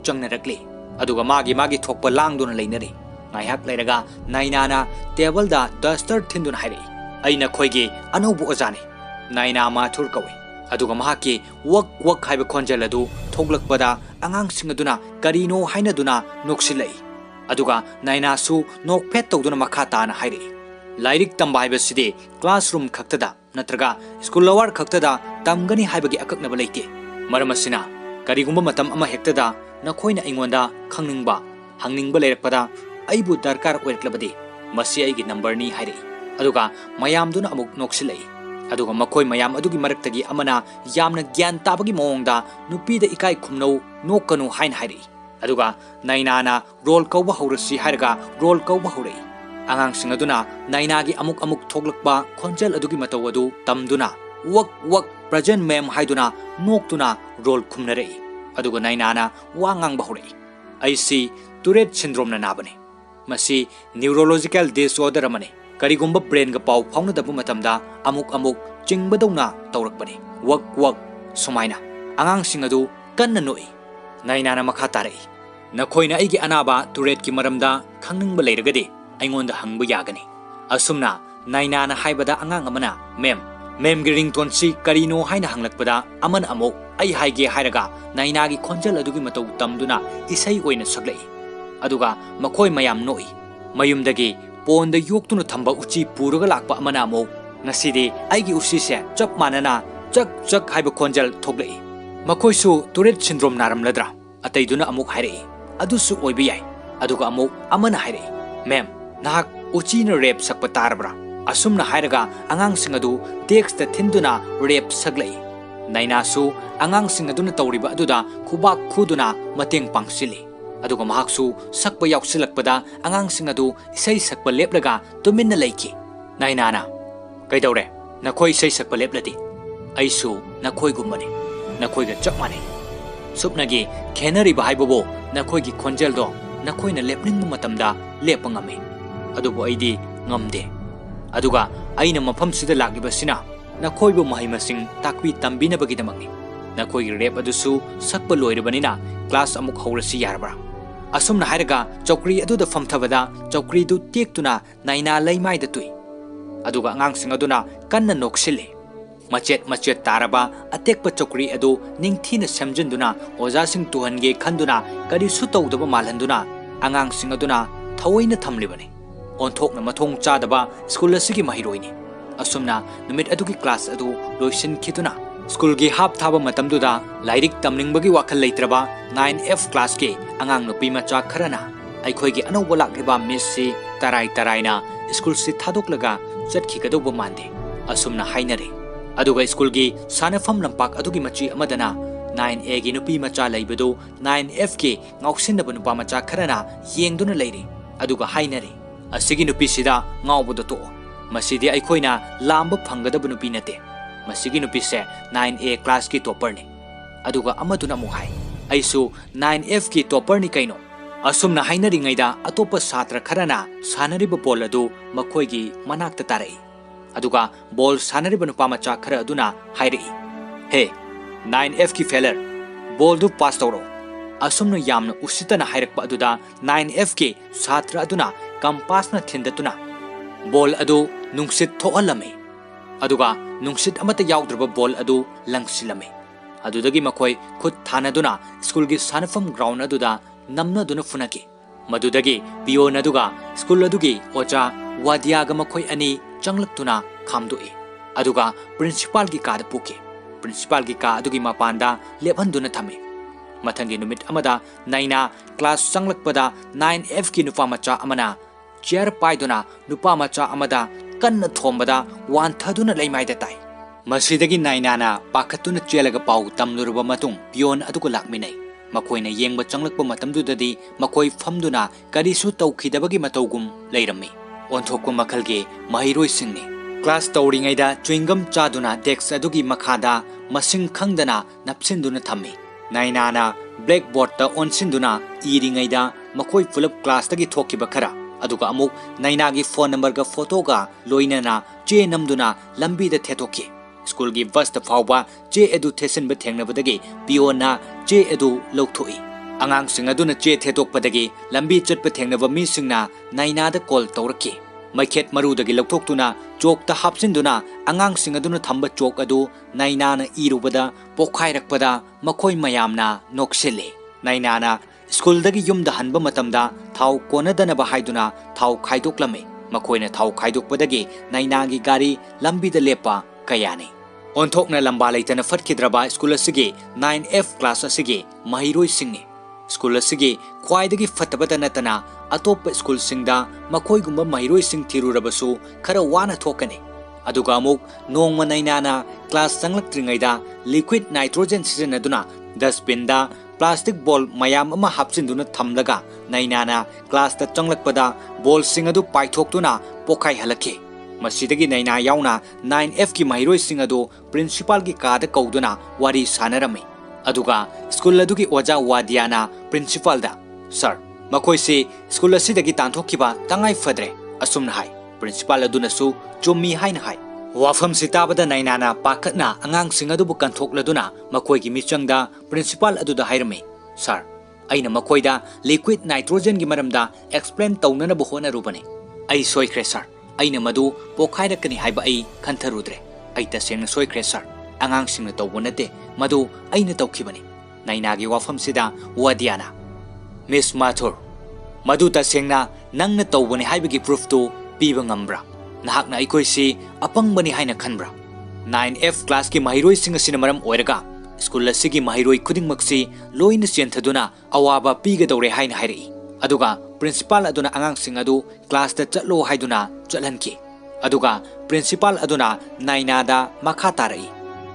चंगनरकले अदुगा मागी थोक्पा लांगदुना लैनरे ngaihak leiraga nainana table da duster thindun haire aina khoige anoubu ojani naina mathur kawi aduga mahaki wak haiba khonjal adu thoglakpada angang singaduna karino haina duna noksilai aduga naina su nokphet tawduna makhata na haire lairik tamba haiba sidi classroom khaktada natraga school lawar khaktada tamgani haibagi akaknaba leite maramasina karigumba matam ama hektada nakhoina ingonda khangningba hangningba leirakpada aibu darkar oirklabadi masi aigi number ni haire aduga mayam duna amuk noksilai aduga makoi mayam adugi maraktagi amana yamna gyan tabagi mongda nupi da ikai khumno nokkanu hain haire aduga nainana roll kauba haurasi hairga roll kauba haurei angang sing aduna naina gi amuk thoglakba khonjel adugi matawadu tamduna wak present mem haiduna noktuna roll khumnarei aduga nainana wangang bahurei aisi Tourette syndrome na nabane masi neurological disorder amane karigumba brain ga pau fauna dabu matamda amuk chingbadawna tawrakbane wak sumaina angang singadu kanna noi nainana makha tarai nakhoina aigi anaba Tourette ki maramda khangningba leiragade aingonda hangbu yagani asumna nainana haibada angang amana mem gi ringtone si karino haina hanglakpada aman amok ai haige hairaga naina gi khonjal adugi matau tamduna isai oina saglai aduga makhoi mayam noi mayumdagi ponda yoktuna thamba uchi puruga lakpa amana mo ngasidi aigi usi se chap manana chak haiba khonjal thoglai makhoi su Tourette syndrome naram ladra ataiduna amuk haire adusu oibi yai aduga amuk amana haire mem nahak uchi na rep sakpa tarbra asumna hairaga angang singadu desk ta thinduna rep saglai naina su angang singaduna tawriba aduda khubak khuduna mateng pangsili aduga mahaksu sakpa yauksilakpada angang singadu isai sakpa leplaga tuminna leiki nainana kaidawre nakhoi isai sakpa lepladi aisu nakhoi gummani nakhoi ga chapmane supnagi khenari bahaibobo nakhoi gi khonjel do nakhoi na lepning matamda lepangame adubo aidi ngamde aduga aina mafam sida lagibasina nakhoi bo mahimasing takwi tambina bagidamangni nakhoi gi rep adusu sakpa loiribanina class amuk hawrasi yarbra asumna hairaga chokri aduda famthabada chokri du tektuna naina leimai da tui aduga angang sing aduna kanna noksile machet taraba atekpa chokri adu ningthina samjinduna oja sing tuhange khanduna kari su tawdaba malhanduna angang sing aduna thawoina thamlibani onthokna mathong chadaba school asigi mahiroini asumna numit adugi class adu loisin khiduna school gi hap thaba matamduda lairik tamningbagi wakal leitraba 9F class ke angang nupi macha kharana aikhoi gi anau bolak liba miss si tarai na school si thadoklaga chatkhi gadobo mande asumna hainare aduga school gi sanafam lampak adugi machi amadana 9A gi nupi macha leibadu 9F ke ngauksinna nupa macha kharana yengduna leiri aduga hainare asigi nupi sida ngawbodo to masidi aikhoina lamba phangadabu nupi nate masigi nupi se 9A class ki topper ni aduga amaduna muhai aisu 9F ki topper ni kaino asumna hainari ngaida atopa satra kharana sanariba bol adu makhoi gi manakta tarai aduga bol sanariba nupa macha khara aduna hairi he 9F ki failure bol du pass tawro asumna yamna usitana hairakpa aduda 9F ki satra aduna kampasna thindatuna bol adu nungsit thoalame aduga nungsit amata yaudrba bol adu langsilame adudagi makoi khut thanaduna school gi sanafam ground aduda namna duna funaki madudagi pion aduga school adugi ocha wadiaga makoi ani changlaktuna khamdoi aduga principal gi ka da puke principal gi ka adugi mapanda lebhanduna thame mathangi numit amada naina class changlakpada 9F ki nupa macha amana chair paiduna nupa macha amada kanna thombada wan thaduna leimaida tai masidagi nainana pakhatuna chelaga pau tamluruba matung pion aduga lakminai makoina yengba changlakpa matamdudadi makoi famduna karisu taukhidabagi matawgum leirami onthokku makhalge mahiroi singni class tauringaida chewingum chaduna desk adugi makhada masing khangdana napsinduna thammi nainana blackboard ta onsinduna iringaida makoi fulap class tagi thokiba khara aduga amuk naina gi phone number ga photo ga loinana che namduna lambi da thetoki school gi bus ta fawba che edu thesin ba thengnabadagi piona che edu lokthoi angang sing aduna che thetokpadagi lambi chatpa thengnaba mi singna naina da call tawraki maikhet maru dagi lokthokuna chok ta hapsinduna angang sing aduna thamba chok adu naina na irubada pokhairakpada makoi mayamna noksele naina na school dagi yum da hanba matamda thau konadana ba haiduna thau khaidoklame makoina thau khaidokpadagi naina gi gari lambi da lepa kayani onthokna lamba leitana fatkidraba school asigi 9F class asigi mahiroi singni school asigi khwaidagi fatabada natana atop school singda makoi gumba mahiroi sing thirurabasu khara wana thokani aduga amuk nongma nainana class changlaktringaida liquid nitrogen sijanaduna dustbin da plastic ball mayam ama hapsinduna thamlaga nainana class ta changlakpada ball sing adu paithoktuna pokai halake masidagi naina yauna 9F ki mahiroi sing adu principal gi ka da kauduna wari sanarame aduga school adugi oja wadiana principal da sir makoi se school asidagi tanthokkiba tangai fadre asumna hai principal aduna su chummi haina hai wafam sitabada nainana pakatna angang sing adu bu kanthokladuna makoi gi michangda principal aduda hairame sir aina makoi da liquid nitrogen gi maramda explain tawnana bu hona rubane ai soikre sir aina madu pokhairakani haiba ai khantarudre ai tasengna soikre sir angang singna tawbonate madu aina tawkhibani naina gi wafam sida wadiana miss mathur madu tasengna nangna tawbani haibagi proof to piba ngambra nahakna aikoi si apangbani haina khanbra 9F class ki mahiroi sing asina maram oiraga school asigi mahiroi khuding maksi loina chenthaduna awaba piga dore haina hairi aduga principal aduna angang sing adu class ta chatlo haiduna chalhanki aduga principal aduna naina da makha tarai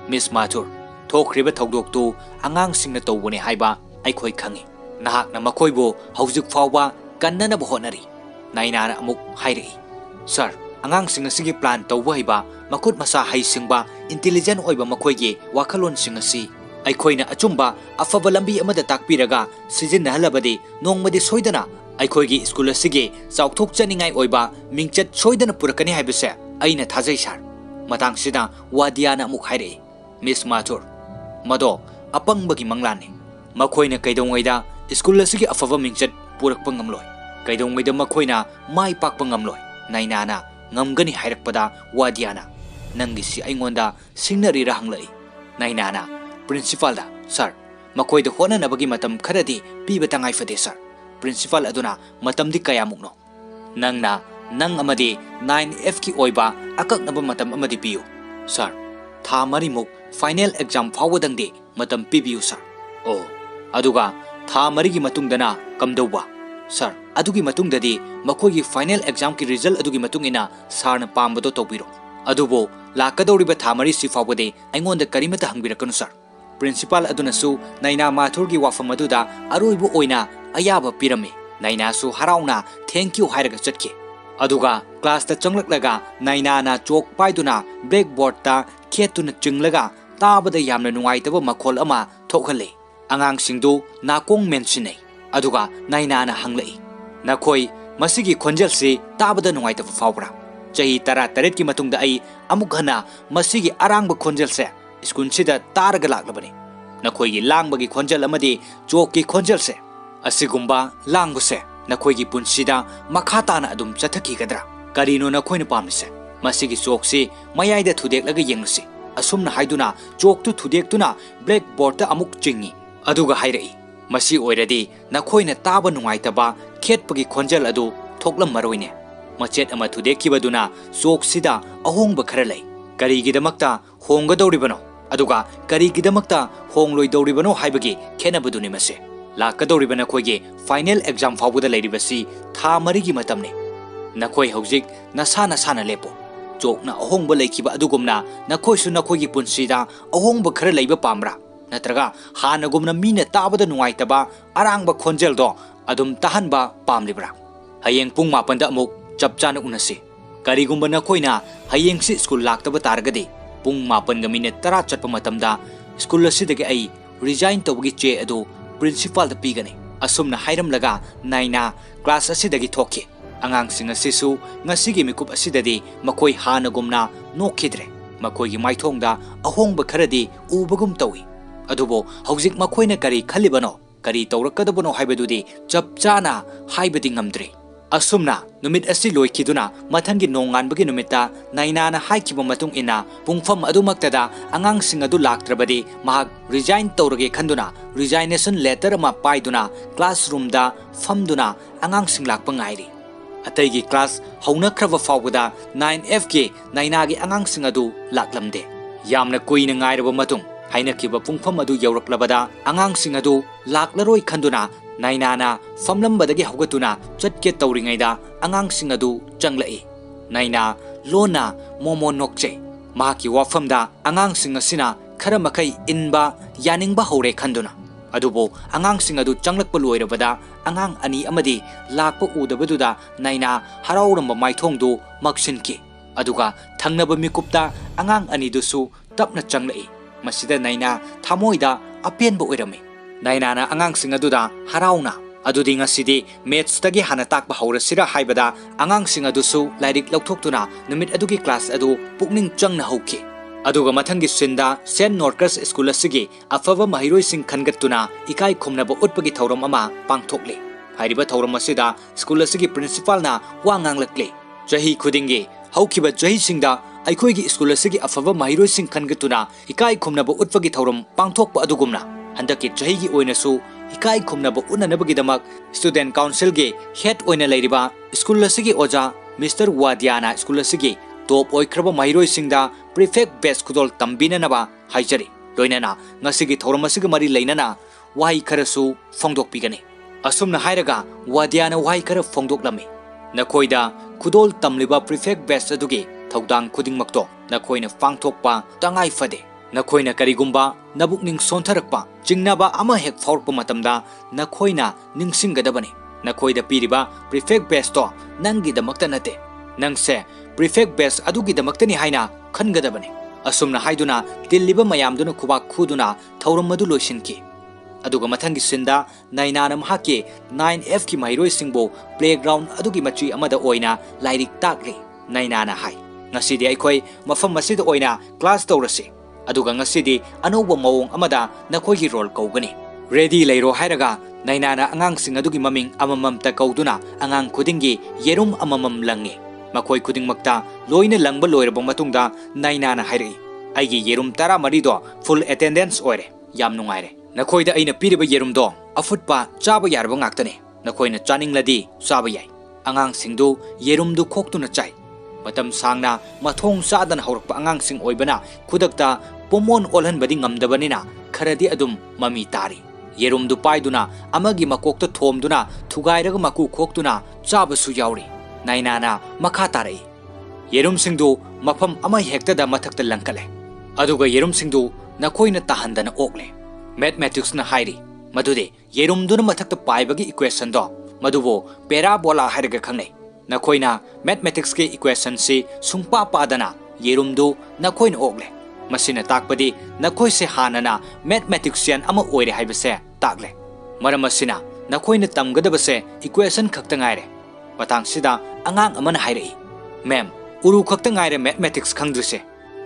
miss mathur thokriba thodok tu angang singna tawbani haiba aikoi khangi nahakna makoibo haujuk fawba kannana bo honari naina na amuk hairi sir angang sing asigi plan tawba haiba makut masa hai singba intelligent oiba makoigi wakalon sing asi aikoina achumba afaba lambi amada takpiraga sijin halabadi nongmadi soidana aikoigi school asigi chawthok chaningai oiba mingchat soidana purakani haibase aina thajai sar matang sida wadiana amuk hairi miss mathur mado apangbagi manglani makoina kaidongaida school asigi afaba mingchat purakpa ngamloi kaidongaida makoina mai pakpa ngamloi nainana ngamgani hairakpada wadiana nangisi aingonda singnari rahanglai nainana principal da sir makoi da hona nabagi matam kharadi piba tangai fade sir principal aduna matam di kaya mukno nangna nang amadi 9F ki oiba akak naba matam amadi piyu sir tha mari muk final exam fawodang de matam pibiyu sir oh aduga tha mari gi matung dana kamdauba sir adugi matung dadi makoi gi final exam ki result adugi matung ina sarna pambodo tobiro adubo lakadoriba tha mari si fawode aingonda karimata hangbirakanu sir principal aduna su naina mathur gi wafam aduda aroibu oina ayaba pirame naina su harauna thank you hairaga chatke aduga class ta changlaklaga naina na chok paiduna blackboard ta khetuna chinglaga tabada yamna nungaitaba makhol ama thokhale angang singdu nakong mentionai aduga naina na hanglai nakhoi masigi khonjal se tabada nungaitaba fawbra chahi tara taret ki matungda ai amuk hana masigi arangba khonjal se school sida targa laklabani नखोइगी लांगबगी खोंजल अमदी जोकी खोंजल से असिगुम्बा लांगबसे नखोइगी पुंसीदा मखा ताना अदुम चथखिगद्रा करिनो नखोइना पामसे मसिगी Choksi मयाइदा थुदेक्लगा येंगसी असुमना हाइदुना चोकतु थुदेक्तुना black बोर्डता अमुक चिंगी अदुगा हाइरई मसी ओइरदी नखोइना ताबा नुंगाइतबा खेतपगी खोंजल अदु थोक्लम मरोइने मचेत अमा थुदेक्किबदुना चोकसिदा अहोंगबा खरा लई करिगिदमक्ता होंगदौरिबनो अदुगा करिगिदमक्ता होंगलोइदौरिबनो हाइबगी खेनबदुनि मसे लाकदौरिबा नखोइगे फाइनल एग्जाम फाउबदा लैरिबसी था मरिगी मतमने नखोइ हौजिक नसा नसाना लेपो चोकना अहोंगबा लैखिबा अदुगुमना नखोइसु नखोइगी पुंसीदा अहोंगबा खरा लैबा पामरा नत्रगा हानगुमना मीना ताबदा नुंगाइतबा अरांगबा खोंजेलदो अदुम ताहनबा पामलिब्रा हयेंग पुंग मापनदा अमुक चपचाना उनसी करिगुम्बा नखोइना हयेंगसी स्कूल लाक्तबा तारगदि पुंग मापनगा मिनिट 10 चटपा मतमदा स्कूल असिदगी आई रिजाइन तौबगी चे अदु प्रिंसिपल दा पीगनी असुमना हाइरमलगा नाइना क्लास असिदगी थोखि आंगांसिंग असिसु ngasiगी मिकुप असिददी मखोइ हानगुमना नोखिद्रे मखोइगी माइथोंगदा अहोंगबा खरदी उबगुम तौई अदुबो हौजिक मखोइना करी खलिबनो करी तौरकदबनो हाइबदुदी चपचाना हाइबदी ngamdri असुमना नुमित असि लोइखिदुना मथंगी नोंगानबगी नुमिता नाइनाना हाइखिबा मतुंग इना पुंगफम अदुमक्तदा आंगांसिंग अदु लाक्त्रबदी महाग रिजाइन तौरगे खंदुना रिजाइनेशन लेटर अमा पाइदुना क्लासरूमदा फमदुना आंगांसिंग लाक्पा ngairi अतैगी क्लास हौनख्रबा फावबदा 9F के नाइनागी आंगांसिंग अदु लाक्लमदे यामना कुइना ngairबा मतुंग हाइनखिबा पुंगफम अदु यौरक्लबदा आंगांसिंग अदु लाक्लरोइ खंदुना नाइनाना फमलंबदगी हौगतुना चटके तौरिङैदा आंगांसिंग अदु चंगलई नाइना लोना मोमो नोक्चे माकी वाफमदा आंगांसिंग असिना खरा मखै इनबा यानिंगबा हौरे खंदुना अदुबो आंगांसिंग अदु चंगलकपा लोइरबदा आंगांग अनि अमदी लाक्पा उदबदुदा नाइना हराउरंबा माइथोंदु मक्सिनकी अदुगा थंगनबा मिकुपता आंगांग अनिदुसु तपना चंगलई मसिदा नाइना थामोइदा अपेनबा ओइरमे नाइनाना आंगांसिंग अदुदा हराउना अदुदी ngasiदी मैथ्स तगी हाना ताकबा हौरसिरा हाइबदा आंगांसिंग अदुसु लाइरिक लौथोक्तुना नुमित अदुगी क्लास अदु पुकनिंग चंगना हौखि अदुगा मथंगी सिंदा सेंट नॉर्कस स्कूल असिगी अफबा महिरोइसिंग खनगतुना इकाई खुमनबा उटपगी थौरम अमा पांगथोकले हाइरिबा थौरम असिदा स्कूल असिगी प्रिंसिपलना वा nganglakle चही खुदिंगे हौखिबा चही सिंगदा अखोइगी स्कूल असिगी अफबा महिरोइसिंग खनगतुना इकाई खुमनबा उटपगी थौरम पांगथोकपा अदुगुमना हंदकी चहीगी ओइनसु इकाई खुमनबा उन्ननबगीदमक स्टूडेंट काउंसिल गे हेड ओइना लैरिबा स्कूल असिगी ओजा मिस्टर वादियाना स्कूल असिगी टॉप ओइख्रबा महिरोइसिंगदा प्रीफेक्ट बेस खुदोल तंबिननबा हाइजरी लोइनना ngasiगी थौरम असिगी मरी लैनना वाई खरसु फोंदोकपिगनी असुमना हाइरगा वादियाना वाई खर फोंदोकलमी नखोइदा खुदोल तमलिबा प्रीफेक्ट बेस अदुगी थौदांग खुदिंगमक्तो नखोइना पांगथोकपा तंगाई फदे नखोइना करिगुम्बा नबुकनिंग सोंथरकपा चिंगनाबा अमा हेक फाउरकपा मतमदा नखोइना निंगसिंगदबनी नखोइदा पीरिबा प्रीफेक्ट बेस तो नंगीदमक्ता नते नंगसे प्रीफेक्ट बेस अदुगीदमक्तनी हाइना खनगदबनी असुमना हाइदुना तिल्लिबा मयामदुना खुबा खुदुना थौरम मदु लोइसिनकी अदुगा मथंगी सिंदा नाइनाना महाके 9F की महिरोइसिंगबो प्लेग्राउंड अदुगी मची अमदा ओइना लाइरिक ताकले नाइनाना हाइ ngasiदी अखोइ मफम मसिदा ओइना क्लास तौरसी अदुगा ngasiदी अनौबा मवोंग अमदा नखोइगी रोल कौगनी रेडी लैरो हाइरगा नाइनाना आंगांसिंग अदुगी ममिंग अमममता कौदुना आंगांग खुदिंगी येरुम अममम लंगे मखोइ खुदिंगमक्ता लोइना लंगबा लोइरबा मतुंगदा नाइनाना हाइरई आइगी येरुम 13 दो फुल अटेंडेंस ओइरे याम नुंगाइरे नखोइदा अइना पीरिबा येरुमदो अफुटपा चाबा यारबा ngaktane नखोइना चानिंगलदी चाबा याय आंगांसिंगदु येरुमदु खोक्तुना चाइ मतम सांगना मथोंग चादन हौरकपा आंगांसिंग ओइबना खुदक्ता पोमोन ओलहनबदी ngamdabaniना खरदी अदुम ममी तारी येरुमदु पाइदुना अमगी मकोक्ता थोमदुना थुगाइरगा मकु खोक्तुना चाबसु याउरी नाइनाना मखा तारई येरुमसिंगदु मफम अमा हेक्तदा मथक्ता लंकले अदुगा येरुमसिंगदु नखोइना ताहंदना ओकले मैथमेटिक्स ना हाइरी मदुदे येरुमदुना मथक्ता पाइबगी इक्वेशन दो मदुबो पैराबोला हाइरगा खंगनै नखोइना मैथमेटिक्स के इक्वेशन से सुंपा पादना येरुमदु नखोइना ओकले मसिना ताकपदी नखोइसे हानना मैथमेटिक्सियन अमा ओइरे हाइबसे ताकले मरम मसिना नखोइना तमगदबसे इक्वेशन खक्ता ngaire मतंगसिदा अंगांग अमन हाइरई मैम उरु खक्ता ngaire मैथमेटिक्स खंगद्रिसे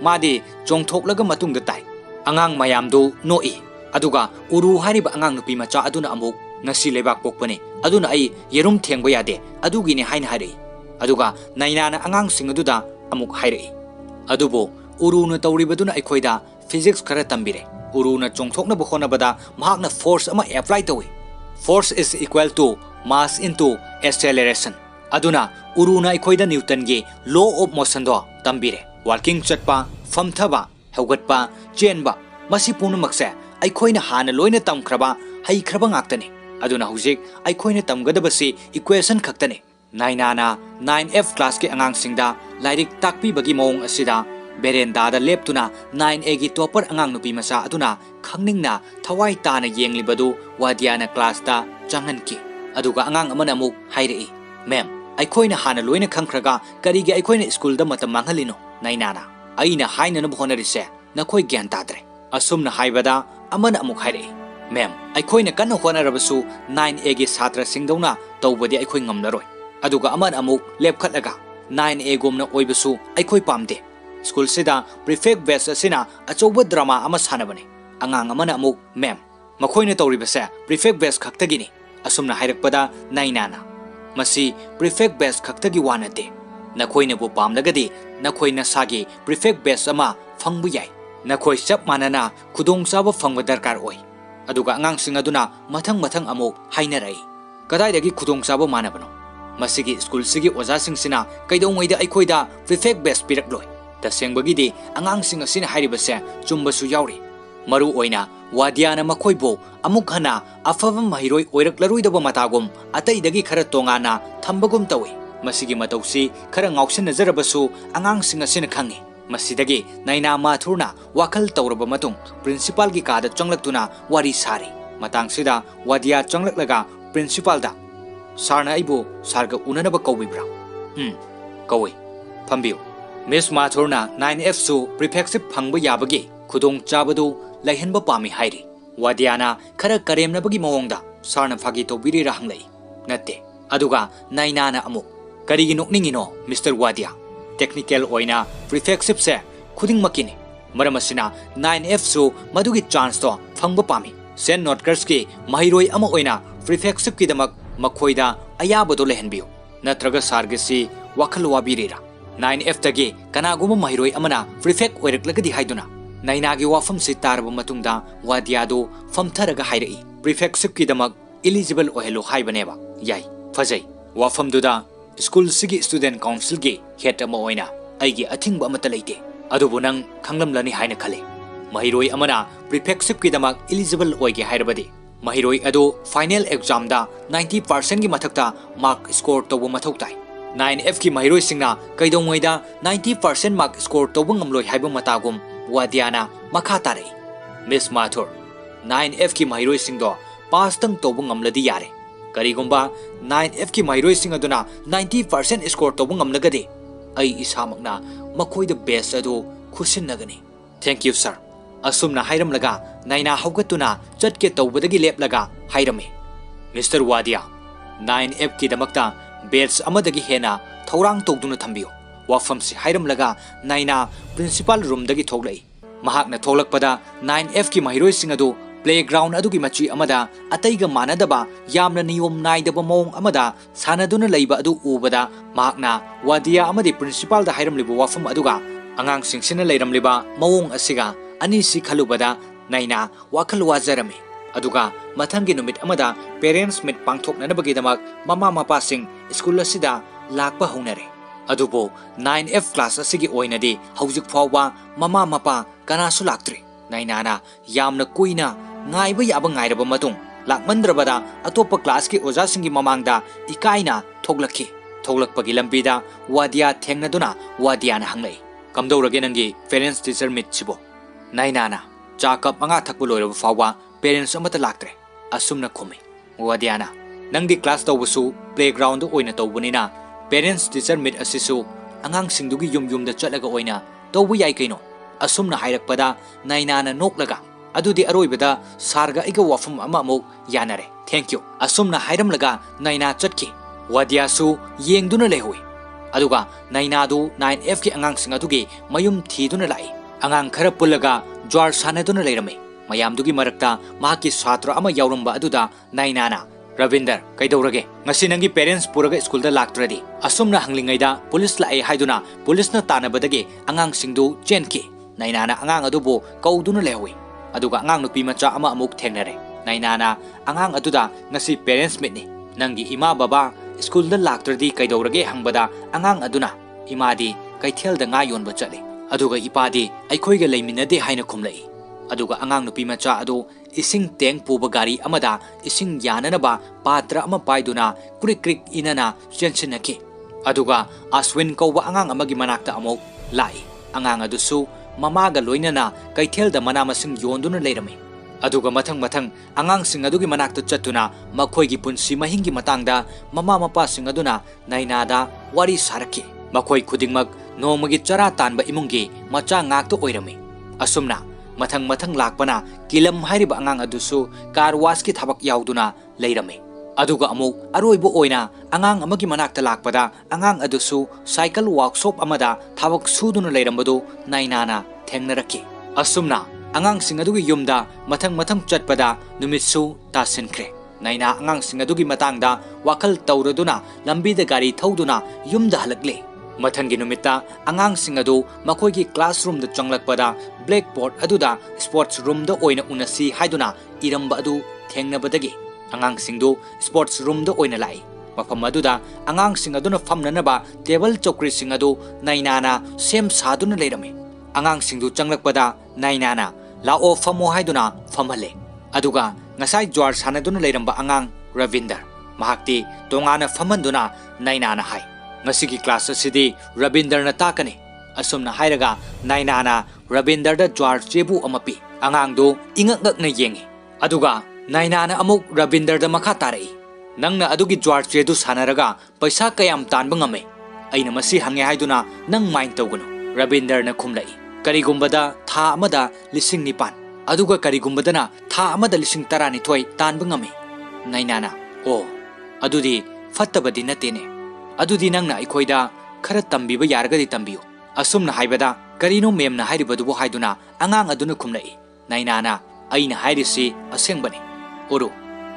मादी चोंथोकलगा मतुंगदा ताइ अंगांग मयामदु नोई aduga uru hariba angang nupi macha aduna amuk ngasi lebak pokpane aduna ai yerum thengba yade adugini haina hari aduga naina na angang sing aduda amuk hairi adubo uru na tawribaduna aikhoida physics khara tambire uru na chongthokna bokhona bada mahakna force ama apply tawi force is equal to mass into acceleration aduna uru na aikhoida newton ge law of motion do tambire walking chatpa famthaba haugatpa chenba masi punu makse aikhoina hana loina tamkhraba haikraba ngaktane aduna hujik aikhoina tamgadabasi equation khaktane nainana 9F class ke angang singda lairik takpi bagi mong asida berenda da leptuna 9A gi topper angang nupi masa aduna khangningna thawai ta na yenglibadu wadiana class da changan ki aduga angang amana muk hairei mem aikhoina hana loina khangkhraga karigi aikhoina school da matam manghalino nainana aina haina na bhonarise nakhoi gyan tadre asumna haibada amana amuk hairei mem aikhoina kan honarabasu 9A gi satra singdona tawbadi aikhoi ngamlaroi aduga aman amuk lepkhatlaga 9A gomna oibasu aikhoi pamde school sida prefect best asina achoba drama ama sanabane angang amana amuk mem makhoina tawribase prefect best khaktagini asumna hairakpada nainana masi prefect best khaktagi wanate nakhoina bu pamlagadi nakhoina sagi prefect best ama phangbu yai nakhoi chap manana khudong chaba phangba darkar oi aduga angang sing aduna mathang amuk hainarai kadai dagi khudong chaba manabano masigi school sigi oja sing sina kaidongwaida aikhoida prefect best pirak loi tasengbagidi angang sing asina hairibase chumbasu yauri maru oina wadiana makhoibo amuk hana afava mahiroi oiraklaroi matagum ataidagi khara tongana thambagum tawi masigi matausi khara ngausin nazarabasu angang sing asina khangi masidagi naina mathurna wakal tawraba matung principal gi kada changlaktuna wari sari matang sida wadia changlaklaga principal da sarna aibu sarga unanaba kawibra kawi phambiu miss mathurna 9F su prefectship phangba yabagi khudong chabadu laihenba pami hairi wadiana khara karemnabagi mawongda sarna phagi tobiri ra hanglai natte aduga nainana amu karigi nokningino Mr. Wadia technical oina prefectship se khuding makini maramasina 9F su madugi chance to phangba pami sen notkers ki mahiroi ama oina prefectship ki damak makhoida ayabado lehenbiu natraga sargasi wakhal wabirira 9F tagi kanaguma mahiroi amana prefect oiraklagadi haiduna nainagi wafam si tarba matungda wadiado famtharaga hairai prefectship ki damak eligible ohelo haibaneba yai fajai wafam duda school sigi student council gi head ama oina aigi athingba amata leite adubu nang khanglamlani haina khale mahiroi amana prefectship ki damak eligible oige hairabadi mahiroi ado final exam da 90% gi mathakta mark score tobu mathau tai 9F ki mahiroi singna kaidongwaida 90% mark score tobu ngamloi haiba matagum wadiana makha tare Miss Mathur 9F ki mahiroi singdo pass tang tobu ngamladi yare karigumba 9F ki mahiroi sing aduna 90% score tobu ngamlagadi ai isamakna makhoida best ado khusinnagani thank you sir asumna hairamlaga naina haugatuna chatke tawbadagi leplaga hairame Mr. Wadia 9F ki damakta batch amadagi hena thorang togduna thambiyo wafam si hairamlaga naina principal room dagi thoglai mahakna tholakpada 9F ki mahiroi singadu playground adugi machi amada ataiga manadaba yamna niyom naidaba mong amada sanaduna leiba adu ubada mahakna Wadia amadi principal da hairamlibu wafam aduga angang singsina leiramliba mawong asiga ani si khalubada naina wakal wajarame aduga mathangi numit amada parents meet pangthoknanabagi damak mama mapa sing school asida lakpa honare adubo 9F class asigi oinadi haujuk fawba mama mapa kanasu laktri nainana yamna kuina ngaiba yaba ngairaba matung lakmandrabada atopa class ki oja singi mamangda ikaina thoglakpagi lambida Wadia thengnaduna Wadiana hanglai kamdorage nangi parents teacher meet chibo nainana chakap anga thakbu loiraba fawba parents amata laktre asumna khome Wadiana nangdi class tawbusu playground oina tawbunina parents teacher meet asisu angang singdugi yum da chatlaga oina tawbu yai kaino asumna hairakpada nainana noklaga adudi aroibada sarga iga wafam ama amuk yanare thank you asumna hairamlaga naina chatki Wadia su yengduna lehoi aduga naina du 9F ki angang sing adugi mayum thiduna lai angang khara pulaga jwar sanaduna leirame mayamdugi marakta mahaki satra ama yauramba aduda nainana Ravinder kaidorage ngasi nangi parents puraga school da laktradi asumna hanglingaida police la ai haiduna police na tanabadage angang singdu chenki nainana angang adubu kauduna lewi aduga angang nupi macha ama amuk thengnare nainana angang aduda ngasi parents meet ni nangi ima baba school da laktradi kaidorage hangbada angang aduna imadi kaithel da nga yonba chale aduga ipadi aikhoiga leiminade haina khumlai aduga angang nupi macha adu ising teng puba gari amada ising yananaba patra ama paiduna krik krik inana chensinaki aduga Aswin kauba angang amagi manakta amok lai angang adusu mamaga loinana kaithel da manama sing yonduna leirami aduga mathang angang sing adugi manakta chatuna makhoigi punsi mahingi matangda mama mapa sing aduna nainada wari saraki makhoi khudingmak nomagi chara tanba imungi macha ngakto oirami asumna mathang lakpana kilam hairiba angang adusu karwas ki thabak yauduna leirame aduga amuk aroibo oina angang amagi manakta lakpada angang adusu cycle workshop amada thabak suduna leirambadu nainana thengnaraki asumna angang sing adugi yumda mathang chatpada numitsu tasinkre naina angang sing adugi matangda wakal tauraduna lambida gari thauduna yumda halakle mathanggi numita angang sing adu makhoi classroom da changlakpada blackboard aduda sports room da oina unasi haiduna iramba adu thengnabadagi angang singdu sports room da oina lai mafam aduda angang sing aduna famnanaba table chokri sing adu nainana sem saduna leirame angang singdu changlakpada nainana lao famo haiduna famhale aduga ngasai jwar sanaduna leiramba angang Ravinder mahakti tongana famanduna nainana hai ngasigi class asidi Ravinder na takani asumna hairaga nainana Ravinder da jwar chebu amapi angang do ingak na yengi aduga nainana amuk Ravinder da makha tarai nangna adugi jwar chedu sanaraga paisa kayam tanba ngame aina masi hange haiduna nang mind tawgunu Ravinder na khumlai karigumbada tha amada lising nipan aduga karigumbadana tha amada lising tarani thoi tanba ngame nainana o adudi fattabadi natene adudi nangna aikhoida khara tambiba yaragadi tambiyo asumna haibada karino memna hairibadubu haiduna angang aduna khumlai nainana aina hairisi asengbani oru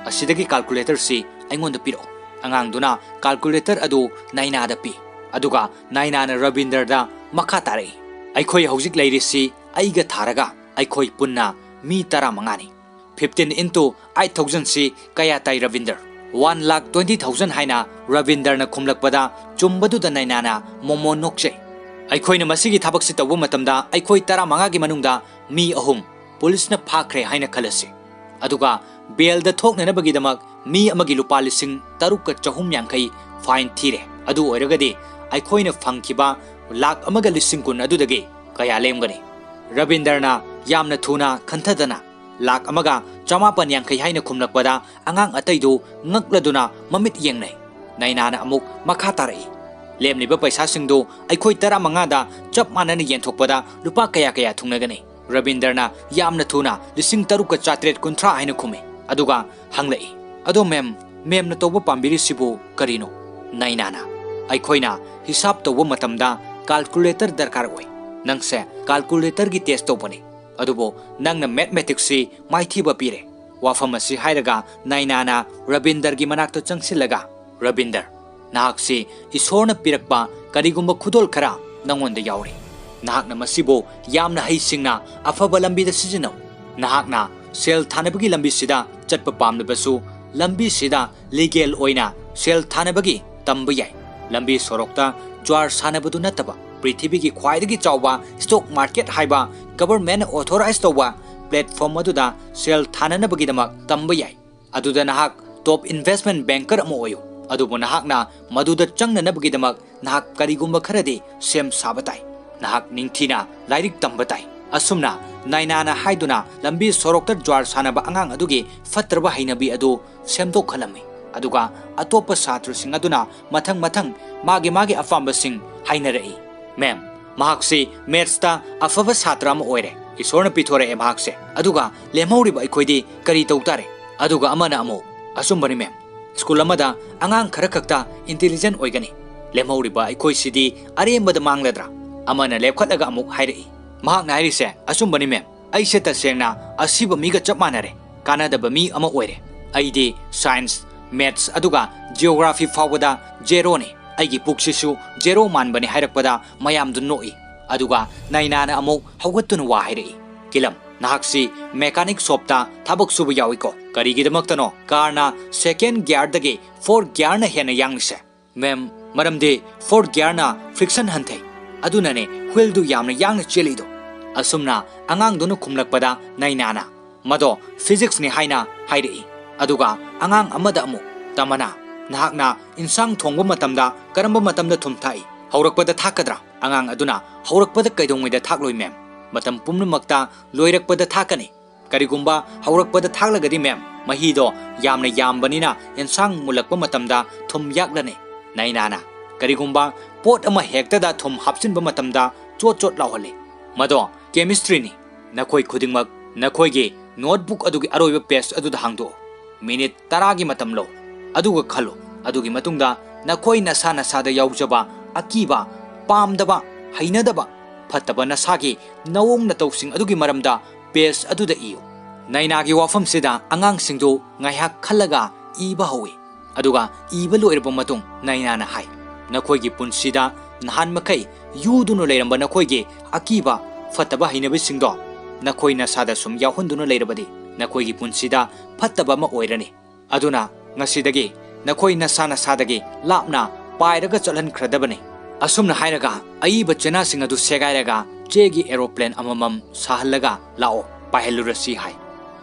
asidagi calculator si aingonda piro angang duna calculator adu nainada pi aduga nainana Ravinder da makha tarai aikhoi hojik leirisi aiga tharaga aikhoi punna mi tara mangani 15 into 8000 si kaya tai Ravinder 1,20,000 haina Ravinder na khumlakpada chumbadu da nainana momo nokche aikhoi na masigi thabak si tawu matamda aikhoi tara manga gi manungda mi ahum police na phakre haina khalasi aduga bel da thokna na bagi damak mi amagi lupa lising taruk ka chahum yankai fine thire adu oiragadi aikhoi na phangkiba lak amaga lising kun adu dage kaya lemgani Ravinder na yamna thuna khanthadana lak amaga chamapan yankai haina khumlakpada angang ataidu ngakladuna mamit yengnai nainana amuk makha tarai lemniba paisa singdu aikhoi tara manga da chap manani yenthokpada lupa kaya thungnagani Ravinder na yamna thuna lising taruk ka chatret kunthra haina khume aduga hanglai ado mem na toba pambiri sibu karino nainana aikhoina hisab toba matamda calculator darkar oi nangse calculator gi test tobani adubo nangna mathematics si maithiba pire wafam asi hairaga nainana Ravinder gi manakto changsilaga Ravinder nahaksi isorna pirakpa karigumba khudol khara nangonda yauri nahakna masibo yamna haisingna afaba lambi da sijino nahakna sel thanabagi lambi sida chatpa pamnabasu lambi sida legal oina sel thanabagi tamba yai lambi sorokta jwar sanabadu nataba prithvi gi khwaidagi chawba stock market haiba government authorized toba platform aduda sel thananabagi damak tamba yai aduda nahak top investment banker amo oyo adubo nahakna maduda changnanabagi damak nahak karigumba kharadi sem sabatai nahak ningthina lairik tambatai asumna nainana haiduna lambi sorokta jwar sanaba angang adugi fatraba hainabi adu semdok khalami aduga atopa satru sing aduna mathang magi afamba sing hainarei mem mahakse maths ta afaba satra ma oire isorna pithore e mahakse aduga lemhauri ba ikhoidi kari tawtare aduga amana amo asumbani mem school amada angang khara khakta intelligent oigani lemhauri ba ikhoi sidi arembada mangladra amana lepkhatlaga amuk hairei mahakna hairise asumbani mem aise tasengna ꯑꯁꯤꯕ ꯃꯤꯒ ꯆꯞ ꯃꯥꯟꯅꯔꯦ ꯀꯥꯟꯅꯗꯕ ꯃꯤ ꯑꯃ ꯑꯣꯏꯔꯦ ꯑꯩꯗꯤ science ꯃꯦꯊ꯭ꯁ ꯑꯗꯨꯒ geography ꯐꯥꯎꯕꯗ ꯖꯦꯔꯣꯅꯤ ꯑꯩꯒꯤ ꯄꯨꯛꯁꯤꯁꯨ ꯖꯦꯔꯣ ꯃꯥꯟꯕꯅꯤ ꯍꯥꯏꯔꯛꯄꯗ ꯃꯌꯥꯝꯗꯨ ꯅꯣꯛꯏ ꯑꯗꯨꯒ ꯅꯥꯏꯅꯥꯅ ꯑꯃꯨꯛ ꯍꯧꯒꯠꯇꯨꯅ ꯋꯥ ꯍꯥꯏꯔꯛꯏ ꯀꯤꯂꯝ ꯅꯍꯥꯛꯁꯤ ꯃꯦꯀꯥꯅꯤꯛ ꯁꯣꯞꯇ ꯊꯕꯛ ꯁꯨꯕ ꯌꯥꯎꯏꯀꯣ ꯀꯔꯤꯒꯤꯗꯃꯛꯇꯅꯣ ꯀꯥꯔꯅ ꯁꯦꯀꯦꯟ ꯒꯤꯌꯔꯗꯒꯤ ꯐꯣꯔth ꯒꯤꯌꯔꯅ ꯍꯦꯟꯅ ꯌꯥꯡꯂꯤꯁꯦ ꯃꯦꯝ ꯃꯔꯝꯗꯤ ꯐꯣꯔth ꯒꯤꯌꯔꯅ ꯐ꯭ꯔꯤꯛꯁꯟ ꯍꯟꯊꯩ ꯑꯗꯨꯅꯅꯦ ꯍꯨꯏꯜꯗꯨ ꯌꯥꯝꯅ ꯌꯥꯡꯅ ꯆꯦꯜꯂꯤꯗꯣ ꯑꯁꯨꯝꯅ ꯑꯉꯥꯡꯗꯨꯅ ꯈꯨꯝꯂꯛꯄꯗ ꯅꯥꯏꯅꯥꯅ ꯃꯗꯣ ꯐꯤꯖꯤꯛꯁꯅꯤ ꯍꯥꯏꯅ ꯍꯥꯏꯔꯛꯏ ꯑꯗꯨꯒ ꯑꯉꯥꯡ ꯑꯃꯗ ꯑꯃꯨꯛ ꯇꯃꯅ ꯅꯍꯥꯛꯅ ꯏꯟꯁꯥꯡ ꯊꯣꯡꯕ ꯃꯇꯝꯗ ꯀꯔꯝꯕ ꯃꯇꯝꯗ ꯊꯨꯝ ꯊꯥꯛꯏ ꯍꯧꯔꯛꯄꯗ ꯊꯥꯛꯀꯗ꯭ꯔꯥ ꯑꯉꯥꯡ ꯑꯗꯨꯅ ꯍꯧꯔꯛꯄꯗ ꯀꯩꯗꯧꯉꯩꯗ ꯊꯥꯛꯂꯣꯏ ꯃꯦꯝ ꯃꯇꯝ ꯄꯨꯝꯅꯃꯛꯇ ꯂꯣꯏꯔꯛꯄꯗ ꯊꯥꯛꯀꯅꯤ ꯀꯔꯤꯒꯨꯝꯕ ꯍꯧꯔꯛꯄꯗ ꯊꯥꯛꯂꯒꯗꯤ ꯃꯦꯝ ꯃꯍꯤꯗꯣ ꯌꯥꯝꯅ ꯌꯥꯝꯕꯅꯤꯅ ꯏꯟꯁꯥꯡ ꯃꯨꯜꯂꯛꯄ ꯃꯇꯝꯗ ꯊꯨꯝ ꯌꯥꯛꯂꯅꯤ ꯅꯥꯏꯅꯥꯅ ꯀꯔꯤꯒꯨꯝꯕ ꯄꯣꯠ ꯑꯃ ꯍꯦꯛꯇꯗ ꯊꯨꯝ ꯍꯥꯞꯆꯤꯟꯕ ꯃꯇꯝꯗ ꯆꯣꯠ ꯆꯣꯠ ꯂꯥꯎꯍꯜꯂꯤ ꯃꯗꯣ ꯀꯦꯃꯤꯁꯇ꯭ꯔꯤꯅꯤ ꯅꯈꯣꯏ ꯈꯨꯗꯤꯡꯃꯛ ꯅꯈꯣꯏꯒꯤ ꯅꯣꯠꯕꯨꯛ ꯑꯗꯨꯒꯤ ꯑꯔꯣꯏꯕ ꯄꯦꯖ ꯑꯗꯨꯗ ꯍꯥꯡꯗꯣꯛꯎ ꯃꯤꯅꯤꯠ 10ꯒꯤ ꯃꯇꯝ ꯂꯧ ꯑꯗꯨꯒ ꯈꯜꯂꯨ ꯑꯗꯨꯒꯤ ꯃꯇꯨꯡꯗ ꯅꯈꯣꯏ ꯅꯁꯥ ꯅꯁꯥꯗ ꯌꯥꯎꯖꯕ ꯑꯀꯤꯕ ꯄꯥꯝꯗꯕ ꯍꯩꯅꯗꯕ ꯐꯠꯇꯕ ꯅꯁꯥꯒꯤ ꯅꯑꯣꯡ ꯅꯇꯧꯁꯤꯡ ꯑꯗꯨꯒꯤ ꯃꯔꯝꯗ ꯄꯦꯖ ꯑꯗꯨꯗ ꯏꯌꯨ ꯅꯥꯏꯅꯥꯒꯤ ꯋꯥꯐꯝꯁꯤꯗ ꯑꯉꯥꯡꯁꯤꯡꯗꯨ ꯉꯥꯏꯍꯥꯛ ꯈꯜꯂꯒ ꯏꯕ ꯍꯧꯏ ꯑꯗꯨꯒ ꯏꯕ ꯂꯣꯏꯔꯕ ꯃꯇꯨꯡ ꯅꯥꯏꯅꯥꯅ ꯍꯥꯏ ꯅꯈꯣꯏꯒꯤ ꯄꯨꯟꯁꯤꯗ ꯅꯍꯥꯟꯃꯈꯩ ꯌꯨꯗꯨꯅ ꯂꯩꯔꯝꯕ ꯅꯈꯣꯏꯒꯤ ꯑꯀꯤꯕ ꯐꯠꯇꯕ ꯍꯩꯅꯕꯤꯁꯤꯡꯗꯣ ꯅꯈꯣꯏ ꯅꯁꯥꯗ ꯁꯨꯝ ꯌꯥꯎꯍꯟꯗꯨꯅ ꯂꯩꯔꯕꯗꯤ नखोई पुंसीदा फत्तबा अमा ओइरनी अदुना ngasiदगी नखोई नसा नसादगी लापना पायरगा चलहनख्रदबनी असुमना हायरगा अईबा चेनासिंग अदु सेगायरगा चेगी एरोप्लेन अममम साहल्लगा लाओ पायहलुरसी हाय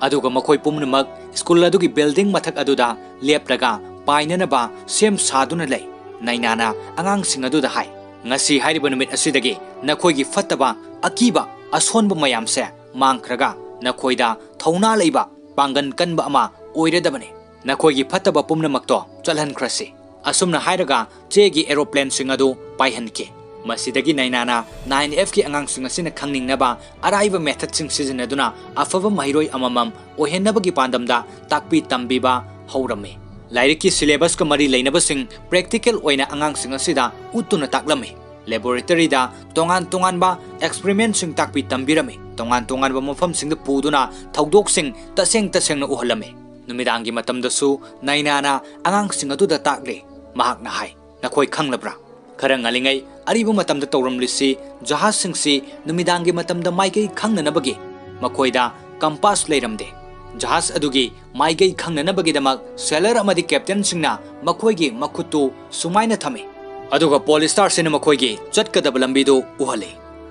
अदुगा मखोई पुमनमक स्कूल अदुगी बिल्डिंग मथक अदुदा लेपरगा पायननबा सेम सादुना लै नैनाना अंगांसिंग अदुदा हाय ngasi हायरिबा नुमित असिदगी नखोईगी फत्तबा अकीबा असोनबा मयामसे मांगख्रगा नखोईदा थौना लैबा पांगन कनबा अमा ओइरदबने नखोईगी फत्तबा पुमनमक्तो चलहनख्रसी असुमना हायरगा चेगी एरोप्लेन सिंग अदु पायहनके मसिदगी नैनाना 9F की अंगांसिंग असिना खंगनिंगनबा अराइबा मेथड सिंग सिजनदुना अफबा महिरोई अममम ओहेनबगी पांदमदा ताकपी तंबीबा हौरमे लाइरिक की सिलेबस का मरी लेनबा सिंग प्रैक्टिकल ओइना अंगांसिंग असिदा उतुना ताकलमे लेबोरेटरी दा तोंगान तोंगानबा एक्सपेरिमेंट सिंग ताकपी तंबीरमे तोंगान तोंगानबा मफम सिंग पुदुना थौदोक सिंग तसेंग तसेंगना उहलमे नुमिदांगी मतमदसु नैनाना अंगांसिंग अदुदा ताकले महाकना हाय नखोई खंगलब्रा खरंग अलिंगै अरिबु मतमदा तौरमलिसी जहाज सिंगसी नुमिदांगी मतमदा माइगै खंगननबगे मखोइदा कंपास लेरमदे जहाज अदुगी माइगै खंगननबगेदमक सेलर अमदि कैप्टन सिंगना मखोइगी मखुतु सुमाइना थमे अदुगा पोलिस्टार सिना मखोइगी चटकदब लंबीदो उहले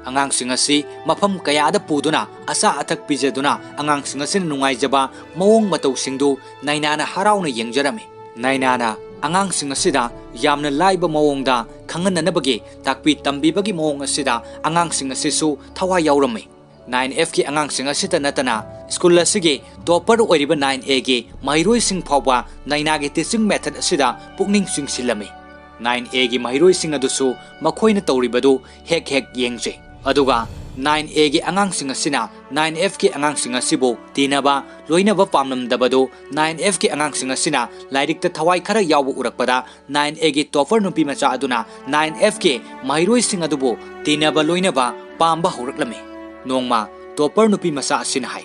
अंगांग सिंग असि मफम कयादा पुदुना असा अथक पिजेदुना अंगांग सिंग असिन नुंगाइजबा मवोंग मतौ सिंगदु नैनाना हराउना येंगजरमे नैनाना अंगांग सिंग असिदा यामना लाइबा मवोंगदा खंगननबगे ताकपी तंबीबगी मवोंग असिदा अंगांग सिंग असिसु थवा यावरमे 9F की अंगांग सिंग असिता नतना स्कूल असिगे टॉपर ओइरिबा 9A गे महिरोई सिंग फावबा नैनागे टीचिंग मेथड असिदा पुकनिंग सिंग सिलमे 9A गी महिरोई सिंग अदुसु मखोइना तौरिबदु हेक हेक येंगजे अदुगा 9A गी अंगांग सिंग असिना 9F की अंगांग सिंग असिबो तीनबा लोइनबा पामनमदबदो 9F की अंगांग सिंग असिना लाइरिकता थवाई खरा यावबो उरकपदा 9A गी टॉपर नुपी मचा अदुना 9F के महिरोई सिंग अदुबो तीनबा लोइनबा पामबा हौरकलमे नोंगमा टॉपर नुपी मचा असिना हाय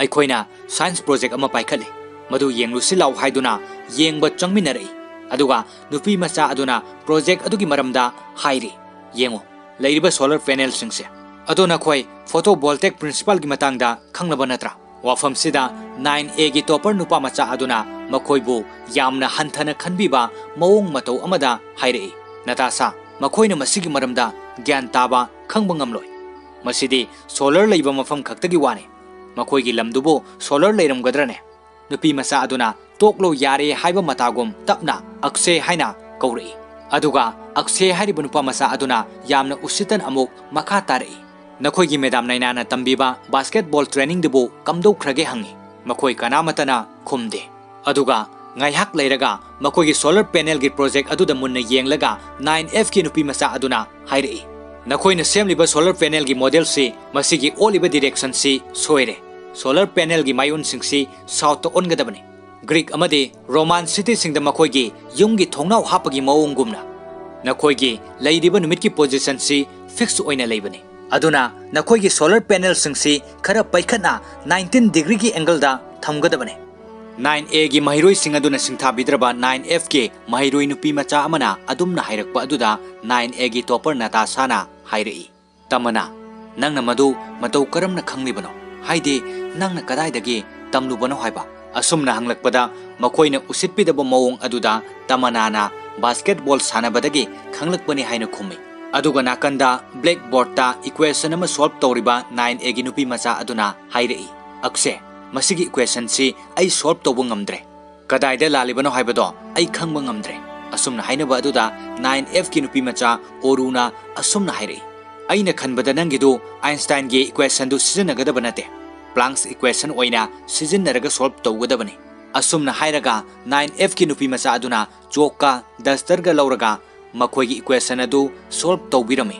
अखोइना साइंस प्रोजेक्ट अमा पाइखले मदु येंगलुसि लाउ हायदुना येंगबा चंगमिनरई अदुगा नुपी मचा अदुना प्रोजेक्ट अदुगी मरमदा हायरि येंगो लेरिबा सोलर पैनल सिंगसे अदो नखोई फोटो वोल्टेक प्रिंसिपल की मतंगदा खंगलबा नत्रा वाफम सिदा 9A गी टॉपर नुपा मचा अदुना मखोइबु यामना हंथना खनबीबा मवोंग मतौ अमदा हायरि नतासा मखोइना मसिगी मरमदा ज्ञान ताबा खंगबा ngamloi मसिदी सोलर लेबा मफम खक्तगी वाने मखोइगी लमदुबो सोलर लेरमगद्रने नुपी मचा अदुना तोकलो यारे हाइबा मतागुम तपना अक्षे हाइना कौरई अदुगा अक्षे हाइरिबा नुपा मचा अदुना यामना उसितन अमुक मखा तारई नखोइगी मेदाम नैनाना तंबीबा बास्केटबॉल ट्रेनिंग दुबो कमदौख्रगे हंगी मखोइ कनामतना खुमदे अदुगा ngaihak leiraga मखोइगी सोलर पैनल गी प्रोजेक्ट अदुदा मुन्ना येंगलगा 9F की नुपी मचा अदुना हाइरई नखोइना सेमलिबा सोलर पैनल गी मॉडल से मसिगी ओलिबा डायरेक्शन से सोइरे सोलर पैनल की मायून सिंगसी साउथ ओनगदबने ग्रीक अमदे रोमान सिटी सिंगदा मखोइगी युमगी थोंनाव हापगी मवोंगुमना नखोइगी लैरिबा नुमित की पोजीशन सी fix ओइना लेबने aduna nakhoi gi solar panel singsi khara paikhatna 19 degree gi angle da thamgadabane 9A gi mahiroi sing aduna singtha bidraba 9F gi mahiroi nupi macha amana adumna hairakpa aduda 9A gi topper Natasha na hairei tamana nangna madu matau karamna khanglibano haide nangna kadaidagi tamlubano haiba asumna hanglakpada makoina usitpidaba mawong aduda tamana na basketball sanabadagi khanglakpani haina khummi aduga nakanda blackboard ta equation ama solve tawriba 9A gi nupi macha aduna hairei akse masigi equation si ai solve tawbu ngamdre kadaida lalibano haibado ai khangba ngamdre asumna hainaba aduda 9F gi nupi macha oruna asumna hairei aina khanbada nangidu Einstein gi equation du sizinnagadaba nate Planck's equation oina sizinnaraga solve tawgadabani asumna hairaga 9F gi nupi macha aduna choka duster ga lauraga makhoi gi equation adu solve tawbirami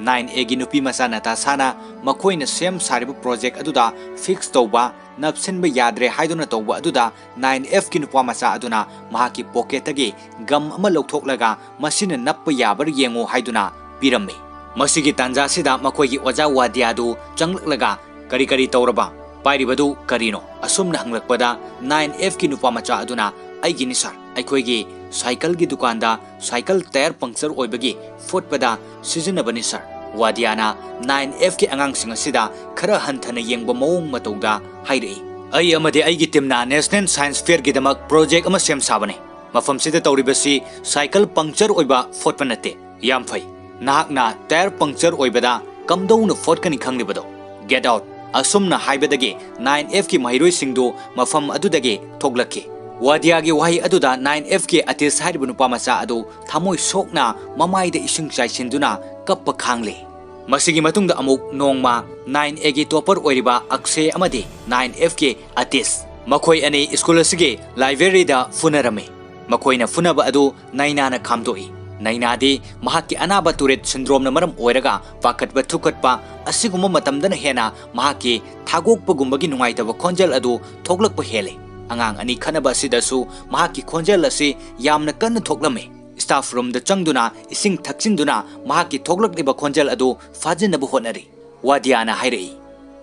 9A gi nupi macha Natasha na makoina sem sariba project aduda fix tawba napsinba yadre haiduna tawba aduda 9F gi nupa macha aduna mahaki pocket agi gam ama lokthoklaga masina nappa yabar yengo haiduna pirammi masigi tanja sida makhoi gi oja wadia du changlaklaga kari kari tawraba pairibadu karino asumna hanglakpada 9F gi nupa macha aduna aigi ni sar aikhoi gi cycle gi dukanda cycle tire puncture oibagi fotpada sizinabani sar wadiana 9F ki angang singa sida khara hanthana yengba mawong matauda hairei ai amade aigi timna national science fair gi damak project ama sem sabane mafam sida tawribasi cycle puncture oiba fotpanate yam phai nahakna tire puncture oibada kamdowna fotkani khanglibado get out asumna haibadagi 9F ki mahiroi singdu mafam adudagi thoglaki wadiagi wahi aduda 9F ki atis haibu nupa macha adu thamoi sokna mamaida ising chaisinduna kappa khangle masigi matungda amuk nongma 9A gi topper oiriba akse amadi 9F ki atis makhoi ani school asigi library da funarame makhoina funaba adu naina na khamdoi nainadi mahaki anaba turret syndrome na maram oiraga pakatba thukatpa asiguma matamdana hena mahaki thagokpa gumbagi nungaitaba khonjal adu thoglakpa hele angang ani khanaba sidasu mahaki khonjal asi yamna kanna thoglame staff room da changduna ising thakchinduna mahaki thoglakliba khonjal adu fajinabu honari wadiana hairei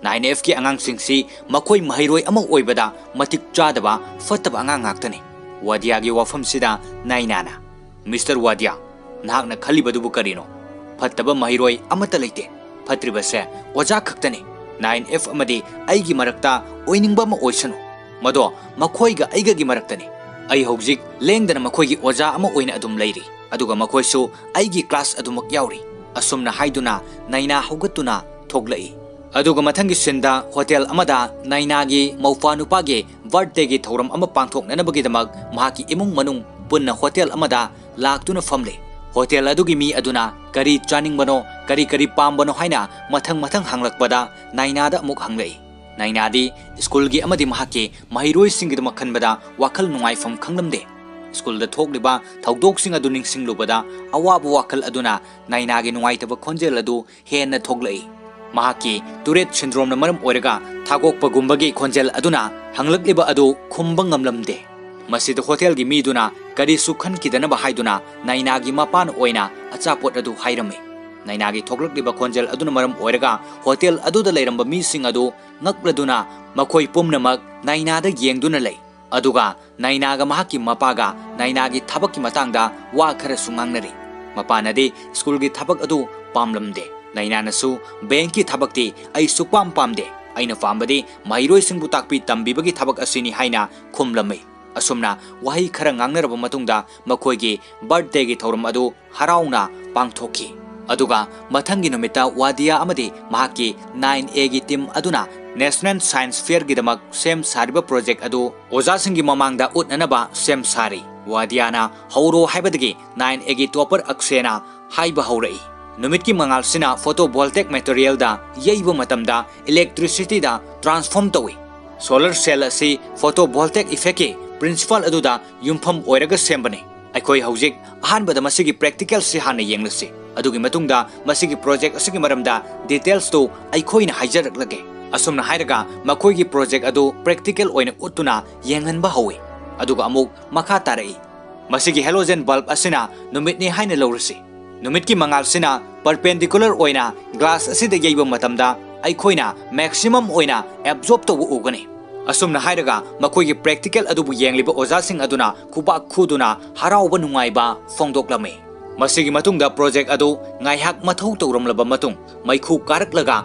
9F ki angang singsi makhoi mahairoi ama oibada matik chadaba fataba angang ngaktani wadia gi wafam sida nainana Mr. Wadia nahakna khalibadu bu karino fataba mahiroi amata leite fatribase oja khaktani 9F amadi aigi marakta oiningba ma oisanu mado makhoi ga aiga gi maraktani ai hojik lengdana makhoi gi oja ama oina adum leiri aduga makhoi su aigi class adumak yauri asumna haiduna naina hogatuna thoglai aduga mathangi sinda hotel amada naina gi maufa nupa gi birthday gi thoram ama pangthokna bagi damak mahaki imung manung punna hotel amada laktuna famle hotel adugi mi aduna kari chaning bano kari pambano haina mathang hanglakpada naina da amuk hanglai nainadi school gi amadi mahaki mahiroi singida makhanbada wakal nungai fam khanglamde school da thokliba thaudok sing adu ningsing lubada awabu wakal aduna naina gi nungai taba khonjel adu henna thoglai mahaki turret syndrome na maram oiraga thagok pagumbagi khonjel aduna hanglakliba adu khumbang ngamlamde masida hotel gi miduna kari sukhan kidana ba haiduna naina gi mapan oina achapot adu hairame naina gi thoglakliba khonjel aduna maram oiraga hotel adu da leiramba mi sing adu ngakladuna makhoi pumnamak naina da yengduna lei aduga naina ga mahaki mapaga naina gi thabak ki matangda wa khara sungangnari mapanadi school gi thabak adu pamlamde naina nasu bank ki thabak ti ai sukpam pamde aina pambadi mairoi singbu takpi tambibagi thabak asini haina khumlamai asumna wahi khara ngangnaraba matungda makhoi gi birthday gi thorum adu harauna pangthoki aduga mathangi numita wadia amadi mahaki 9A gi team aduna national science fair gi damak sem sariba project adu oja singi mamangda utnanaba sem sari wadiana hauro haibadagi 9A gi topper aksena haiba haurai numit ki mangal sina photovoltaic material da yeiba matamda electricity da transform tawi solar cell asi photovoltaic effect ki principal aduda yumpham oiraga sembane aikoi hojik ahanbada masigi practical si hana yenglasi adugi matungda masigi project asigi maramda details to aikoina haijaraklage asumna hairaga makoi gi project adu practical oina utuna yenganba hawi aduga amuk makha tarai masigi halogen bulb asina numit ni haina lawrasi नुमित की मंगाल सिना perpendicular ओइना glass असिदा येइबा मतमदा अइखोइना maximum ओइना absorb तौबु उगने असुमना हाइरगा मखोइगी practical अदुबु येंगलिबा ओजासिंग अदुना खुबा खुदुना हराउबा नुंगाइबा फोंदोक्लमे मसिगी मतुंगदा प्रोजेक्ट अदु ngaihak mathau tawramlaba matung maikhu karaklaga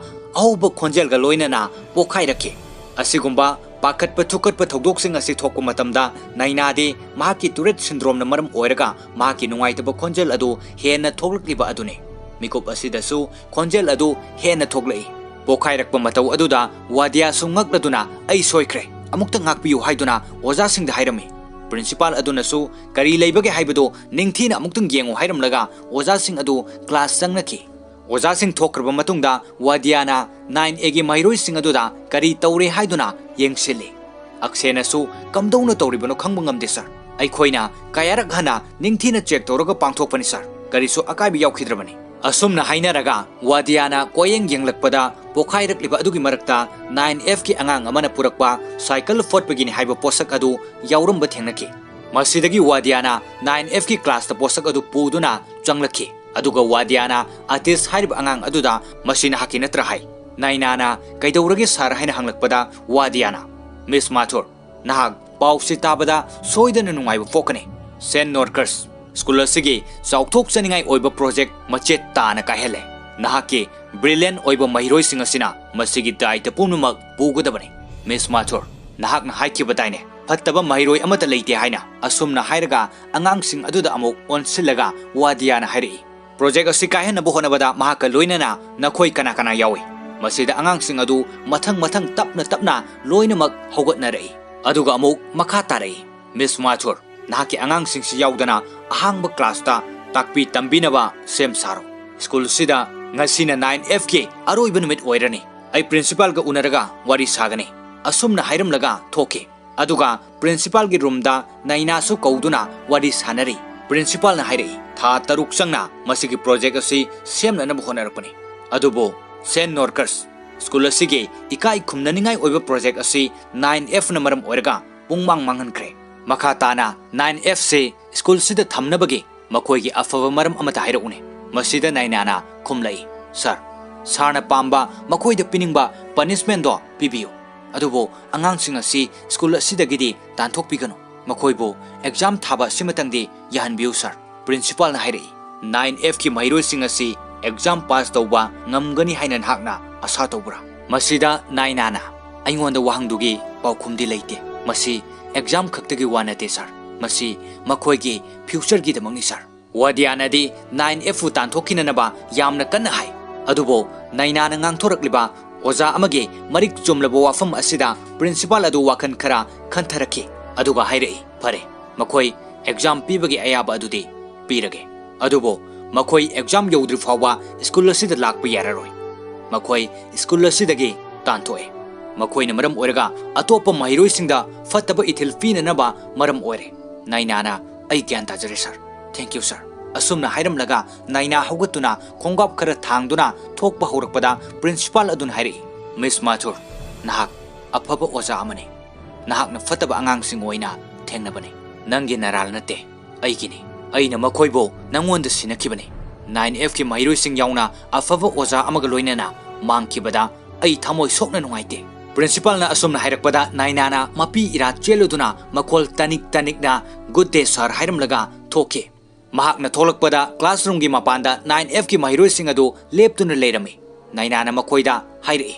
auba khonjelga loinana pokhairakki asigumba pakatpa thukatpa thogdoksing asi thokku matamda nainade mahaki Tourette syndrome na maram oiraga mahaki nungaitaba khonjel adu hena thoglakliba adune mikup asidasu khonjel adu hena thoglai pokhairakpa matau aduda wadia sungakladuna ai soikre amukta ngakpiyu haiduna oza singda hairami Principal adunasu kari leibage haibado ningthina amuktung yengu hairamlaga oza sing adu class sangnaki oza sing thokraba matungda wadiana 9A gi mairoi sing aduda kari tawre haiduna yengsili aksenasu kamdongna tawribano khangba ngamde sir aikhoina kayarak hana ningthina check tawraga pangthokpani sir karisu akaibi yaukhidrabani asumna hainaraga wadiana koyeng yenglakpada pokhairakliba adugi marakta 9F ki angang amana purakpa cycle fort begini haiba posak adu yauramba thengnaki masidagi wadiana 9F ki class ta posak adu puduna changlaki aduga wadiana artist hairib angang aduda masina hakina trahai nainana kaidawragi sar haina hanglakpada wadiana Miss Mathur nahag pausi tabada soidana nungaiba fokane Saint Norkers School asigi sauthok saningai oiba project machet tana kahele nahaki brilliant oiba mahiroi sing asina masigi daita punumak pugadabani Miss Mathur nahak na haikibadaine fattaba mahiroi amata leite haina asumna hairaga angang sing aduda amuk onsilaga wadiana hairi project asi kahena bohonabada mahaka loinana nakhoi kana kana yawi masida angang sing adu mathang tapna loinamak hogatna rei aduga amuk makha tarai Miss Mathur nahaki angang sing si yaudana ahangba class ta takpi tambinaba sem saro school sida ngasina 9F ki aroiba numit oirani ai principal ga unaraga wari sagani asumna hairamlaga thoke aduga principal gi room da naina su kauduna wari sanari principal na hairi tha taruk sangna masigi project asi semna na bohonarapani adubo Saint Norkers school asigi ikai khumnaningai oiba project asi 9F na maram oiraga pungmang manghankre Makatana 9F se school sida thamnabagi makoigi afava maram amata hairune masida nainana khumlai sir sarna pamba makoida piningba punishment do pibiu adubo angang singa si school sida gidi tanthok pigano makoibo exam thaba simatangdi yahanbiu sir principal na hairi 9F ki mairoi singa si exam pass tawba ngamgani hainan hakna asa tawbra masida nainana aingonda wahangdugi paukhumdi leite masi exam khaktagi wanate sir masi makhoigi future gi damangni sir wadiana di 9F tanthokkinanaba yamna kanna hai adubo nainana ngangthorakliba oza amage marik chumlabo wafam asida principal adu wakan khara khantharaki aduga hairei phare makhoi exam pibagi ayaba adudi pirage adubo makhoi exam yodri fawa school asida lakpa yararoi makhoi school asidagi tanthoe makhoi na maram oraga atopa mahiroi singda fataba ithil fina naba maram ore nainana ai gyan tajare sir thank you sir asumna hairam laga naina hogatuna khongap khara thangduna thokpa horakpada principal adun hairi Miss Mathur nahak afaba oza amane nahak na fataba angang sing oina thengnabane nangi naral nate aigini aina makhoibo nangonda sinakibane 9F ki mahiroi sing yauna afaba oza amaga loinana mangkibada ai thamoi sokna nungaite Principal na asumna hairakpada nainana mapi ira cheluduna makol tanik na good day sir hairam laga thoke mahak na tholakpada classroom gi mapanda 9F ki mahiroi sing adu leptuna leirami nainana makoida hairi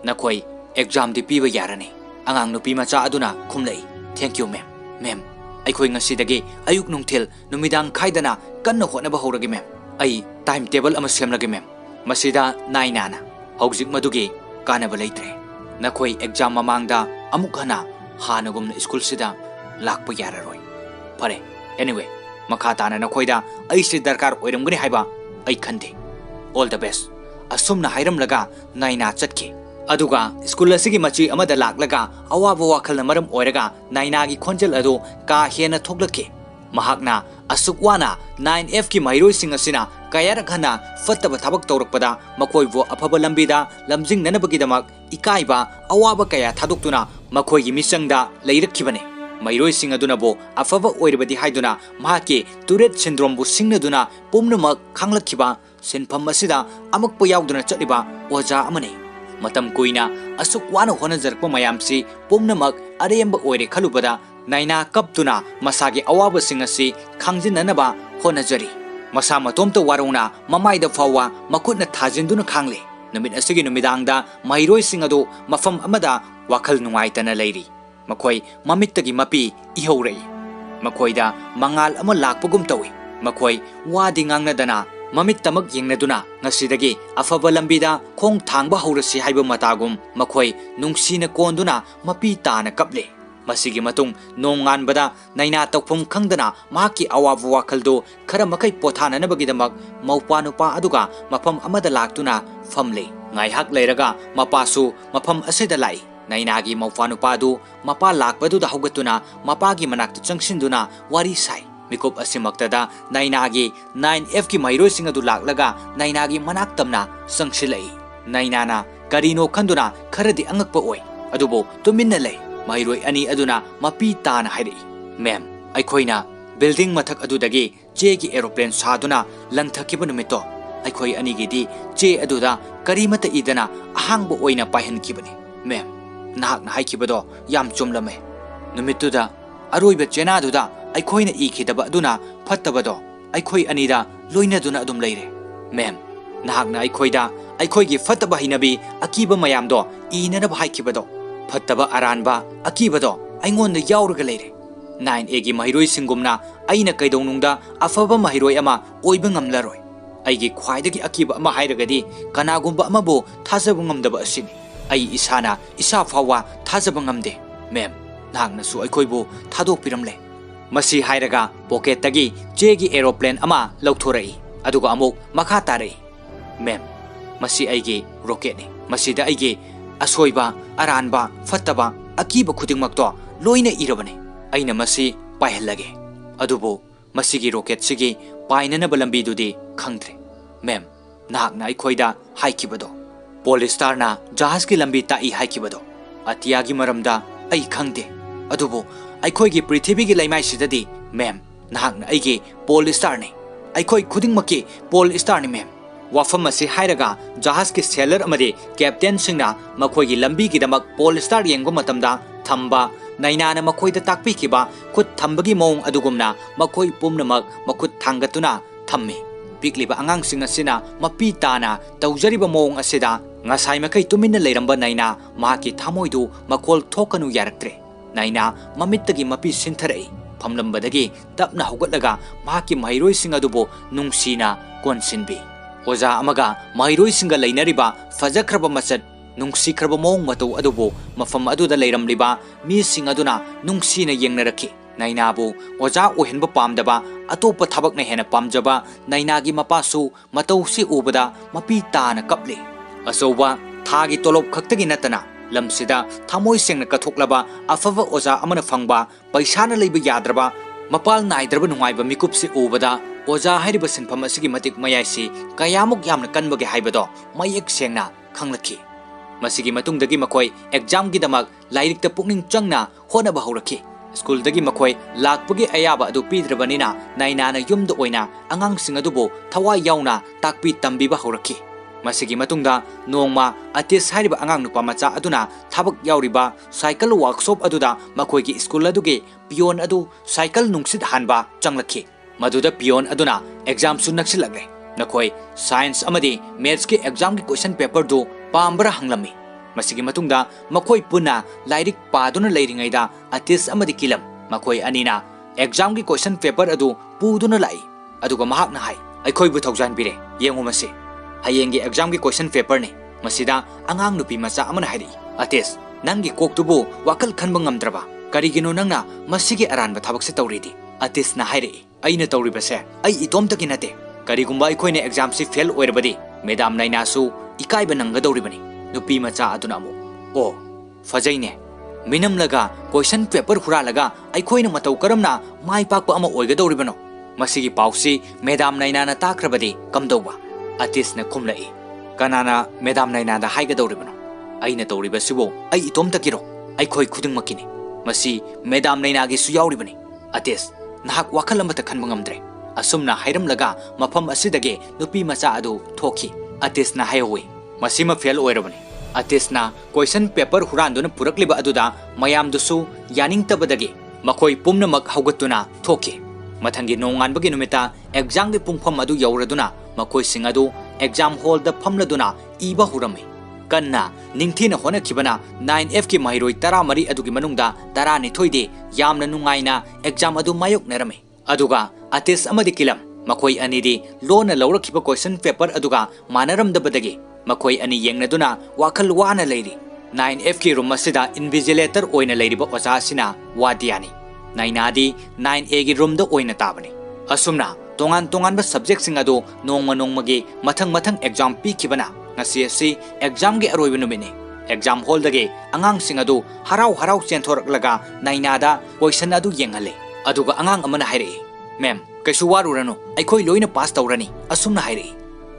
nakoi exam di piba yarani angang nupi macha aduna khumlei thank you ma'am aikhoi ngasidagi ayuk nungthil numidang khaidana kanna honaba horagi ma'am ai timetable ama semlagi ma'am masida nainana hojik madugi kanaba leitre nakoi exam mamangda amuk hana hanagumna school sida lakpa yararoi pare anyway makhatana nakoida aise darkar oiramgani haiba ai khande all the best asumna hairam laga naina chatke aduga school asigi machi amada laklaga awaba wakhalna maram oiraga naina gi khonjal adu ka hena thoklake mahakna asukwana 9F ki mairoi sing asina kayarak hana fattaba thabak tawrakpada makoibo afaba lambida lamjing nanabagidamak ikaiba awaba kaya thaduktuna makoi gi misangda leirakhibane Mairoising adunabo afaba oirabadi haiduna mahaki Tourette syndrome bu singnaduna pumnamak khanglakiba sinpham asida amakpa yauduna chaliba oja amane matam kuina asuk wana honajarpa mayamsi pumnamak aremba oire khalubada naina kaptuna masagi awaba singasi khangjinanaba honajari masa matomta waruna mamaida fawa makutna thajinduna khangle numit asigi numidangda Mairoising adu mafam amada wakhal nungaitana leiri makoi mamittagi mapi ihorei makoida mangal ama lakpagum tawi makoi wadi ngangnadana mamit tamak yengnaduna ngasidagi afaba lambida khong thangba horasi haiba matagum makoi nungsina konduna mapi tana kaple masigi matung nonganbada naina tawphum khangdana mahaki awabu wakhaldo khara makai pothana nabagidamak maupa nupa aduga mafam amada laktuna famle ngaihak leiraga mapasu mafam asida lai Nainagi maufanupadu mapa lakpadu da hogatuna mapagi manakta changsinduna wari sai mikup asimaktada nainagi 9F ki Mairoising adu laklaga nainagi manaktamna sangsilai nainana karino khanduna kharadi angakpa oi adubo tuminna lei Mairoi ani aduna mapi tana hairi mem aikhoina building mathak adudagi che ki aeroplane saduna langthakiba numito aikhoi ani gidi che aduda karimata idana ahangbo oina pahankibani mem nahak na haikibado yam chumlame numituda aroiba chenaduda aikhoina ikhidaba aduna phattabado aikhoi anida loinaduna adum leire mem nahak na aikhoida aikhoigi phattaba hinabi akiba mayamdo inanaba haikibado phattaba aranba akibado aingonda yauraga leire 9A gi Mairoisingumna aina kaidonungda afaba Mairoi ama oiba ngamlaroi aigi khwaidagi akiba ama hairagadi kanagumba amabu thajabu ngamdaba asini ai isana isa fawa thajaba ngamde mem nangnasu aikhoibu thadok piramle masi hairaga pocket tagi chegi aeroplane ama lauthorei aduga amuk makha tarei mem masi aigi rocket ni masida aigi asoiba aranba fattaba akiba khudingmakto loina irabane aina masi paihallage adubo masigi rocket sigi painana balambi dudi khangdre mem nahakna aikhoida haikibado Polistar na jahaz ki lambi ta I haikibado atiya gi maramda ai khangde adubo aikhoi gi prithvi gi laimai sidadi mem nahak na aigi Polistar ne aikhoi khuding maki Polistar ne mem wafam asi hairaga jahaz ki sailor amade captain singna makhoi gi lambi gi damak Polistar yengba matamda thamba naina na makhoi da takpi kiba khut thambagi mong adugumna makhoi pumnamak makhut thangatuna thammi pikliba angang sing asina mapi tana tawjariba mong asida ngasai makai tuminna leiramba naina mahaki thamoidu makol thokanu yaraktre naina mamittagi mapi sintharei phamlambadagi tapna hogatlaga mahaki Mairoising adubo nungsina konsinbi oja amaga Mairoisinga leinariba fajakraba masat nungsikraba mong matu adubo mafam aduda leiramliba mi sing aduna nungsina yengnaraki nainabu oja ohenba pamdaba atopa thabak na hena pamjaba nainagi mapasu matausi ubada mapi tana kaple asoba thagi tolop khaktagi natana lamsida thamoi sengna kathoklaba afava oja amana phangba paisana leiba yadraba mapal naidraba nungaiba mikupsi ubada oja hariba sinpham asigi matik mayaisi kayamuk yamna kanbage haibado mayek sengna khanglaki masigi matungdagi makoi exam gi damak lairikta pukning changna honaba hawraki school dagi makoi lakpagi ayaba adu pidrabanina nainana yumda oina angang sing adubo thawai yauna takpi tambiba hawraki masigi matungda nongma atis hariba angang nupa macha aduna thabak yauriba cycle workshop aduda makoi gi school aduge pion adu cycle nungsit hanba changlaki maduda pion aduna exam su naksilagre nakoi science amadi maths ki exam ki question paper du pambra hanglami masigi matungda makoi puna lairik paduna leiringaida atis amadi kilam makoi anina exam ki question paper adu puduna lai aduga mahakna hai aikoi bu thaujan bire yengu mase hayengi exam ki question paper ne masida angang nupi macha amana hairi atis nangi koktubu wakal khanba ngamdraba karigino nangna masigi aranba thabak se tawridi atis na hairi aina tawriba se ai itom takinate karigumba aikoi ne exam si fail oirbadi madam naina su ikai ba nanga dawribani nupi macha aduna mo o fajaine minam laga question paper khura laga aikoi na matau karamna mai pakpa ama oiga dawribano masigi pausi madam naina na takrabadi kamdawba atis na khumlai kanana madam naina da haiga dawribano aina tawriba sibo ai itom takiro aikoi khuding makini masi Madam Nainagi su yauribani. Atis nahak wakal amata khanba ngamdre. Asumna hairamlaga mafam asidage nupi macha adu thoki. Atis na hayowi. Masima fail oirabani. Atis na question paper huranduna purakliba aduda mayam dusu yaning tabadage makoi pumnamak haugatuna thoki. Mathangi nonganbagi numita exam gi pungpham adu yauraduna makoi sing adu exam hall da phamladuna iba hurame. Kanna ningthina hona kibana 9F ki mahiroi tara mari adugi manungda tara ni thoide yamna nungaina exam adu mayok nerame. Aduga atis amadi kilam makoi anidi lona lawrakiba question paper aduga manaramdabadagi makoi ani yengnaduna wakal wana leiri. 9F ki room masida invigilator oina leiriba oja sina wadiani. Nainadi 9A gi room da oina tabani. Asumna tongan ba subject sing adu nongmagi mathang exam pi kibana ngasi si exam gi aroi numini. Exam hall dage angang sing adu harau chenthorlaga nainada question adu yenghale. Aduga angang amana haire. Ma'am, kaisu warurano aikoi loina pass tawrani asumna haire.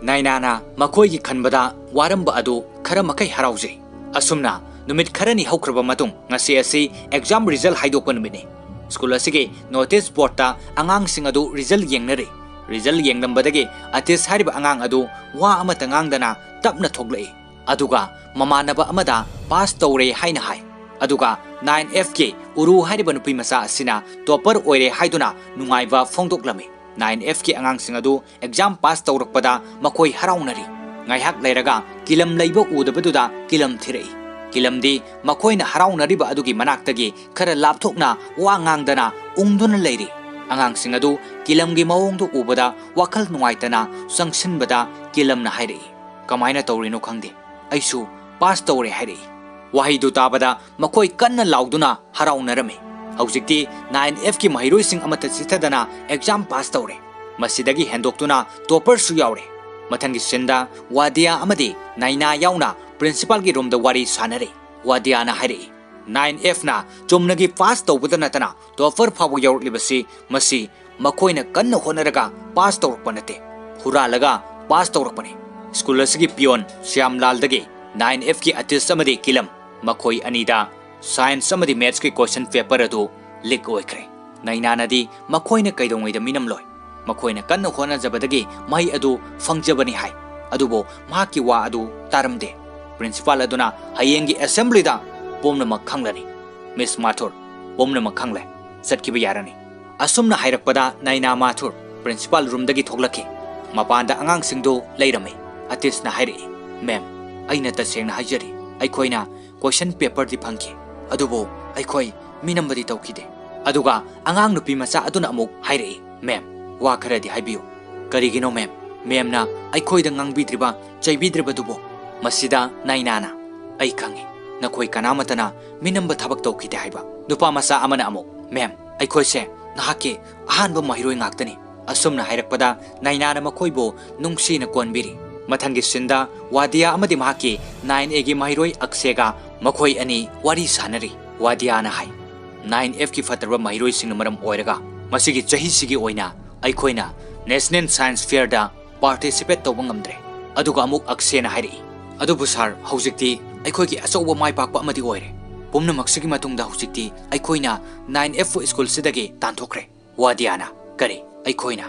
Nainana makoi gi khanbada waramba adu khara makai harauje. Asumna numit kharani haukraba matung ngasi asi exam result haidokpan numini. School asige notice board ta angang sing adu result yengnare. Result yengnambadage atis hariba angang adu wa amata ngangdana tapna thoglai. Aduga mamanaba amada pass tawre haina hai. Aduga 9FK uru hariba nupi masa asina topper oire haiduna nungaiba phongdoklame. 9FK angang sing adu exam pass tawrakpada makoi haraunari. Ngaihak leiraga kilam leiba udabaduda kilam thirei. Kilamdi makoina haraunariba adugi manaktagi khara lapthokna wa ngangdana ungduna leiri. Angang sing adu kilamgi mawongdu ubada wakal nungaitana sangsinbada kilamna hairei. Kamaina tawrino khangde. Aisu pass tawre hairei. Wahidu tabada makoi kanna lauduna haraunarame. Haujikti 9F ki mahiroi sing amata sithadana exam pass tawre. Masidagi hendoktuna topper su yaure. Mathangi sinda wadia amadi naina yauna principal gi room da wari sanare. Wadia na hairei. 9F na chumnagi pass tawbada natana topper phabu yaurlibasi masi makoina kanna honaraga pass tawrpanate. Huralaga pass tawrpane. School asigi pion Shyamlal dagi 9F ki atis amadi kilam makoi anida science amadi maths ki question paper adu leak oikre. Nainanadi makoina kaidongoida minamloi. Makoina kanna hona jabadagi mai adu fangjabani hai. Adubo mahaki wa adu taramde. Principal aduna hayengi assembly da pomna makhanglani. Miss Mathur pomna makhangle satkiba yarani. Asumna hairakpada Naina Mathur principal room dagi thoglaki. Mapanda angang singdo leirame. Atis na hairi. Ma'am, aina taseng na hajari. Aikoina question paper di phangki. Adubo aikoi minambadi tawkide. Aduga angang nupi macha aduna amuk hairi. Ma'am, wa khara di haibiyo. Karigino ma'am. Ma'am na aikoi da ngangbidriba chaibidriba dubo. Masida nainana. Ai khangi. Nakoi kanamatana minamba thabak tawkide haiba. Nupa macha amana amuk. Ma'am, aikoi se nahake ahanba mahiroi ngaktani. Asumna hairakpada nainana makoibo nungsina konbiri. Mathangi sinda wadia amadi mahaki 9A gi mahiroi aksega makoi ani wari sanari. Wadia na hai 9F ki fatarba mahiroi sing maram oiraga masigi chahi sigi oina aikoina National Science Fair da participate tawba ngamdre. Aduga amuk akse na hairi. Adubu sar haujikti aikoi ki asoba mai pakpa amadi oire. Pumna maksigi matungda haujikti aikoina 9F school sidagi tanthokre. Wadia na kare aikoina.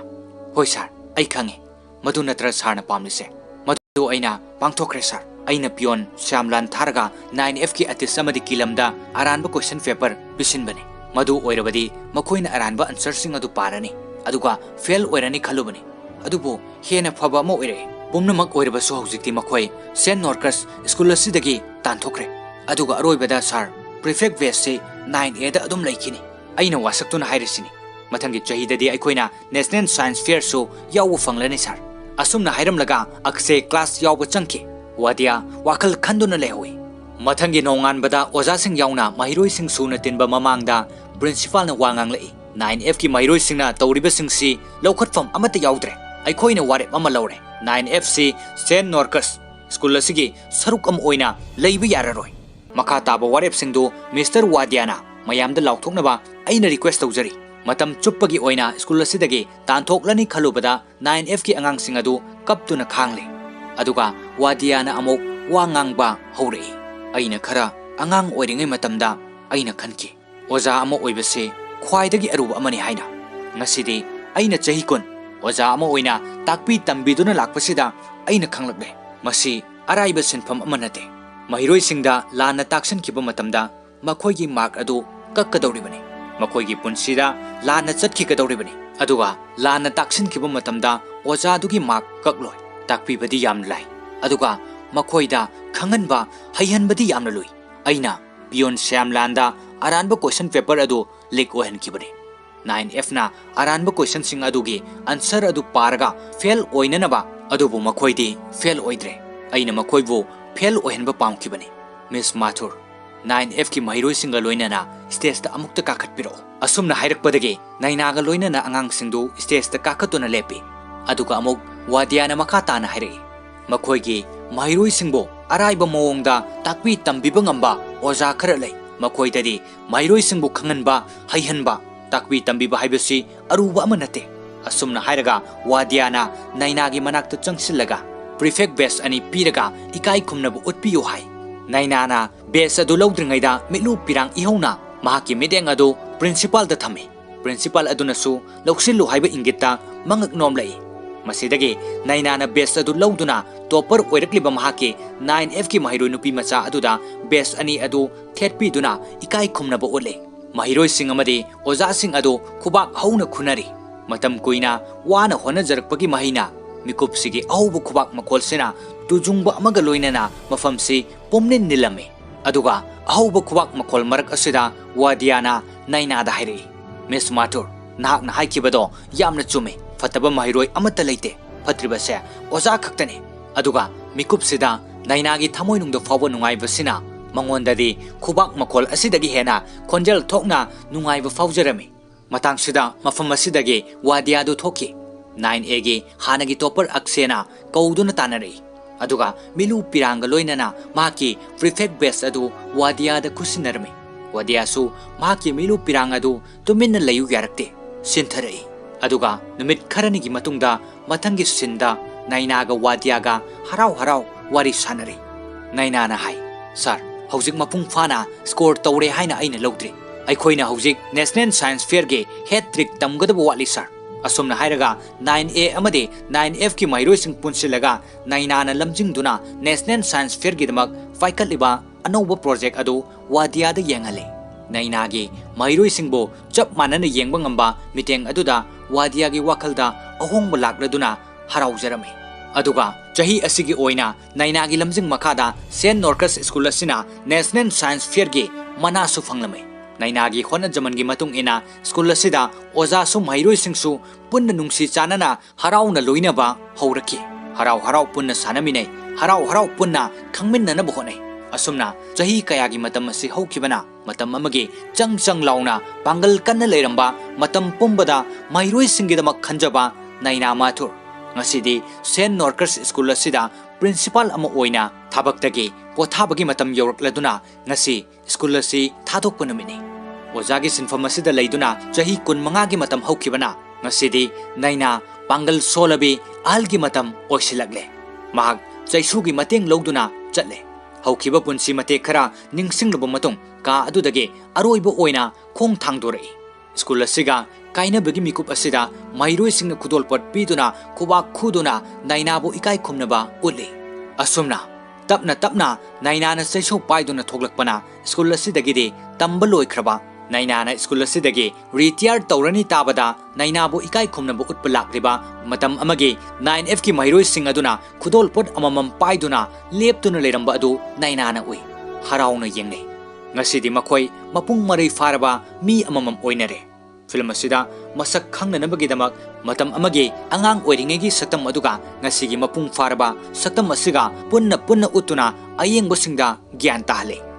Hoi sar ai khange madu natra sarna pamlise. Madu aina pangthokre sar. Aina pion Shyamlan tharga 9F ki atis amadi kilamda aranba question paper bisin bane. Madu oirabadi makoina aranba answer sing adu parani. Aduga fail oirani khalubani. Adubo hena phaba mo oire. Pumnamak oirabasu haujikti makoi St. Norcus school asidagi tanthokre. Aduga aroibada sar prefect vest se 9A da adum laikini. Aina wasaktuna hairisini. Mathangi chahidadi aikoina National Science Fair so yawu fanglani sar. Asumna hairamlaga akse class yawba changke. Wadia wakal khanduna lehui. Mathangi nongan bada oja sing yauna mahiroi sing suna tinba mamangda principal na wangang lai. 9F ki mahiroi sing na tawriba sing si lawkhatfam amata yawdre. Aikoina warep ama lawre. 9F si St. Norcus school asigi saruk am oina leiba yararoi. Makha taba warep singdo Mr. Wadiana mayamda lawthoknaba aina request tawjari. Matam chuppagi oina school asidagi tanthoklani khalubada 9F ki angang sing adu kaptuna khangle. Aduga Wadiana amok wangangba hore. Aina khara angang oiringai matamda aina khanki. oja ama oibase khwaidagi aruba amani haina ngasidi aina chahi kun oja ama oina takpi tambiduna lakpasida aina khanglagle masi araiba sinfam amanate mahiroi singda lana taksan kiba matamda makhoigi mark adu kakkadawribani makhoigi punsida lana chatki kadawribani aduga lana taksan kiba matamda oja dugi mark kakloi takpi badi yam lai aduga makhoida khanganba haihanbadi yamna lui aina pion Shyamlanda aranba question paper adu leak ohen kibani 9F na aranba question sing adugi answer adu paraga fail oinanaba adubu makhoidi fail oidre aina makhoibu fail ohenba pam kibani Miss Mathur 9F ki mahiroi singa loinana stage ta amukta kakhatpiro asumna hairakpadagi nainaga loinana angang singdu stage ta kakhatuna lepi aduga amuk wadiana makata na hairi makhoigi mahiroi singbo araiba mawongda takpi tambiba ngamba oja khara lei makhoidadi mahiroi singbu khanganba haihanba takpi tambiba haibasi aruba amanate asumna hairaga wadiana nainagi manakta changsillaga prefect base ani piraga ikai khumnabu utpiyo hai nainana base adu lawdringaida mitlu pirang ihona mahaki mideng adu principal da thame principal adunasu lawsillu haiba ingita mangak nom lai masidagi nainana base adu lawduna topper oirakliba mahaki 9F ki mahiroi nupi macha aduda base ani adu thetpi duna ikai khumnabu ole mahiroi sing amadi oja sing adu khubak hauna khunari matam kuina wana hona jarakpagi mahina mikupsigi aubu khubak makolsena tujungba amaga loinana mafamsi pomnin nilame aduga aubu khubak makol marak asida wadiana naina da hairi Miss Mathur nahak na haikibado yamna chume fataba mahiroi amata leite fatribase oja khaktane aduga mikupsida nainagi thamoinungdo fawa nungaibasina mangondadi khubak makol asidagi hena khonjel thokna nungaiba fawjarami matangsida mafam asidagi wadiadu thoki 9A gi hanagi topper aksena kauduna tanari aduga milu piranga loinana maki prefect base adu wadia da kusinarmi wadia su maki milu piranga adu tuminna layu yarakte sinthari aduga numit kharani gi matungda mathangi sinda nainaga wadiaga harau harau wari sanari nainana hai sir hojik mapung fana score tawre haina aina lawdri aikhoina hojik national science fair ge hat trick tamgadabu wali sir asomna hairaga 9A amade 9F ki mahiroi sing punsilaga nainana lamjingduna national science fair gi damak faikaliba anouba project adu wadia da yengale naina gi mahiroi singbo chap manana yengba ngamba miteng aduda wadia gi wakalda ahongba lakladuna haraujarame aduga chahi asigi oina naina gi lamjing makada St. Norcus School asina national science fair gi manasu fanglame nainagi khona jamangi matung ina school asida oja su mahiroi singsu punna nungsi chanana harauna loinaba hauraki harau harau punna sanamine harau punna khangminna na bohonai asumna chahi kayagi matam asi haukibana matam amagi chang launa pangal kanna leiramba matam pumbada mahiroi singidamak khanjaba naina Mathur ngasidi St. Norcus School asida principal ama oina thabaktagi pothabagi matam yorakladuna ngasi school asi thadokpa numini ojagi sinfam asida leiduna chahi kun mangagi matam haukibana ngasidi naina pangal solabi algi matam oisilagle mahak chaisugi mateng loduna chatle haukiba punsi mate khara ningsingluba matung ka adudage aroiba oina khong thangdorei school asiga kaina bagi mikup asida mahiroi singna khudolpot piduna khuba khuduna nainabu ikai khumnaba uli asumna tapna nainana saiso paiduna thoglakpana school asidagide tamba loikraba nainana school asidagi retire tawrani tabada nainabu ikai khumnabu utpalakriba matam amagi 9F ki mahiroi sing aduna khudolpot amamam paiduna leptuna leramba adu nainana ui harauna yengne ngasidi makhoi mapung marai faraba mi amamam oinare film asida masak khangnanabagi damak matam amagi angang oiringegi saktam aduga ngasigi mapung faraba saktam asiga punna utuna ayengbo singda gyan tahle